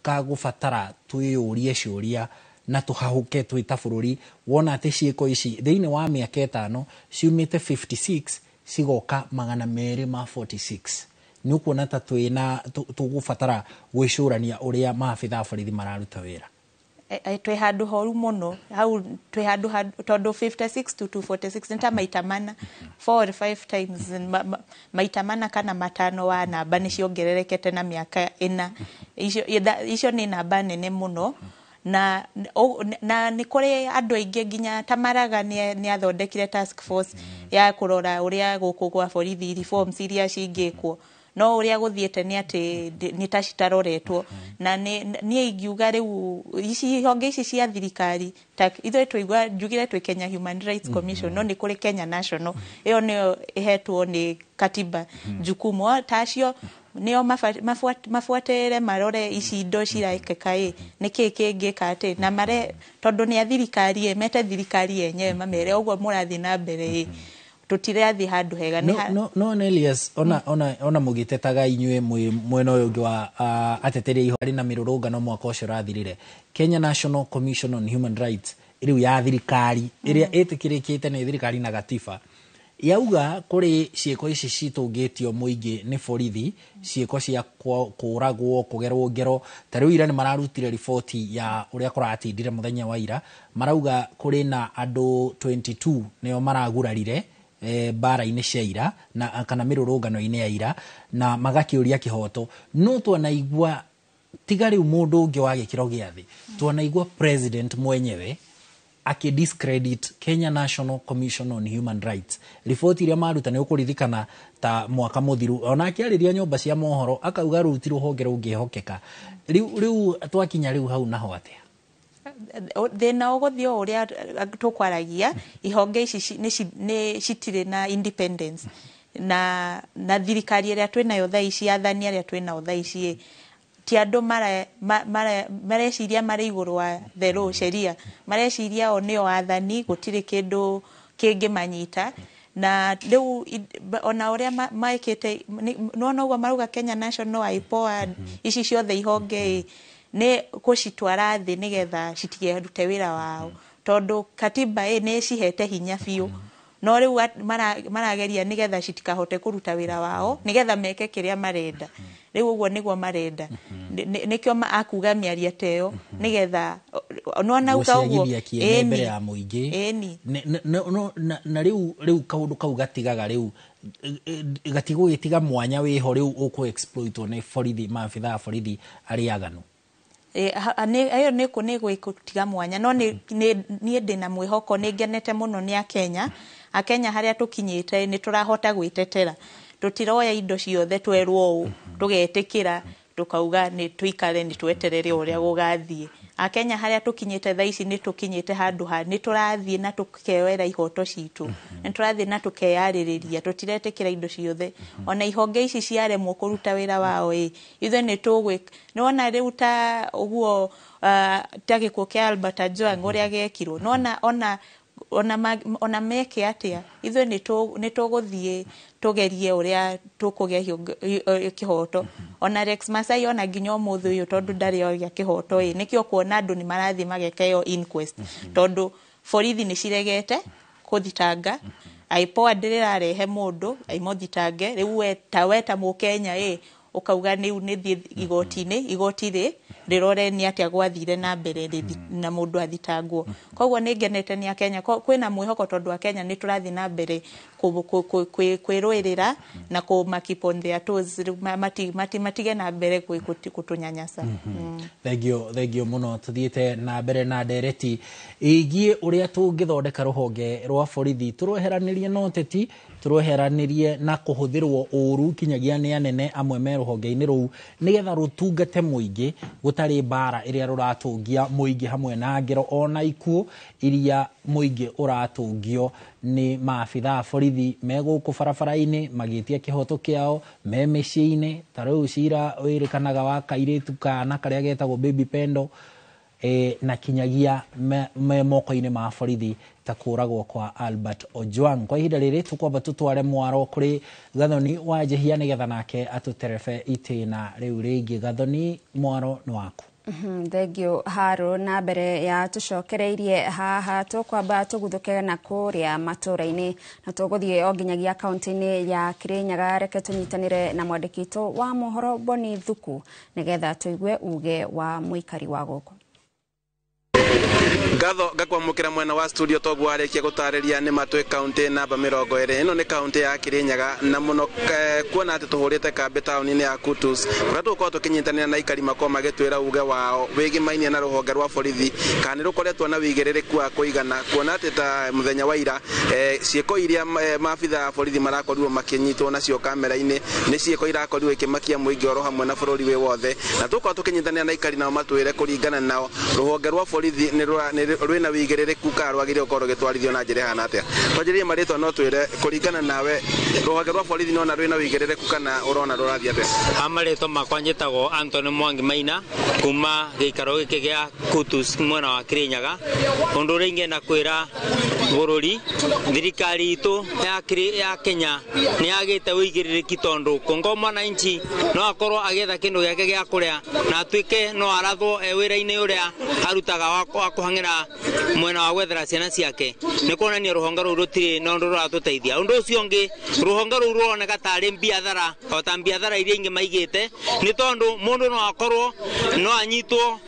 kagubatara twiyurie ciuria na tuhahuke twita bururi wona ati ciiko ici thiini wa miaka 5 ciumite 56 cigoka 246 ni ukuona ta twina tugubatara gwicurania uria maabitha borithi mararuta wira twe handu horu muno hau twe handu tondu 56 to 246 nta maita mana 4 or 5 times maita mana kana matano wa namba ni ciongererekete na miaka 4 icio ni namba nene muno na ni kuri andu aingi nginya Tamaraga ni athondekire task force ya kurora uria guku gwa borithi reforms iria cingikwo no uria guthiete ni ati ni tacitaroretwo na ni ingiuga riu ici honge ici cia thirikari ithe twaigua njugire twi Kenya Human Rights Commission no ni kuri Kenya National iyo ni ihetwo ni katiba jukumu tacio nio mafuatire marore ici indo ciraikeka niki kingika ati na mare tondu ni thirikari mete thirikari yenyewe mamere uguo murathi na mbere tutirathi handu hega no Elias ona mugitetaga inywe mwena uyu ungi wa ateteri ihori na mirurungano mwaka ucio rathirire Kenya National Commission on Human Rights iriu ya thirikari iria itikirikite ni thirikari na gatiba yauga kuri ciiko ici citungitio muingi ni borithi ciiko cia kuragwo kugerwo ngero tariu ira ni mararutire ripoti ya uria kuratindire muthenya wa ira marauga kuri na andu 22 nio maragurarire bara-ini cia ira na kana mirurungano-ini ya ira na magakiuria kihoto no twanaigua tiga riu mundu ungi wa gikiro gia thi twanaigua president mwenyewe discredit Kenya National Commission on Human Rights ripoti iria maruta ni ukurithikana ta mwaka muthiru ona akiariria nyumba cia mohoro akauga rutirwo honge rungihokeka riu twakinya riu hau naho atia thina uguthio uria tukwaragia ihonge ici ni citire na independence na thirikari iria twinayo thaa ici athani aria twinayo thaa ici ti andu mareciria mari iguru wa thero sheria mareciria o nio athani gutire kindu kingi manyita na riu ona uria maikite no uguo maruga Kenya National IPOA ici ciothe ihonge ne kucitwara thi nigetha citigirute wira wao tondu katiba ni cihete hinya biu no riu marageria nigetha citikahote kuruta wira wao nigetha meke kiria marenda riu uguo niguo marenda nikio akuga miaria teo nigetha no nauga uguo mbere ya muingi na riu kaundu kau gatigaga riu gatigugitiga mwanya wiho riu uku exploitwo ni borithi maabitha borithi ariaganu ayo niko ni gwikutiga mwanya no ni ndina mwihoko ni ngenete muno ni Kenya haria tukinyite ni turahota gwitetera tutiroya indo ciothe twerwo tugetikira tukauga ni tuikare ni tweterere uria gugathie Kenya haria tukinyite thaa ici ni tukinyite handu ni turathie na tukewera ihoto citu ni turathie na tukeyaririria tutiretikira indo ciothe ona ihonge ici ciaremwo kuruta wira wao ithe ni tugwe ni wona riu ta uguo tagikuo kia Albert Ojwang uria gekirwo no ona meke atia ithe ni tuguthie tugerie uria tukugia kihoto ona Rex Masai ona nginya muthu uyu tondu ndari oya kihoto nikio kuona andu ni marathi magekeo inquest tondu borithi ni ciregete kuthitanga IPOA ndirarehe mundu aimothitange riu weta mukenya ukauga ni thie igoti-ini igoti rirore ni atia gwathire na mbere na mundu athitangwo koguo ni ngenete ni Kenya kwina mwihoko tondu Kenya ni turathi na mbere kwirwirira na ku keep on their toes matige na mbere kutunyanyasa. Thengio muno tuthiete na mbere na ndereti igie uria tungithondeka ruhonge rwa borithi turoheranirie no teti turoheranirie na kuhuthirwo uru kinyagia ni anene amwe me ruhonge-ini ruu nigetha rutungate muingi gutari bara iria ruratungia muingi hamwe na ngero ona ikuo iria muingi uratungio ni maabitha borithi meguku barabara-ini magitia kihoto kiao me micii-ini tariu cira wirikanaga wa kairitu kana karia getagwo baby pendo na kinyagia me moko-ini ma borithi ta kuragwo kwa Albert Ojwang. Kwa ihinda riri tukwamba tutware mwaro kuri Gathoni wa Jehia nigetha nake atuterebe itina riu ringi. Gathoni, mwaro ni waku. Thengio Haro, na mbere ya tucokereirie haha tukwamba tuguthuke na kuria matura-ini na tuguthie o nginyagia kaunti-ini ya Kirinyaga. Reke tunyitanire na mwandikito wa mohoro Boni Thuku nigetha tuigue uge wa muikari wa guku. Gatho gakwamukira mwena wa studio togu arekia gutariria ni matwe county namba 20 ino ni county ya Kirinyaga na muno kuona ati tuhurite kambe town-ini ya Kutus kuria tukorwo tukinyitanira na ikari makwa magitwira uge wao wigi mainia na ruhonge rwa borithi kana rukoretwo na wigiririku wa kuigana kuona ati ta muthenya wa ira cieko iria maabitha borithi marakorirwo makinyitwo nacio kamera-ini ni cieko irakorirwo ikimakia muingi oro hamwe na bururi wi wothe na tukorwo tukinyitanira na ikari nao matwire kuringana nao ruhonge rwa borithi ni rwina wigiririku ka rwagire ukorwo gitwarithio na njira hana atia twajirie maritwa no twire kuringana nawe ruhonge rwa borithi no na rwina wigiririku kana urona rurathi atia. Amaritwa makwa njitagwo Anthony Mwangi Maina kuma gikaro giki gia Kutus mwena wa Kirinyaga. Undu ringi na kwira bururi thirikari itu ya Kenya ni agite wigiririki tondu kongo mwananchi no akorwo agetha kindu giake gia kuria na atuike no arathwo wira-ini uria arutaga wa kuhangira mwena wa gwethera ciana ciake ni kuonania ruhonge ruru rutiri no ruratuteithia. Undu ucio ngi ruhonge ruru ruoneka tari biathara o ta biathara iria ingi maigite ni tondu mundu no akorwo no anyitwo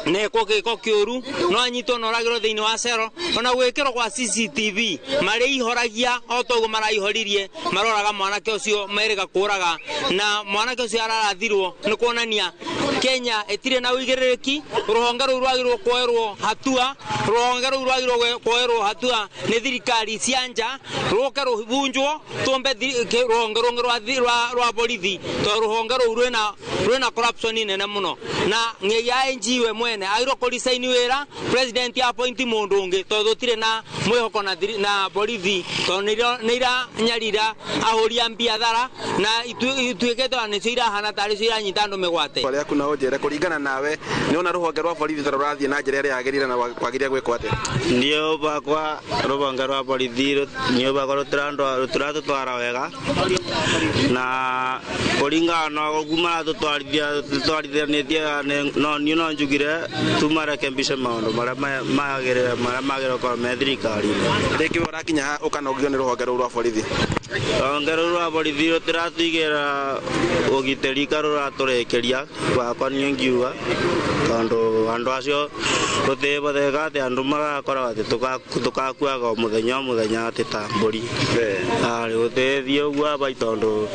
ne ko kiuru no anyitwo no ragiro thiini wa cero ona gwikirwo kwa CCTV mari ihoragia o togu maraihoririe maroraga mwanake ucio merega kuraga na mwanake ucio ararathirwo ni kuonania Kenya etire na wigiririki. Ruhonge ruru rwagirwo kwerwo hatua ruhonge ruru rwagirwo kwerwo hatua ni thirikari cianja ruke rubunjwo tumbe ruhonge rungi rwa borithi to ruhonge ruru rwina corruption nene muno na ngeya NGO mwene agirwo kurisaini wira president ya appoint mundu ungi to thutire na mwihoko na borithi to nira nyarira ahoria biathara na ituikete ane cira hana tari cira nyita andu migwate kwa kuna ojere kuringana nawe ni ona ruhonge rwa borithi tarathie na njira ria yagirire na kwagiria gwikwo atia. Ndio bakwa ruhonge rwa borithi nio bakwa turatutwara wega na kuringana na guma tutwarithia no ni no njugire tumara kembisha maundu maria magire kwa thirikari riki urakinya ukanogio ni ruhonge rwa borithi. Ruhonge rwa borithi turatigira ugiteri karuraturekeria bakwa ni ngiuga tondu andu acio tutibothe ati andu magakorwo ati tukakuaga muthenya ati ta mburi ari utethie uguo aba tondu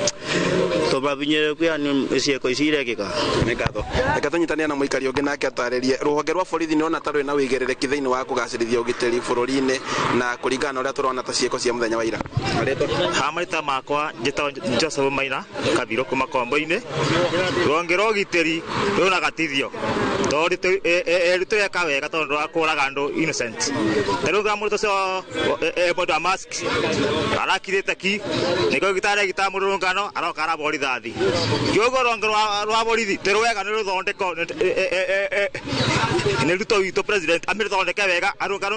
tubabinyire kwani cieko icirekika ni ngatho. Reke tunyitania na muikari ungi nake ataririe ruhonge rwa borithi ni ona tarwe na wigiririki thiini wa kugacirithia ugiteri bururi-ini na kuringana uria turona ta cieko cia muthenya wa ira. Hamarita makwa njitao Joseph Maina Kabiro kuma Kombo-ini. Ruhonge rwa ugiteri runa gatithio tondu rutweka wega tondu akuraga andu innocent tarunga murito cio boda mask arakirite ki niko gitare gitamurungano arokara borithathi kiogo ruhonge rwa borithi terwega ni ruthondeko ni ruto wito president amirithondeke wega arunga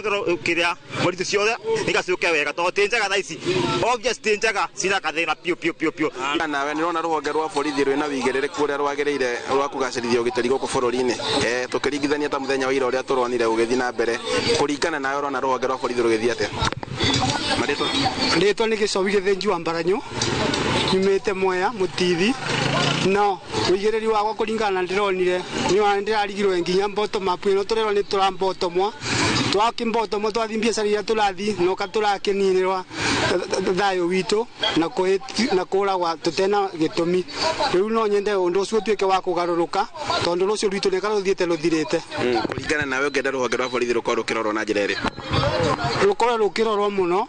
kiria borithi ciothe igacuke wega tondu tinjaga thaici obvious tinjaga cina kathina pio nawe ni rona ruhonge rwa borithi rwina wigiririku uria rwagiriire rwa kugacirithia ugiteri guku bururi-ini tukiringithania ta muthenya wa ira uria turonire ugithi na mbere kuringana nawe rona ruhonge rwa borithi rugithi atia. Nditwa ni Gicobi Githinji wa Mbaranyo nyumite Mwea Mutithi no Uigiriri wa kuringana ndironire ni wa ndirarigirwe nginya mboto mapu no turero ni turamboto mwa twakimboto mwa twathimbia saria turathi no katurakininirwa thayo witu na kuragwa tutena gitumi riu no nyende undu ucio tuike wa kugaruruka tondu rucio rwitu ni karuthiete ruthirite kuringana nawe ngenda ruhonge rwa borithi rukorwo rukirorwo na njira iri rukorwo rukirorwo muno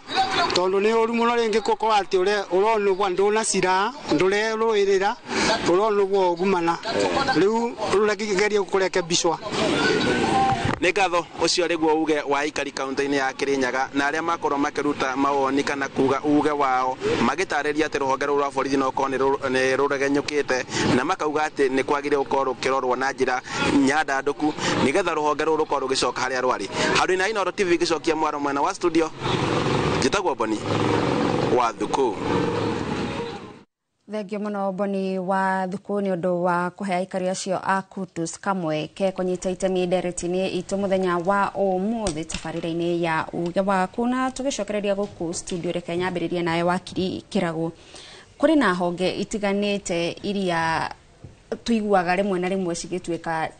tondu ni uru muno ringi kukorwo ati uronu bwa nduna cira ndure ruirira uronu bwa gumana riu rurakigeria kurekebishwa nä ngatho å cio rä guo uge wa ikari kaunti-inä ya Kirinyaga na arä a makorwo makä mawoni kana kuga uge wao magä tarä ria atä rå honge rå rwa borithi no korwo nä rå regenyå kä te na makauga atä nä kwagä rä gå korwo rå kä rorwo na njä ra nyandandå ku nä getha rå honge rå rå korwo rå gä coka harä a rwarä handå na Inooro TV gä cokia mwaro mwena wa studio njätagwo Boni wa Thuku. Thengio muno Boni wa Thuku ni undu wa kuhe aikari acio a Kutus kamweke kunyita itemi ndereti-ini itu muthenya wa umuthi tabarira-ini ya uge waku na tugicokereria guku studio reke nyambiririe nawe wakiri Kiragu. Kuri na honge itiganite iria tuiguaga rimwe na rimwe cigituika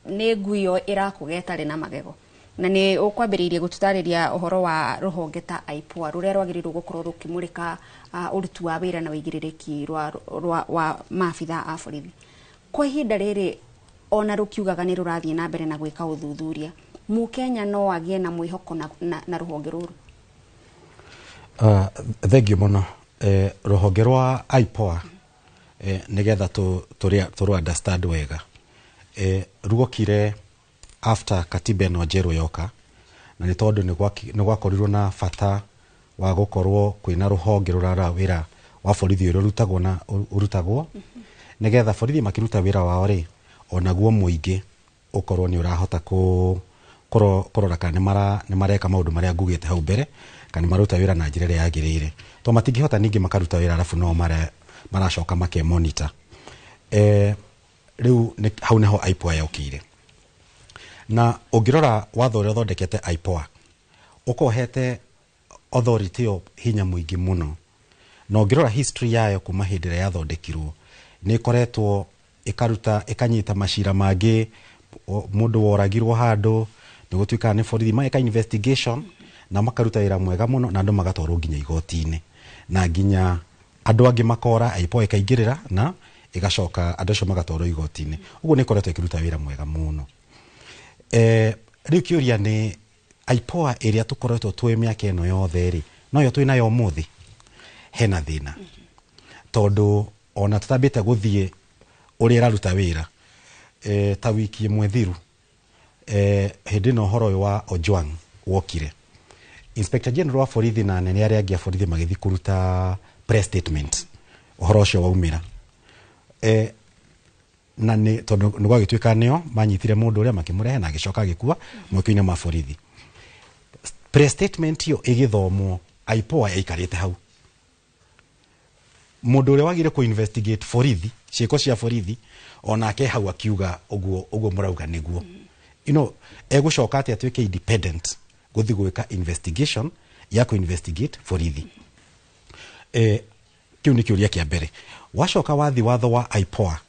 ni nguyo irakugeta na magego na ni ukwambiririe gututariria uhoro wa ruhonge ta IPOA ruria rwagirirwo gukorwo rukimurika urutu wa wira na wigiririki wa maabitha a borithi kwa ihinda riri ona rukiugaga ni rurathie na mbere na gwika uthuthuria Mukenya no agie na mwihoko na ruhonge ruru thengio muno ruhonge rwa IPOA nigetha turu understand wega rugokire after katiba ĩno njerũ yoka na nĩ tondũ nĩ gwakorirwo na bata wa gukorwo kwina ruhonge rurara wira wa borithi urutagwo nigetha borithi makiruta wira wao ri onaguo muingi ukorwo ni urahota kurora kana ni mareka maundu maria ngugite hau mbere kana maruta wira na njira iria yagirire to matingihota ningi makaruta wira alafu no maracoka make monitor riu hau neho IPOA yokire na ungirora watho uria thondekete IPOA ukohete authority yo hinya muingi muno na ungirora history yayo kuma hindira yathondekirwo ni koretwo ikanyita mashira mangi mundu woragirwo handu ni gutuika ni borithi maika investigation na makaruta wira mwega muno na andu magatwarwo nginya igoti-ini na nginya andu angi makora IPOA ikaingirira na igacoka andu acio magatwarwo igoti-ini uguo ni koretwo ikiruta wira mwega muno riu kiuria ni IPOA iria tukoretwo twi miaka ino yothe ri no yo twina yo muthi hena thina tondu ona tutambite guthie uria raruta wira ta wiki imwe thiru hindi no horo wa Ojwang wokire Inspector General wa borithi na nene aria angi a borithi magithi kuruta press statement uhoro ucio waumira na ni tondu ni gwagituika nio manyitire mundu uria makimurehe na agicoka agikua mwiko-ini ma borithi press statement yo igithomwo IPOA ikarite hau mundu uria wagire ku investigate borithi ciiko cia borithi onake hau akiuga uguo murauga niguo egucoka ati atuike independent guthi gwika investigation ya ku investigate borithi kiu ni kiuria kia mbere wacoka wathi watho wa IPOA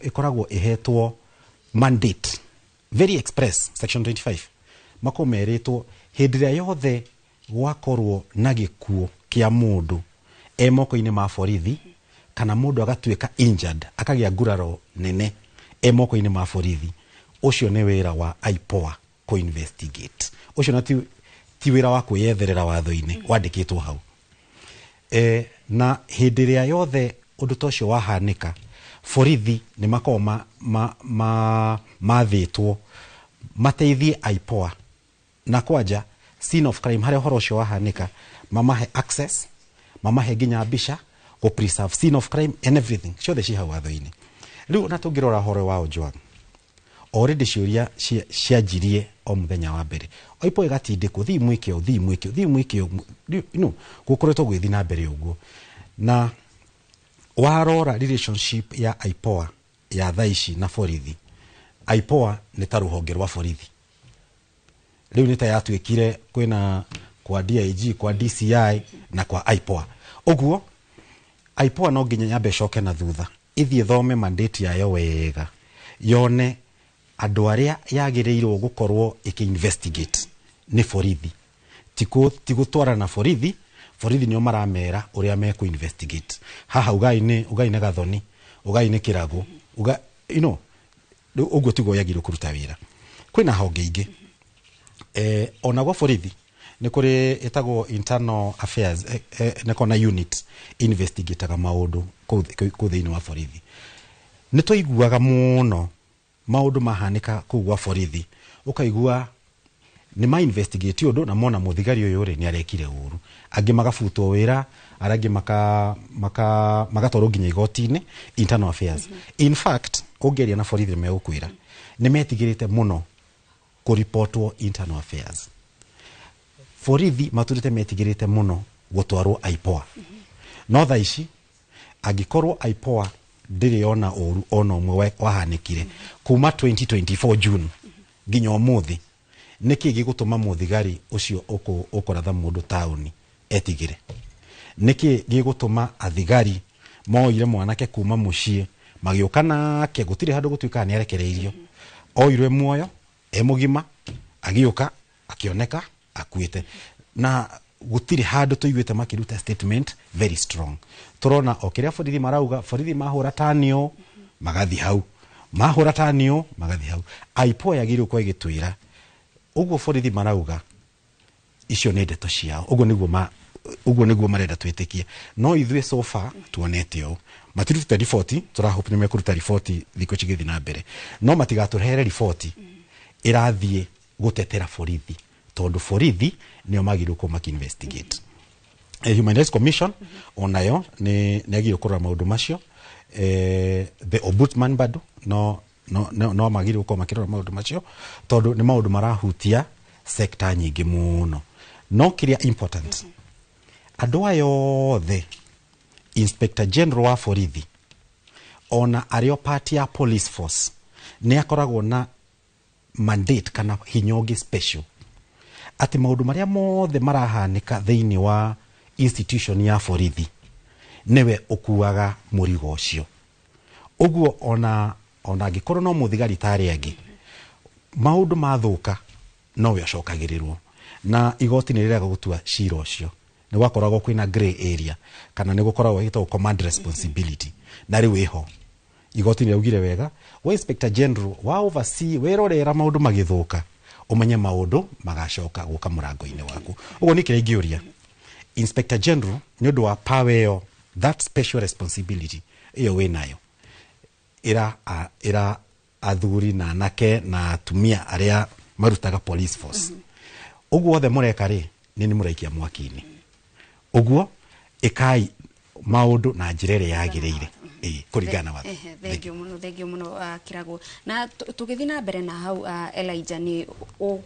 ikoragwo ihetwo mandate very express section 25 makomeritwo hindira yothe gwakorwo na gikuo kia mundu moko-ini ma borithi kana mundu agatuika injured akagia nguraro nene moko-ini ma borithi ucio ni wira wa IPOA ku investigate ucio na ti wira wa kwiyetherera watho-ini wandikitwo hau na hindira yothe undu tocio wahanika borithi ni makoma mathitwo mateithie IPOA na kwanja scene of crime haria horo ucio wahanika mamahe access mamahe nginya mbica go preserve scene of crime and everything ciothe ci hau watho-ini riu na tungirora horo wa Ojwang already ciuria cianjirie o muthenya wa mbere IPOA igatindikwo thii mwikio gukoretwo gwithi na mbere uguo na warora relationship ya IPOA ya thaici na borithi IPOA ni ta ruhonge rwa borithi riu ni ta yatuikire kwina kwa DIG kwa DCI na kwa IPOA uguo IPOA no nginya nyambe coke na thutha ithie thome mandate yayo wega yone andu aria yagireirwo gukorwo iki-investigate ni borithi tigutwara na borithi nio maramera uria meku investigate haha ugai-ini Gathoni ugai-ini Kiragu uguo tiguo yagirwo kuruta wira kwina honge ingi ona gwa borithi ni kuri etagwo internal affairs ne kona unit investigataga maundu ku thiini wa borithi ni toiguaga muno maundu mahanika ku gwa borithi ukaigua ni ma investigate undu na mona muthigari uyu ri ni arekire uru angi magabutwo wira arangi magatwarwo nginya igoti-ini internal affairs in fact ungeria na borithi megukwira ni metigirite muno ku reportwo internal affairs borithi maturite metigirite muno gutwarwo IPOA no tha ici angikorwo IPOA ndiri ona uru ona umwe wahanikire kuma 2024 June nginya umuthi niki gigutuma muthigari ucio ukoratha mundu tauni etigire niki gigutuma athigari moire mwanake kuma mucie magioka nake gutire handu gutuika ni arekereirio oirwe muoyo emugima agioka akioneka akuite na gutire handu tuiguite makiruta statement very strong turona okiria borithi marauga borithi mahura tanio magathi hau mahura tanio magathi hau IPOA yagirwo kwa igitwira uguo borithi marauga icio ni ndeto ciao uguo niguo marenda twitikie no ithwe so far tuonete o matiruta report turahope ni mekuruta report thiko cigithi na mbere no matigaturehere report irathie gutetera borithi tondu borithi nio magirwo ko investigate Human Rights Commission onayo ni agirwo kurora maundu macio the ombudsman bado no magirwo ko makirora maundu macio tondu ni maundu marahutia sector nyingi muno no kiria important andu ayo the Inspector General wa borithi ona ario party ya police force ni akoragwo na mandate kana hinyogi special ati maundu maria mothe marahanika thiini wa institution ya borithi newe ukuaga murigo ucio uguo ona gikorwo no muthigari tari angi maundu mathuka no we acokagirirwo na igoti ni riraga gutua cira ucio ni gwakoragwo kwina gray area kana ni gukoragwo gitwo command responsibility na riu iho igoti ni augire wega we Inspector General wa oversee werorera maundu magithuka umenye maundu magacoka guka murango-ini waku uguo ni kire ingiuria Inspector General ni undu wa power yo that special responsibility iyo we nayo ira athuri na nake na atumia aria marutaga police force uguo othe mureka ri ni muraikia mwaki-ini uguo ikai maundu na njirere yagireire kuringana watho thengio muno Kiragu na tugithina mbere na hau Elijah ni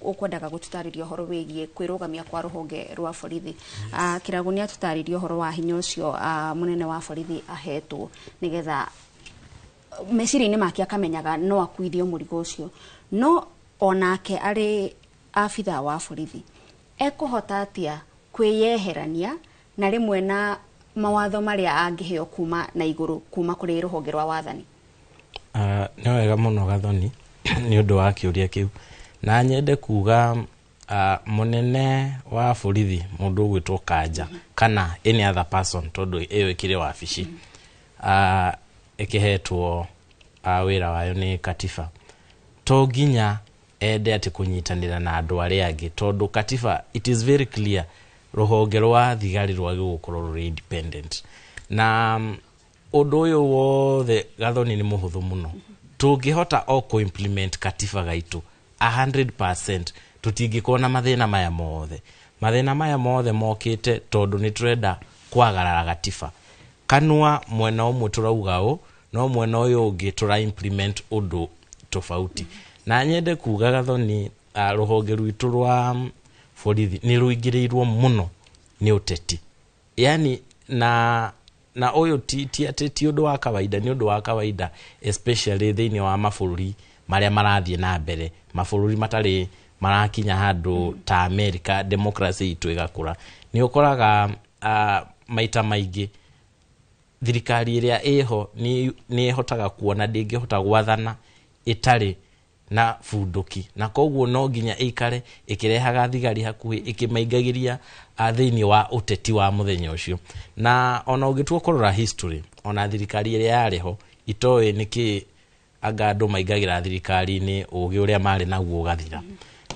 ukwendaga gututariria horo wigie kwirugamia kwa ruhonge rwa borithi Kiragu ni atutariria horo wa hinya ucio munene wa borithi ahetwo nigetha meciri-ini make akamenyaga no akuithio murigo ucio no onake ari afitha wa borithi ekuhota atia kwiyeherania na rimwe na mawatho maria angiheo kuma na iguru kuma kuri ruhonge rwa wathani ni wega muno Gathoni ni undu wa kiuria kiu na nyende kuga munene wa borithi mundu gwitwo Kanja kana any other person tondu iyo ikire wabici ikihetwo wira wayo ni katiba to ginya ende ati kunyitanira na andu aria angi tondu katiba it is very clear ruhonge rwa thigari rwa gukorwo ruri independent na undu uyu wothe Gathoni ni muhuthu muno tungihota o ku implement katiba gaitu 100% tutingikona mathina maya mothe mokite tondu ni turenda kwagarara katiba kanwa mwena umwe turauga u no mwena uyu ungi tura implement undu tofauti na nyende kuga Gathoni ruhonge rwitu rwa borithi ni ruingirirwo muno ni uteti yani na uyu ti undu wa kawaida ni undu wa kawaida especially thiini wa mabũrũri maria marathie na mbere mabũrũri matari marakinya handu ta America democracy itu igakura ni ukoraga maita maingi thirikari iria iho ni ihotaga kuona ndingihota gwathana itari na funduki, na koguo no nginya ikare ikirehaga thigari hakuhi ikimaigagiria thiini wa uteti wa muthenya ucio. Na ona ugitua kurora history, ona thirikari iria yariho itoe niki anga andu maigagira thirikari ni ugi uria mari naguo gathira.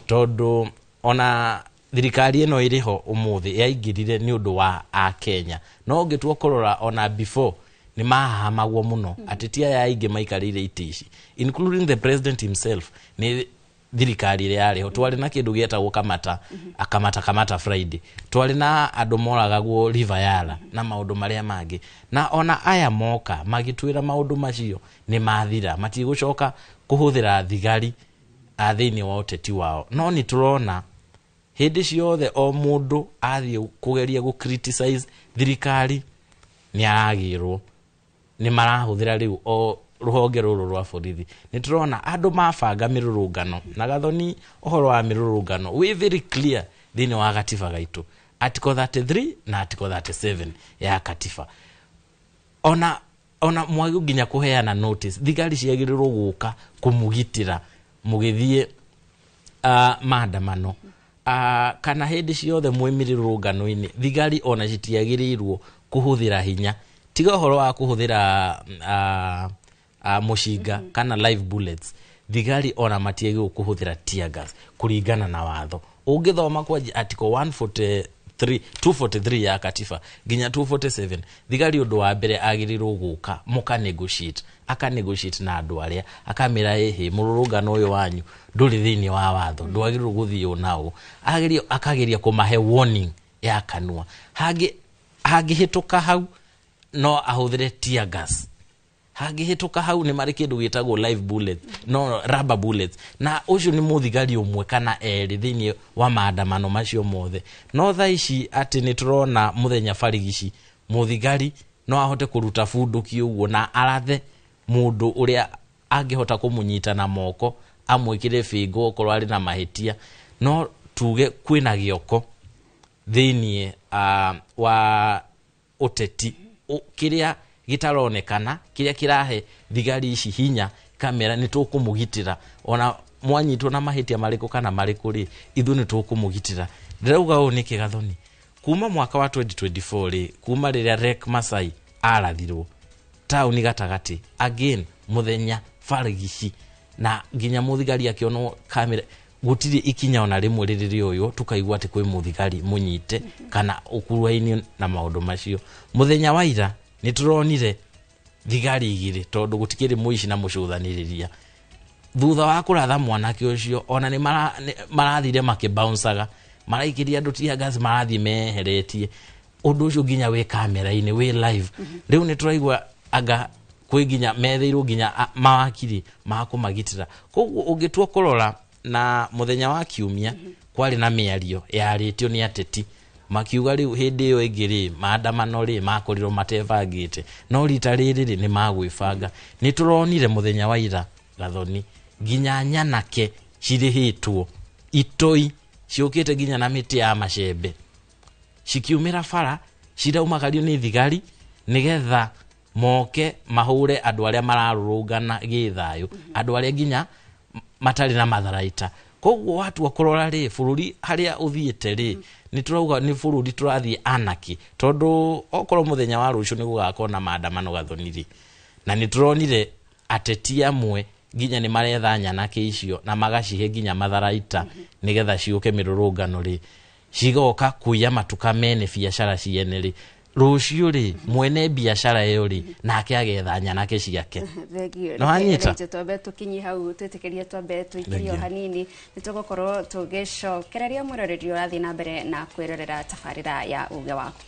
Tondu ona thirikari ino iriho umuthi yaingirire ni undu wa a Kenya, no ugitua kurora ona before ni mahamagwo muno ateti aya aingi maikarire itici, including the president himself. Ni thirikari ria yariho twari na kindu gietagwo kamata Friday, twari na andu moragagwo River Yala na maundu maria mangi, na ona aya moka magitwira maundu macio ni mathira, matigucoka kuhuthira thigari thiini wa uteti wao. No ni turona hindi ciothe o mundu athie kugeria gu criticize thirikari ni aragirwo, ni marahuthira riu o ruhonge ruru rwa borithi. Ni turona andu mabanga mirurungano na Gathoni, uhoro wa mirurungano we very clear thiini wa gatiba gaitu, article 33 na article 37 ya katiba. Ona mwagi nginya kuheana notice, thigari ciagirirwo guka kumugitira mugithie maandamano kana hindi ciothe mwimirurungano-ini. Thigari ona citiagirirwo kuhuthira hinya, tiga uhoro wa kuhuthira mushinga kana live bullets. Thigari ona matiagirwo kuhuthira tear gas kuringana na watho. Ungithoma kwa article 243 ya katiba nginya 247, thigari undu wa mbere agirirwo guka muka negotiate, aka negotiate na andu aria, akamira ehe mururungano uyu wanyu nduri thiini wa watho, ndwagirwo guthio nao, akageria kumahe warning ya kanua. Hangihituka hau no ahuthire tear gas, hangihituka hau ni mari kindu gitagwo live bullets, no rubber bullets, na ucio ni muthigari umwe kana eri thiini wa maandamano macio mothe. No thaici ati ni turona muthenya barigici muthigari no ahote kuruta funduki uguo na arathe mundu uria angihota kumunyita na moko amwikire fingo okorwo ari na mahitia. No tuge kwina gioko thiini wa uteti kiria gitaronekana, kiria kirahe thigari ici hinya kamera ni tukumugitira. Ona mwanyitwo na mahitia mariko kana mariko ri ithu ni tukumugitira. Ndirauga u niki Gathoni kuma mwaka wa 2024 ri kuma riria Rek Masai arathirwo tauni gatagati again muthenya barigici na nginya muthigari akionwo kamera gutiri ikinya ona rimwe ririri uyu tukaigwa ati kwi muthigari munyite kana ukuruaini na maundu macio. Muthenya wa ira ni turonire thigari igiri tondu gutikiri muici na mucuthaniriria thutha wa kuratha mwanake ucio ona ni marathire makibouncaga maraikiria andu tear gas marathi meheretie undu ucio nginya we kamera-ini we live. Riu ni turaigwa aga kwi nginya metheirwo nginya mawakiri makumagitira. Koguo ungitua kurora na muthenya wa kiumia kwari na miario yaritio ni ateti makiuga riu hindi iyo ingiri maandamano ri makorirwo matebangite, no rita riri ni magwibanga. Ni turonire muthenya wa ira Gathoni nginya nyanake cirihitwo itoi ciukite nginya na miti ya macembe cikiumira bara ciraumagario ni thigari nigetha moke mahure andu aria mararurungana githayo, andu aria nginya matari na matharaita. Koguo watu akorora ri bururi haria uthiete ri ni turauga ni bururi turathie anaki, tondu okorwo muthenya wa rucio ni gugakona maandamano Gathoni ri na ni turonire ateti amwe nginya ni maretha nyanake icio na magacihe nginya matharaita nigetha ciuke mirurungano ri cigoka kuya matuka mene biashara ciene ri rucio ri mwene biashara iyo ri nake agetha nyanake ciake. No hanyita twambe tukinyi hau twitikirie twambe tuikirio hanini nitugukorwo tugicokereria muroreri urathi na mbere na kwirorera tafarira ya uge waku.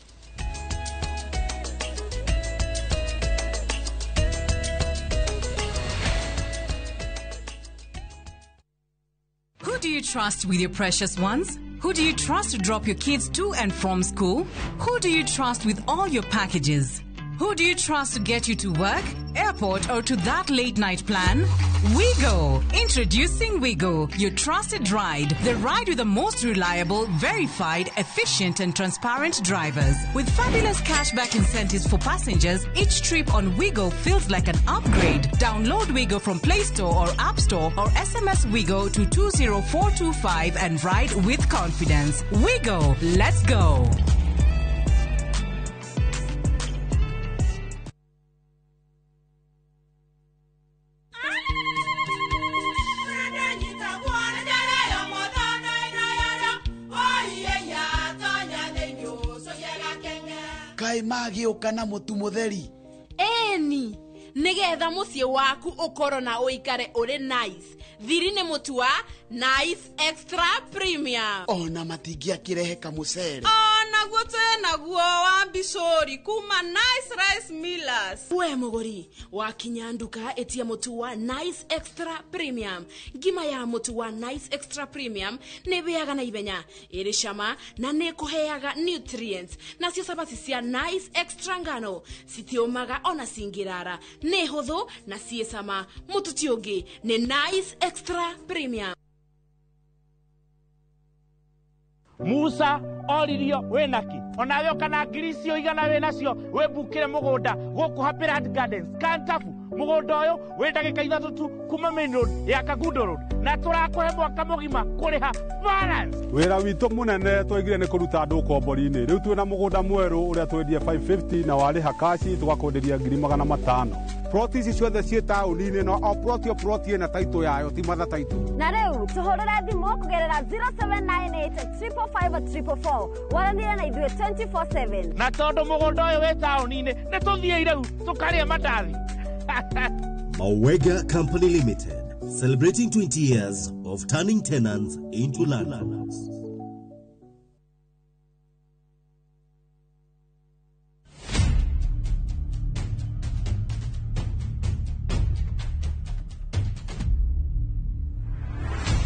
Who do you trust with your precious ones? Who do you trust to drop your kids to and from school? Who do you trust with all your packages? Who do you trust to get you to work, airport, or to that late night plan? Wigo. Introducing Wigo, your trusted ride. The ride with the most reliable, verified, efficient, and transparent drivers. With fabulous cashback incentives for passengers, each trip on Wigo feels like an upgrade. Download Wigo from Play Store or App Store or SMS Wigo to 20425 and ride with confidence. Wigo, let's go. Kai magĩũka na mũtu mũtheri. Eni, nigetha muciĩ waku ũkorwo na ũikare ũrĩ nice. Thiri nĩ mũtu wa Nice Extra Premium. Ona matingĩakĩrehe kamũcere. Naguo naguo wa Bishori kuma Nice Rice Millers. We mũgũri, wakinya nduka etia mũtu wa Nice Extra Premium. Ngima ya mũtu wa Nice Extra Premium nĩ bĩaga na ibenya, ĩrĩ cama na nĩ kũheaga nutrients. Nacio sabati cia Nice Extra ngano citiũmaga ona cingĩrara. Nĩ hũthũ na ciĩ cama. Mũtu ti ũngĩ nĩ Nice Extra Premium. Musa oririo wenaki onawe kana ngiricio igana wenacio webukire mugunda guku Happyland Gardens Kantafu mugunda uyu we ndagika ithatu tu kuma main road ya Kagundo road na turakuhe mwaka mugima kuriha balance. Wira witu munene twegire ni kuruta andu kombori-ini riu twina mugunda mweru uria twendie 550 na wariha kashi tugakonderia 500. Proti ici ciothe ciĩ taũni-inĩ no o proti ĩna taitũ yayo ti matha taitũ. Na rĩu tũhũrĩre thimũ kũgerera 0798-345-344 waranĩre na ithuĩ 24/7. Na tondũ mũgũnda ũyũ wĩ taũni-inĩ nĩ tũthiĩ rĩu tũkarĩe mandathi. Mawega Company Limited, celebrating 20 years of turning tenants into landlords.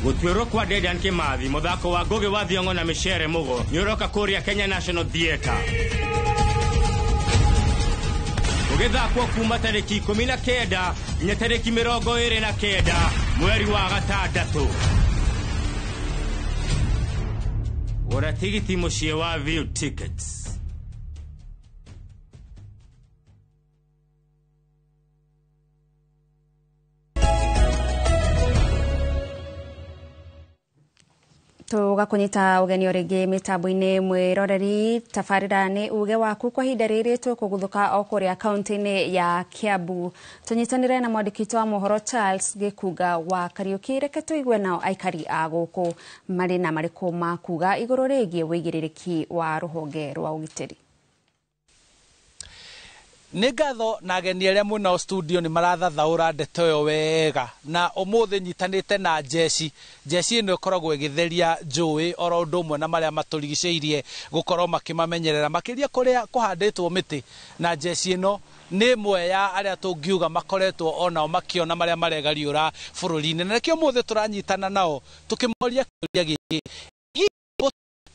Gutwiro kwa Dedan Kimathi muthako wa Ngugi wa Thiong'o na Michere Mugo nyuroka kuria Kenya National Theatre. Ugithakwo kuma tariki 19 nginya tariki 29 mweri wa gatandatu. Gura tigiti muciĩ wa View Tickets. Tugakunyita ugeni origi mitambo-ini mwiroreri tafarira ni uge waku kwa hinda riri tukuguthuka o kuria kaunti-ini ya Kiambu. Tunyitanire na mwandĩki wa mohoro Charles Gikuga wa Kariuki. Reke tuigue nao aikari a guku mari na mariku ma kuga iguru rigie wĩigĩrĩrĩki wa ruhonge rwa ugitĩri. Nĩ ngatho na ageni arĩa mwĩnao studio nĩ marathathaũra ndeto ĩyo wega na ũmũthĩ nyitanĩte na jeci ĩno ĩkoragwo ĩgĩtheria njũĩ oro ũndũ ũmwe na marĩa matũrigicĩirie gũkorwo makĩmamenyerera makĩria kũrĩa kũhandĩtwo mĩtĩ, na jeci ĩno nĩ ĩmwe ya arĩa tũngiuga makoretwo onao makĩona marĩa maregariũra bũrũri-inĩ, na nĩkĩo ũmũthĩ tũranyitana nao tũkĩmoria kĩũria gĩkĩ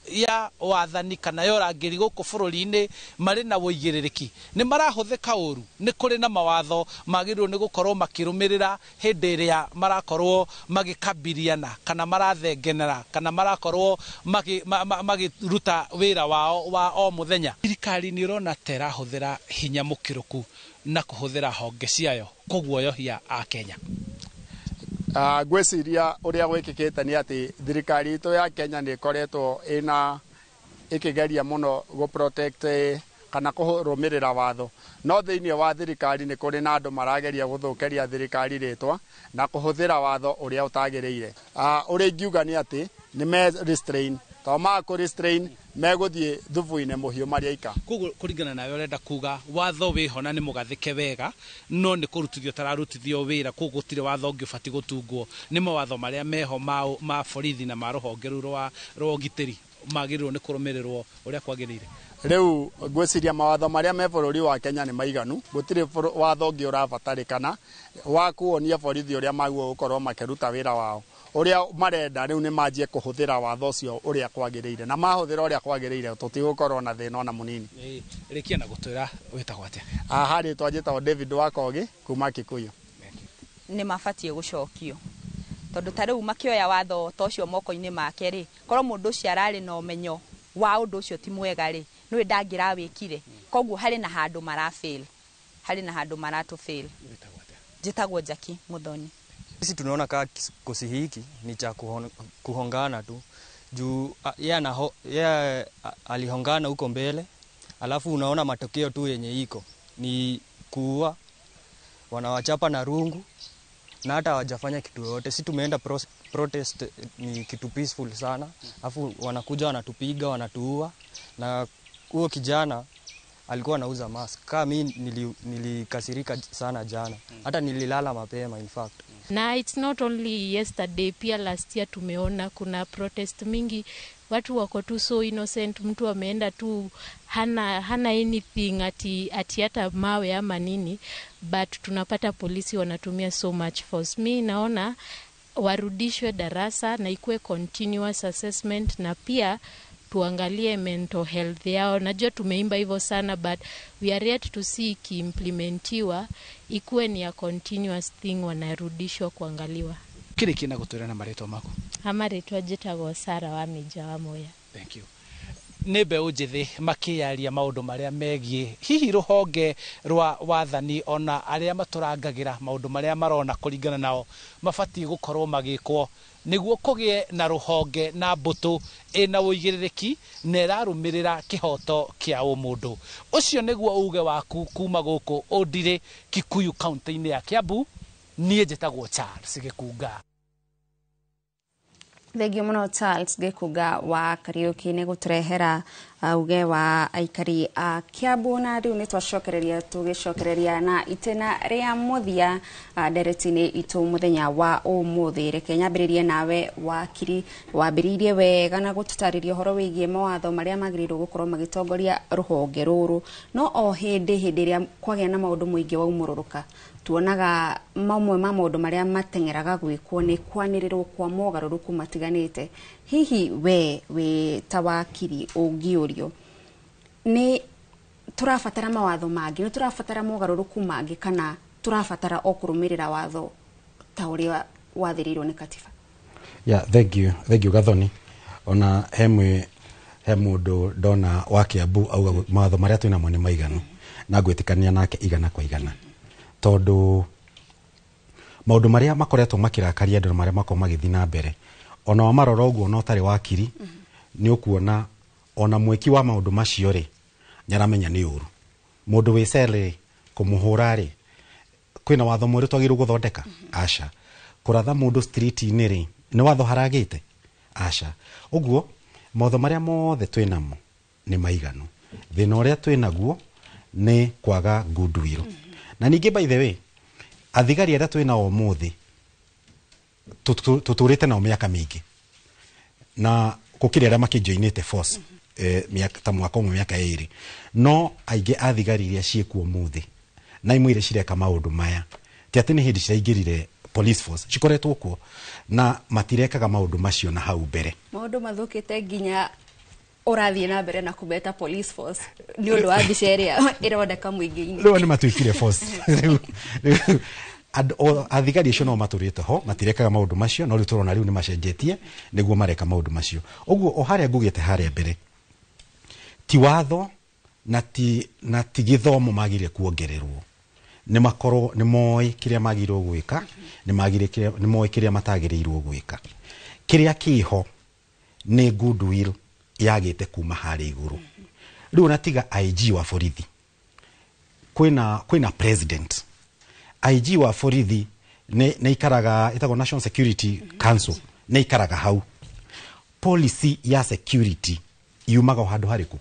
ya wathani kana ya ũrangĩri gũkũ bũrũri-inĩ marĩ na wũigĩrĩrĩki nĩ marahũthĩka ũru. Nĩ kũrĩ na mawatho magĩrĩirwo nĩ gũkorwo makĩrũmĩrĩra hĩndĩ ĩrĩa marakorwo magĩkambiriana kana marathengenera kana marakorwo magĩruta wĩra wao wa o mũthenya. Thirikari nĩ ũrona ta ĩrahũthĩra hinya mũkĩrũku na kũhũthĩra honge ciayo kũguoyohia Akenya. Ngwĩciria ũrĩa gwĩkĩkĩte nĩ atĩ thirikari itũ ya Kenya nĩ ĩkoretwo ĩkĩgeria mũno gũ-protect kana kũrũmĩrĩra watho, no thĩinĩ wa thirikari nĩ kũrĩ na andũ marageria gũthũkĩria thirikari rĩtwa na kũhũthĩra watho ũrĩa ũtagĩrĩire. Ũrĩa ingiuga nĩ atĩ nĩ me-restrain, tondũ makũ-restrain megũthiĩ thubu-inĩ mũhiũ marĩa ika. Koguo kũringana nawe ũrenda kuga watho wĩho na nĩ mũgathĩke wega, no nĩ kũrutithio tararutithio wĩra, koguo gũtirĩ watho ũngĩ ũbatiĩ gũtungwo. Nĩ mawatho marĩa meho ma borithi na ma rũhonge rũu rwa ũgitĩri magĩrĩirwo nĩ kũrũmĩrĩrwo ũrĩa kwagĩrĩire. Rĩu ngwĩciria mawatho marĩa me bũrũri wa Kenya nĩ maiganu, gũtirĩ watho ũngĩ ũrabatarĩkana wa kuonia borithi ũrĩa maguo gũkorwo makĩruta wĩra wao. uria marenda riu ni manjie kuhuthira watho ucio uria kwagiriire na mahuthira uria kwagiriire tutigukorwo na thina ona munini rikia na gutwira witagwo atia hari twajitwo David Wakogi kuma Kikuyu ni mabatie gucokio tondu tariu makioya watho tocio moko-ini make ri korwo mundu ucio arari na umenyo wa undu ucio ti mwega ri nwe ndangira wikire koguo hari na handu marafail hari na handu maratu fail jitagwo Jackie Muthoni. Sisi tunaona kama kikosi hiki ni cha kuhongana tu juu yeye alihongana huko mbele, alafu unaona matokeo tu yenye iko ni kuua, wanawachapa na rungu na hata hawajafanya kitu yote. Sisi tumeenda protest, ni kitu peaceful sana, alafu wanakuja wanatupiga, wanatuua. Na huo kijana alikuwa anauza mask. Kama mimi nilikasirika sana jana. Hata nililala mapema in fact. Na it's not only yesterday, pia last year tumeona kuna protest mingi, watu wako tu so innocent, mtu ameenda tu hana anything ati hata mawe ama nini, but tunapata polisi wanatumia so much force. Mimi naona warudishwe darasa na ikuwe continuous assessment, na pia tuangalie mental health yao. Najua tumeimba hivyo sana, but we are yet to see kiimplementiwa, ikuwe ni a continuous thing, wanarudishwa kuangaliwa. Kile kina gutwira na mareto mako. Amaretwa jitagwo Sara wa Mija wa Moya. Thank you. Nebe ujithi makiaria maundu maria megie hihi ruhonge rwa wathani ona aria maturangagira maundu maria marona kuringana nao mabati gukorwo magikwo niguo kugie na ruhonge na mbutu ina uigiririki na irarumirira kihoto kia umundu. Ucio niguo uge waku kuma guku Ondire, Kikuyu county-ini ya Kiambu. Nie njitagwo Charles Gikunga. Thegio muno Charles Gikunga wa Kariuki ni guturehera uge wa aikari a Kiambu. Na riu ni twacokereria na itena ria muthia nderetini itu muthenya wa umuthi. Reke nyambiririe nawe wakiri wambiririe wega na gututariria horo wigie mawatho maria magirirwo gukorwo magitongoria ruhonge ruru. No o hindi ria kwagia na maundu muingi wa umururuka, tuonaga mamwe ma maundu maria matengeraga gwikwo ni kwanirirwo kwa mogaruruku matiganite. Hihi we tawakiri ungiurio ni turafatara mawatho mangi, ni turafatara mogaruruku mangi, kana turafatara okurumirira watho ta uria wathirirwo ni katiba? Thank you Gathoni. Ona he mundu ndona wa Kiambu auga mawatho maria twina mo ni maiganu, na ngwitikania nake igana kwa igana, tondu maundu maria makoretwo makirakaria andu maria mako magithi na mbere ona wa marora uguo no tari wakiri ni ukuona ona mweki wa maundu macio ri nyaramenya ni uru mundu wi cele kumuhura ri kwina watho mwiri twagirwo guthondeka aca kuratha mundu street ini ri ni watho haragite aca uguo maundu maria mothe twinamo ni maiganu. Thina uria twinaguo ni kwaga goodwill. Na ningi by the way athigari aria twina o muthi tuturite na miaka mingi na kukiri aria makijoinite force miaka mwaka umwe miaka iri, no aige athigari iria ciekuo muthi na imwire cireka maundu maya ti ati ni hindi ciraingirire police force cikoretwo kuo na matirekaga maundu macio na hau mbere. Maundu mathukite nginya urathie na mbere na kubeta police force ni undu wa mbica iria irodeka muingi-ini. Riu ni matuikire force athigari icio no maturite ho matirekaga maundu macio, no riu turona riu ni macenjetie niguo mareka maundu macio. Uguo o haria ngugite haria mbere ti watho na ti githomo magire kuongererwo, ni makoro ni moi kiria magirwo gwika, ni moi kiria matagirirwo gwika. Kiria kiho ni goodwill yagite kuma hari iguru. Riu natiga IG wa borithi, kwina president, IG wa borithi ne ikaraga itago National Security Council ne ikaraga hau. Policy ya security yumaga handu hariku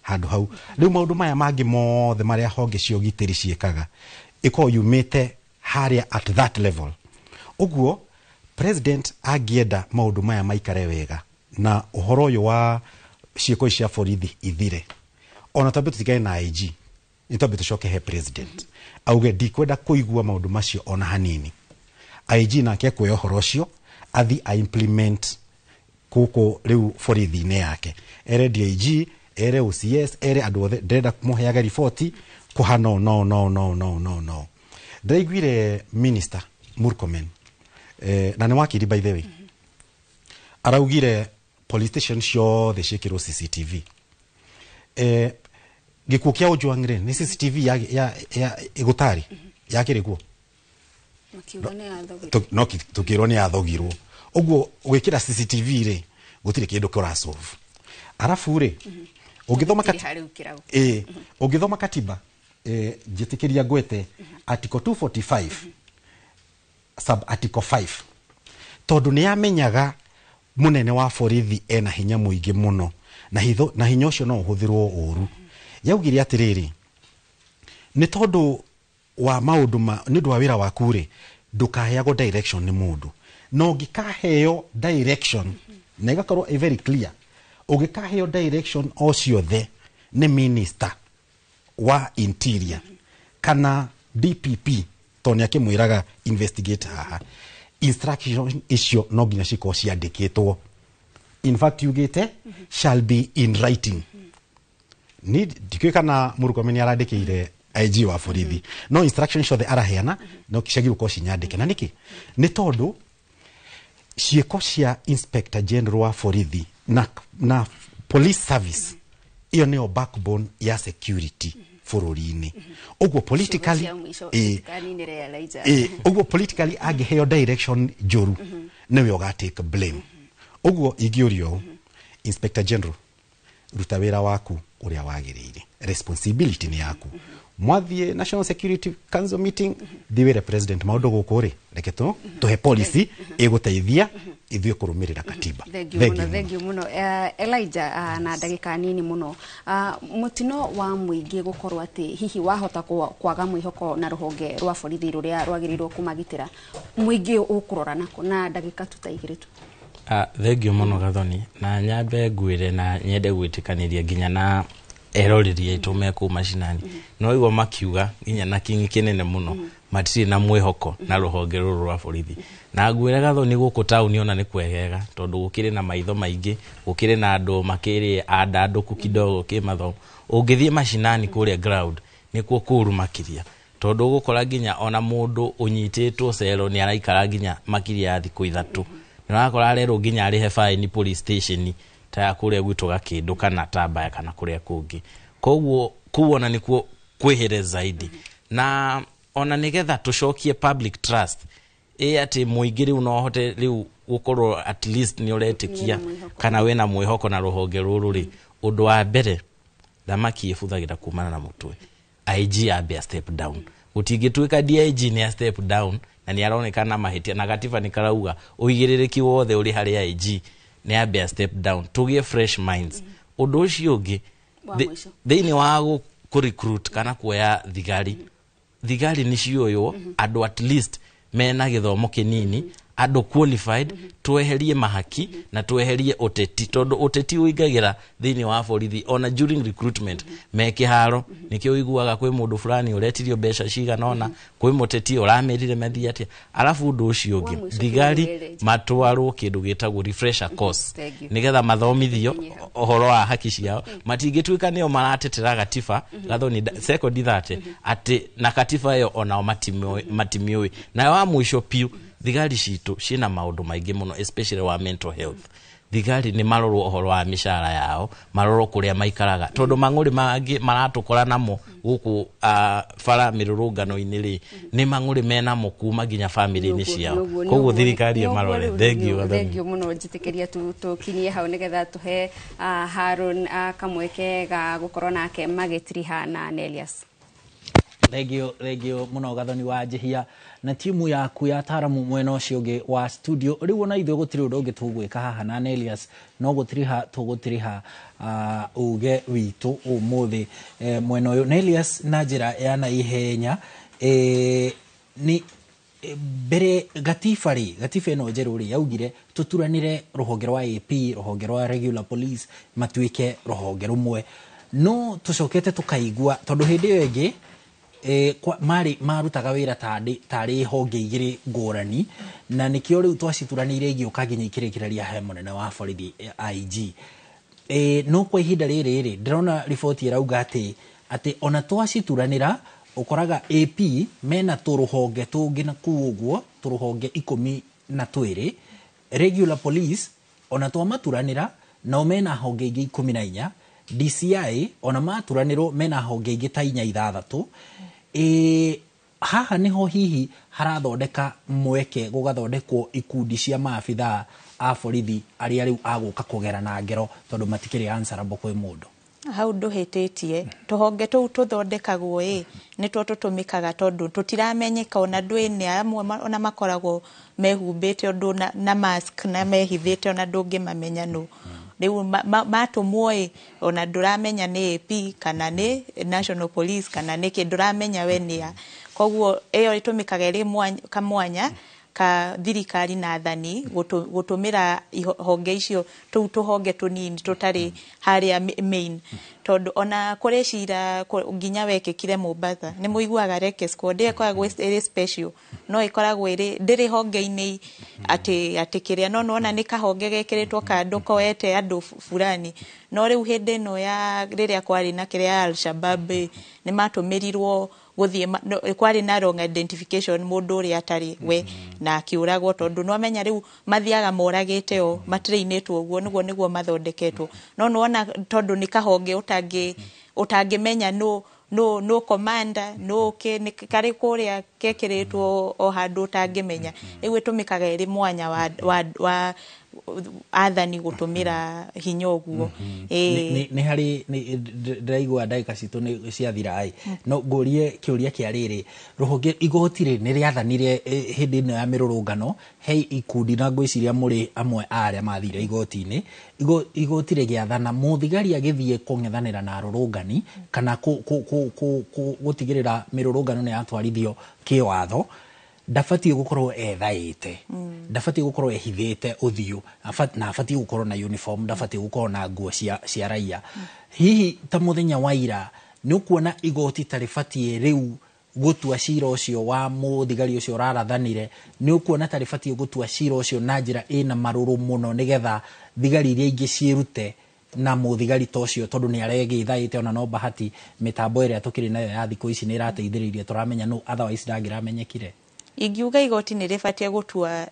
handu hau. Riu maundu maya mangi mothe maria honge cio gitiri ciekaga iko yumite haria at that level. Uguo president agienda maundu maya maikare wega na uhoro uyu wa cieko cia borithi ithire, ona tambe tutigane na IG nitambe tucoke he president auge ndikwenda kuigua maundu macio ona hanini. IG nake kwe uhoro ucio athi a implement kuko riu borithi-inĩ yake ere DIG ere OCS ere andũ othe ndĩrenda kũmũheaga riboti kuha no ndaiguire minister Murkomen na nĩ wakiri by the way araugire police station ciothe ciĩkĩrwo CCTV gĩkuũ kĩa Ojwang nĩ CCTV ya igũtarĩ yakĩrĩ kuo no tukĩrwo nĩ yathogirwo ũguo gwĩkĩra CCTV rĩ gũtirĩ kĩndũ kĩrasolve arafu rĩ ũngĩthoma katiba njĩtĩkĩria ngwete article 245 sub article 5 tondũ nĩ yamenyaga munene wa borithi ena hinya mũingĩ mũno na hinya ũcio no ũhũthĩrwo ũru yaugire atĩrĩrĩ nĩ tondũ wa maũndũ nĩ ũndũ wa wĩra waku rĩ ndũkaheagwo direction nĩ mũndũ no ngĩkaheo direction na ĩgakorwo very clear ũngĩkaheo direction o ciothe nĩ minister wa interior kana DPP to nĩ akĩmwĩraga investigate haha instruction icio no nginya cikorwo ciandĩkĩtwo in fact yugĩte shall be in writing ni ndikĩũĩ kana Murkomen arandĩkĩire IG wa borithi no instruction ciothe araheana no ciagĩrĩirwo gũkorwo cinyandĩke na nĩkĩ nĩ tondũ ciĩko cia inspector general wa borithi na police service iyo nĩyo backbone ya security bũrũri-inĩ ũguo politically ũguo politically angĩheo direction njũru nĩwe ũgatake blame ũguo ingĩũrio inspector general ruta wĩra waku ũrĩa wagĩrĩire responsibility nĩ yaku mwathiĩ National Security Council meeting thiwĩre president maũndũ gũkũ rĩ reke tũhe policy ĩgũteithia ithuĩ kũrũmĩrĩra katiba. Thengiũ mũno Elijah na ndagĩka nini mũno mũtino wa mũingĩ gũkorwo atĩ hihi wahota kwaga mwĩhoko na rũhonge rwa borithi rũrĩa rwagĩrĩirwo kũmagitĩra mũingĩ ũkũrora nako na ndagĩka tutaigĩrĩ tu. Thengiũ mũno Gathoni na nyambe ngwĩre na nyende gwĩtĩkanĩria nginya na erorĩri aitũ me kũu macinani no igua makiuga nginya na kingi kĩnene mũno matirĩ na mwĩhoko na rũhonge rũrũ rwa borithi na ngwĩre Gathoni gũkũ taũni ona nĩ kwegega tondũ gũkĩrĩ na maitho maingĩ gũkĩrĩ na andũ makĩrĩ andandũku kidogo kĩmathomo ũngĩthiĩ macinani kũrĩa ground nĩkuo kũru makĩria tondũ gũkora nginya ona mũndũ ũnyitĩtwo cero nĩ araikara nginya makĩria ya thikũ ithatũ nĩrakora rero nginya arĩhe fine police station ta kũrĩa gwitũ Gakĩndũ kana Tambaya kana kũrĩa kũngĩ koguo kuona nĩkuo kwĩhere zaidi na ona nĩgetha tũcokie public trust atĩ mũingĩ rĩu no hote rĩu gũkorwo at least nĩ ũretĩkia kana wĩna mwĩhoko na rũhonge rũrũ rĩ ũndũ wa mbere thamaki ĩbuthagĩra kumana na mũtwe IG ambe a step down gũtingĩtuĩka DIG nĩ a step down na nĩ aronekana mahĩtia na gatiba nĩ karauga ũigĩrĩrĩki wothe ũrĩ harĩ IG nĩ ambe a step down tũgĩe fresh minds ũndũ ũcio ũngĩ thĩinĩ wa kũrecruit kana kuoya thigari nĩ cioywo andũ at least mena gĩthomo kĩnini andũ qualified tweherie mahaki na tweherie ũteti tondũ ũteti ũingagĩra thĩinĩ wa borithi ona during recruitment me kĩharo nĩkĩo ũiguaga kwĩ mũndũ fulani ũretirio mbeca cigana ona kwĩ mũteti ũramerire methi atĩa arafu ũndũ ũcio ũngĩ thigari matwarwo kĩndũ gĩtagwo refresher course nĩgetha mathomithio ũhoro wa haki ciao matingĩtuĩka nĩo maratetera gatiba Gathoni second that atĩ na katiba ĩyo onao matimiũĩ na wa mũico piu thigari citũ ciĩna maũndũ maingĩ mũno especially wa mental health thigari nĩ marorwo ũhoro wa mĩcara yao marorwo kũrĩa maikaraga tondũ mang'ũrĩ mangĩ maratũkora namo gũkũ bara mĩrũrũngano-inĩ rĩ nĩ mang'ũrĩ menamo kuma nginya family-inĩ ciao koguo thirikari marore thengiũ mũno njĩtĩkĩria tũkinyie hau nĩgetha tũhe Harun kamweke ga gũkorwo nake magĩtiriha na Nelias. Regio mũno Gathoni wa Njihia na timu yaku ya taramu mwena ũcio ũngĩ wa studio rĩu ona ithuĩ gũtirĩ ũndũ ũngĩ tũgwĩka haha na Nelias no tũgũtiriha uge witũ ũmũthĩ mwena ũyũ Nelias na njĩra ya na ihenya ni mbere gatiba ĩno njerũ rĩ yaugire tũturanire rũhonge rwa AP rũhonge rwa regular police matuĩke rũhonge rũmwe no tũcokete tũkaigua tondũ hĩndĩ ĩyo ĩngĩ mari marutaga wira tari honge igiri ngurani na nikio riu twacituranire igioka nginya ikirekereria he munene wa borithi IG no kwa ihinda riri ndirona riboti irauga ati ona twacituranira ukoraga AP mena turuhonge tungi na kuuguo turuhonge 12 regular police ona twamaturanira na mena honge ingi 14 DCI ona maturaniro mena honge ingi ta 4-6 haha niho hihi harathondeka mweke gugathondekwo ikundi cia maabitha a borithi aria riu aguka kugera na ngero tondu matikiri answerable kwi mundu hau nduhititie tuhonge tuu tuthondekagwo nitwo tutumikaga tondu tutiramenyeka ona ndwini amwe ona makoragwo mehumbite undu na mask na mehithite ona ndungimamenya no riu matumwo ona nduramenya ni AP kana ni National Police kana ni kinduramenya we nia koguo iyo itumikaga ri kamwanya ka thirikari na athani gutumira honge icio tuhonge tunini tutari haria main tondu ona kuri cira nginya wekekire Mombasa ni muiguaga reke squad ikoragwo iri special no ikoragwo iri ndiri honge-ini ati kiria no ona ni kahonge gekiritwo kando koete andu fulani no riu hindi no ya riria kwari na kiria Al-Shabaab ni matumirirwo guthie kwari na wrong identification mundu uri atari we na akiuragwo tondu no amenya riu mathiaga moragite o matreinetwo uguo niguo mathondeketwo no ona tondu ni kahonge utangimenya no commander no ke kari kuria kekiritwo o handu utangimenya riu itumikaga iri mwanya wa athani gutumira hinya uguo ni hari ndiraigua ndagika citu ni ciathira ai no ngurie kiuria kia riri ruhonge igotire ni riathanire hindi ino ya mirurungano he ikundi na ngwiciria muri amwe aria mathire igoti-ini igotire giathana muthigari agithie kung'ethanira na rurungani kana gutigirira mirurungano ni atwarithio kiwatho ndafati gukorwo ethaite ndafati gukorwo ehithite uthio na afati gukorwo na uniform ndafati gukorwo na nguo cia raia hihi ta muthenya wa ira ni ukuona igoti tarifati riu gutua cira ucio wa muthigari ucio rarathanire ni ukuona tarifati gutua cira ucio na njira ina maruru muno nigetha thigari iria ingi ciirute na muthigari tocio tondu ni arege ithaite ona no bahati mitambo iria tukiri nayo ya thiku ici ni irateithiririe turamenya no otherwise ndangiramenyekire ingiuga igoti ni rifatia gutua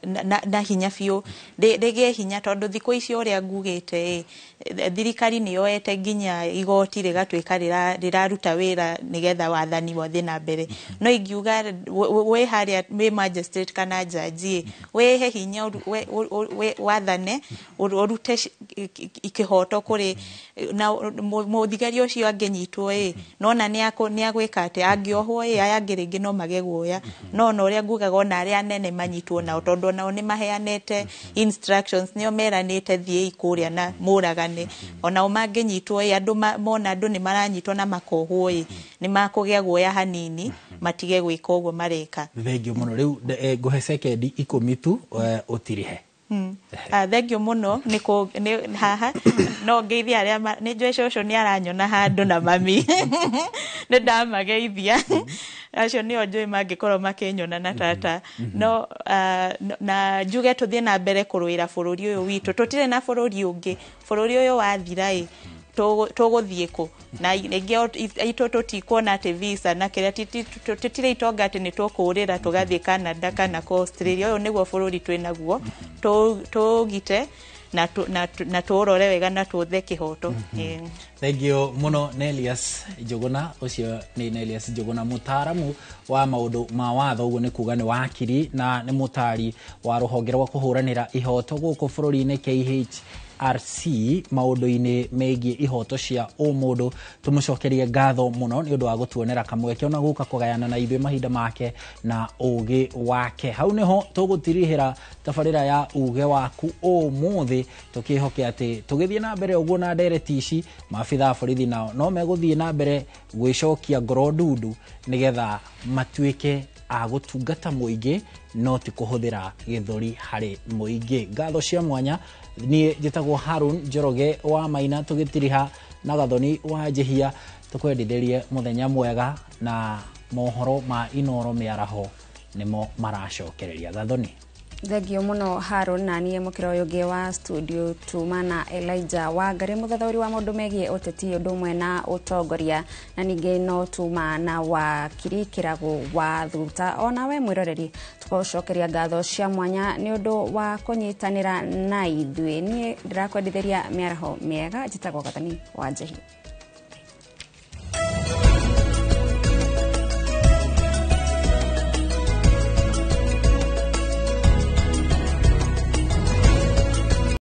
na hinya biu rege hinya tondu thiku icio uria ngugite thirikari ni yoete nginya igoti rigatwika riraruta wira nigetha wathani wothe na mbere no ingiuga we haria we magistrate kana judge we he hinya we wathane urute ikihoto kuri na muthigari ucio angenyitwo nona ni agwika ati angiohwo aya ngiringi no magegwoya no uria ngugaga ona aria nene manyitwo na tondu nao ni maheanete instructions nio meranite thie ikuria na muragane ona umangenyitwo andu mona andu ni maranyitwo na makohwo ni makugia guoya hanini matige gwika uguo mareka thengio muno riu nguhe second 10 tu utirihe thengio muno ni haha no ngeithia aria ni njwe coco ni aranyona handu na mami ni ndamageithia acio ni onjoi mangikorwo makinyona na tata no na njuge tuthie na mbere kuruira bururi uyu witu tutire na bururi ungi bururi uyu wathira tuguthie ku na ingio ito tutikuona ati visa na kiria tutire itonga ati ni tukurira tugathie Canada kana Australia uyu niguo bururi twinaguo tugite na turore wega na tuthe kihoto thank you muno Nelias Njuguna ucio ni Nelias Njuguna mutaramu wa maundu ma watho uguo ni kuga ni wakiri na ni mutari wa ruhonge rwa kuhuranira ihoto guku bururi-ini KHRC maundu-ini megie ihoto cia umundu tumucokerie ngatho muno ni undu wa gutuonera kamweke ona guka kugayana na ithuĩ mahinda make na ugi wake hau niho tugutirihira tabarira ya uge waku umuthi tukihoke ati tugithie na mbere uguo na ndereti ici maabitha borithi nao no meguthie na mbere gwicokia ngoro ndundu nigetha matuike agutungata muingi no ti kuhuthira githori hari muingi ngatho cia mwanya ni njitagwo Harun Njoroge wa Maina tugitiriha na Gathoni wa Jehia tukwendithirie muthenya mwega na mohoro ma inoro miaraho nimo maracokereria. Gathoni. Thegio muno Harun na niĩ mukira ũyũ wa studio tuma na Elijah Wangari muthathauri wa maũndũ megie ũteti ũndũ ũmwe na ũtongoria na ningĩ no tuma na wakiri Kĩrago wa Thuta. Ona we mwĩroreri tũgũcokeria ngatho cia mwanya nĩ ũndũ wa kũnyitanĩra na ithuĩ. Niĩ ndĩrakwendithĩria mĩaraho mĩega njĩtagwo Gathoni wa Njehi.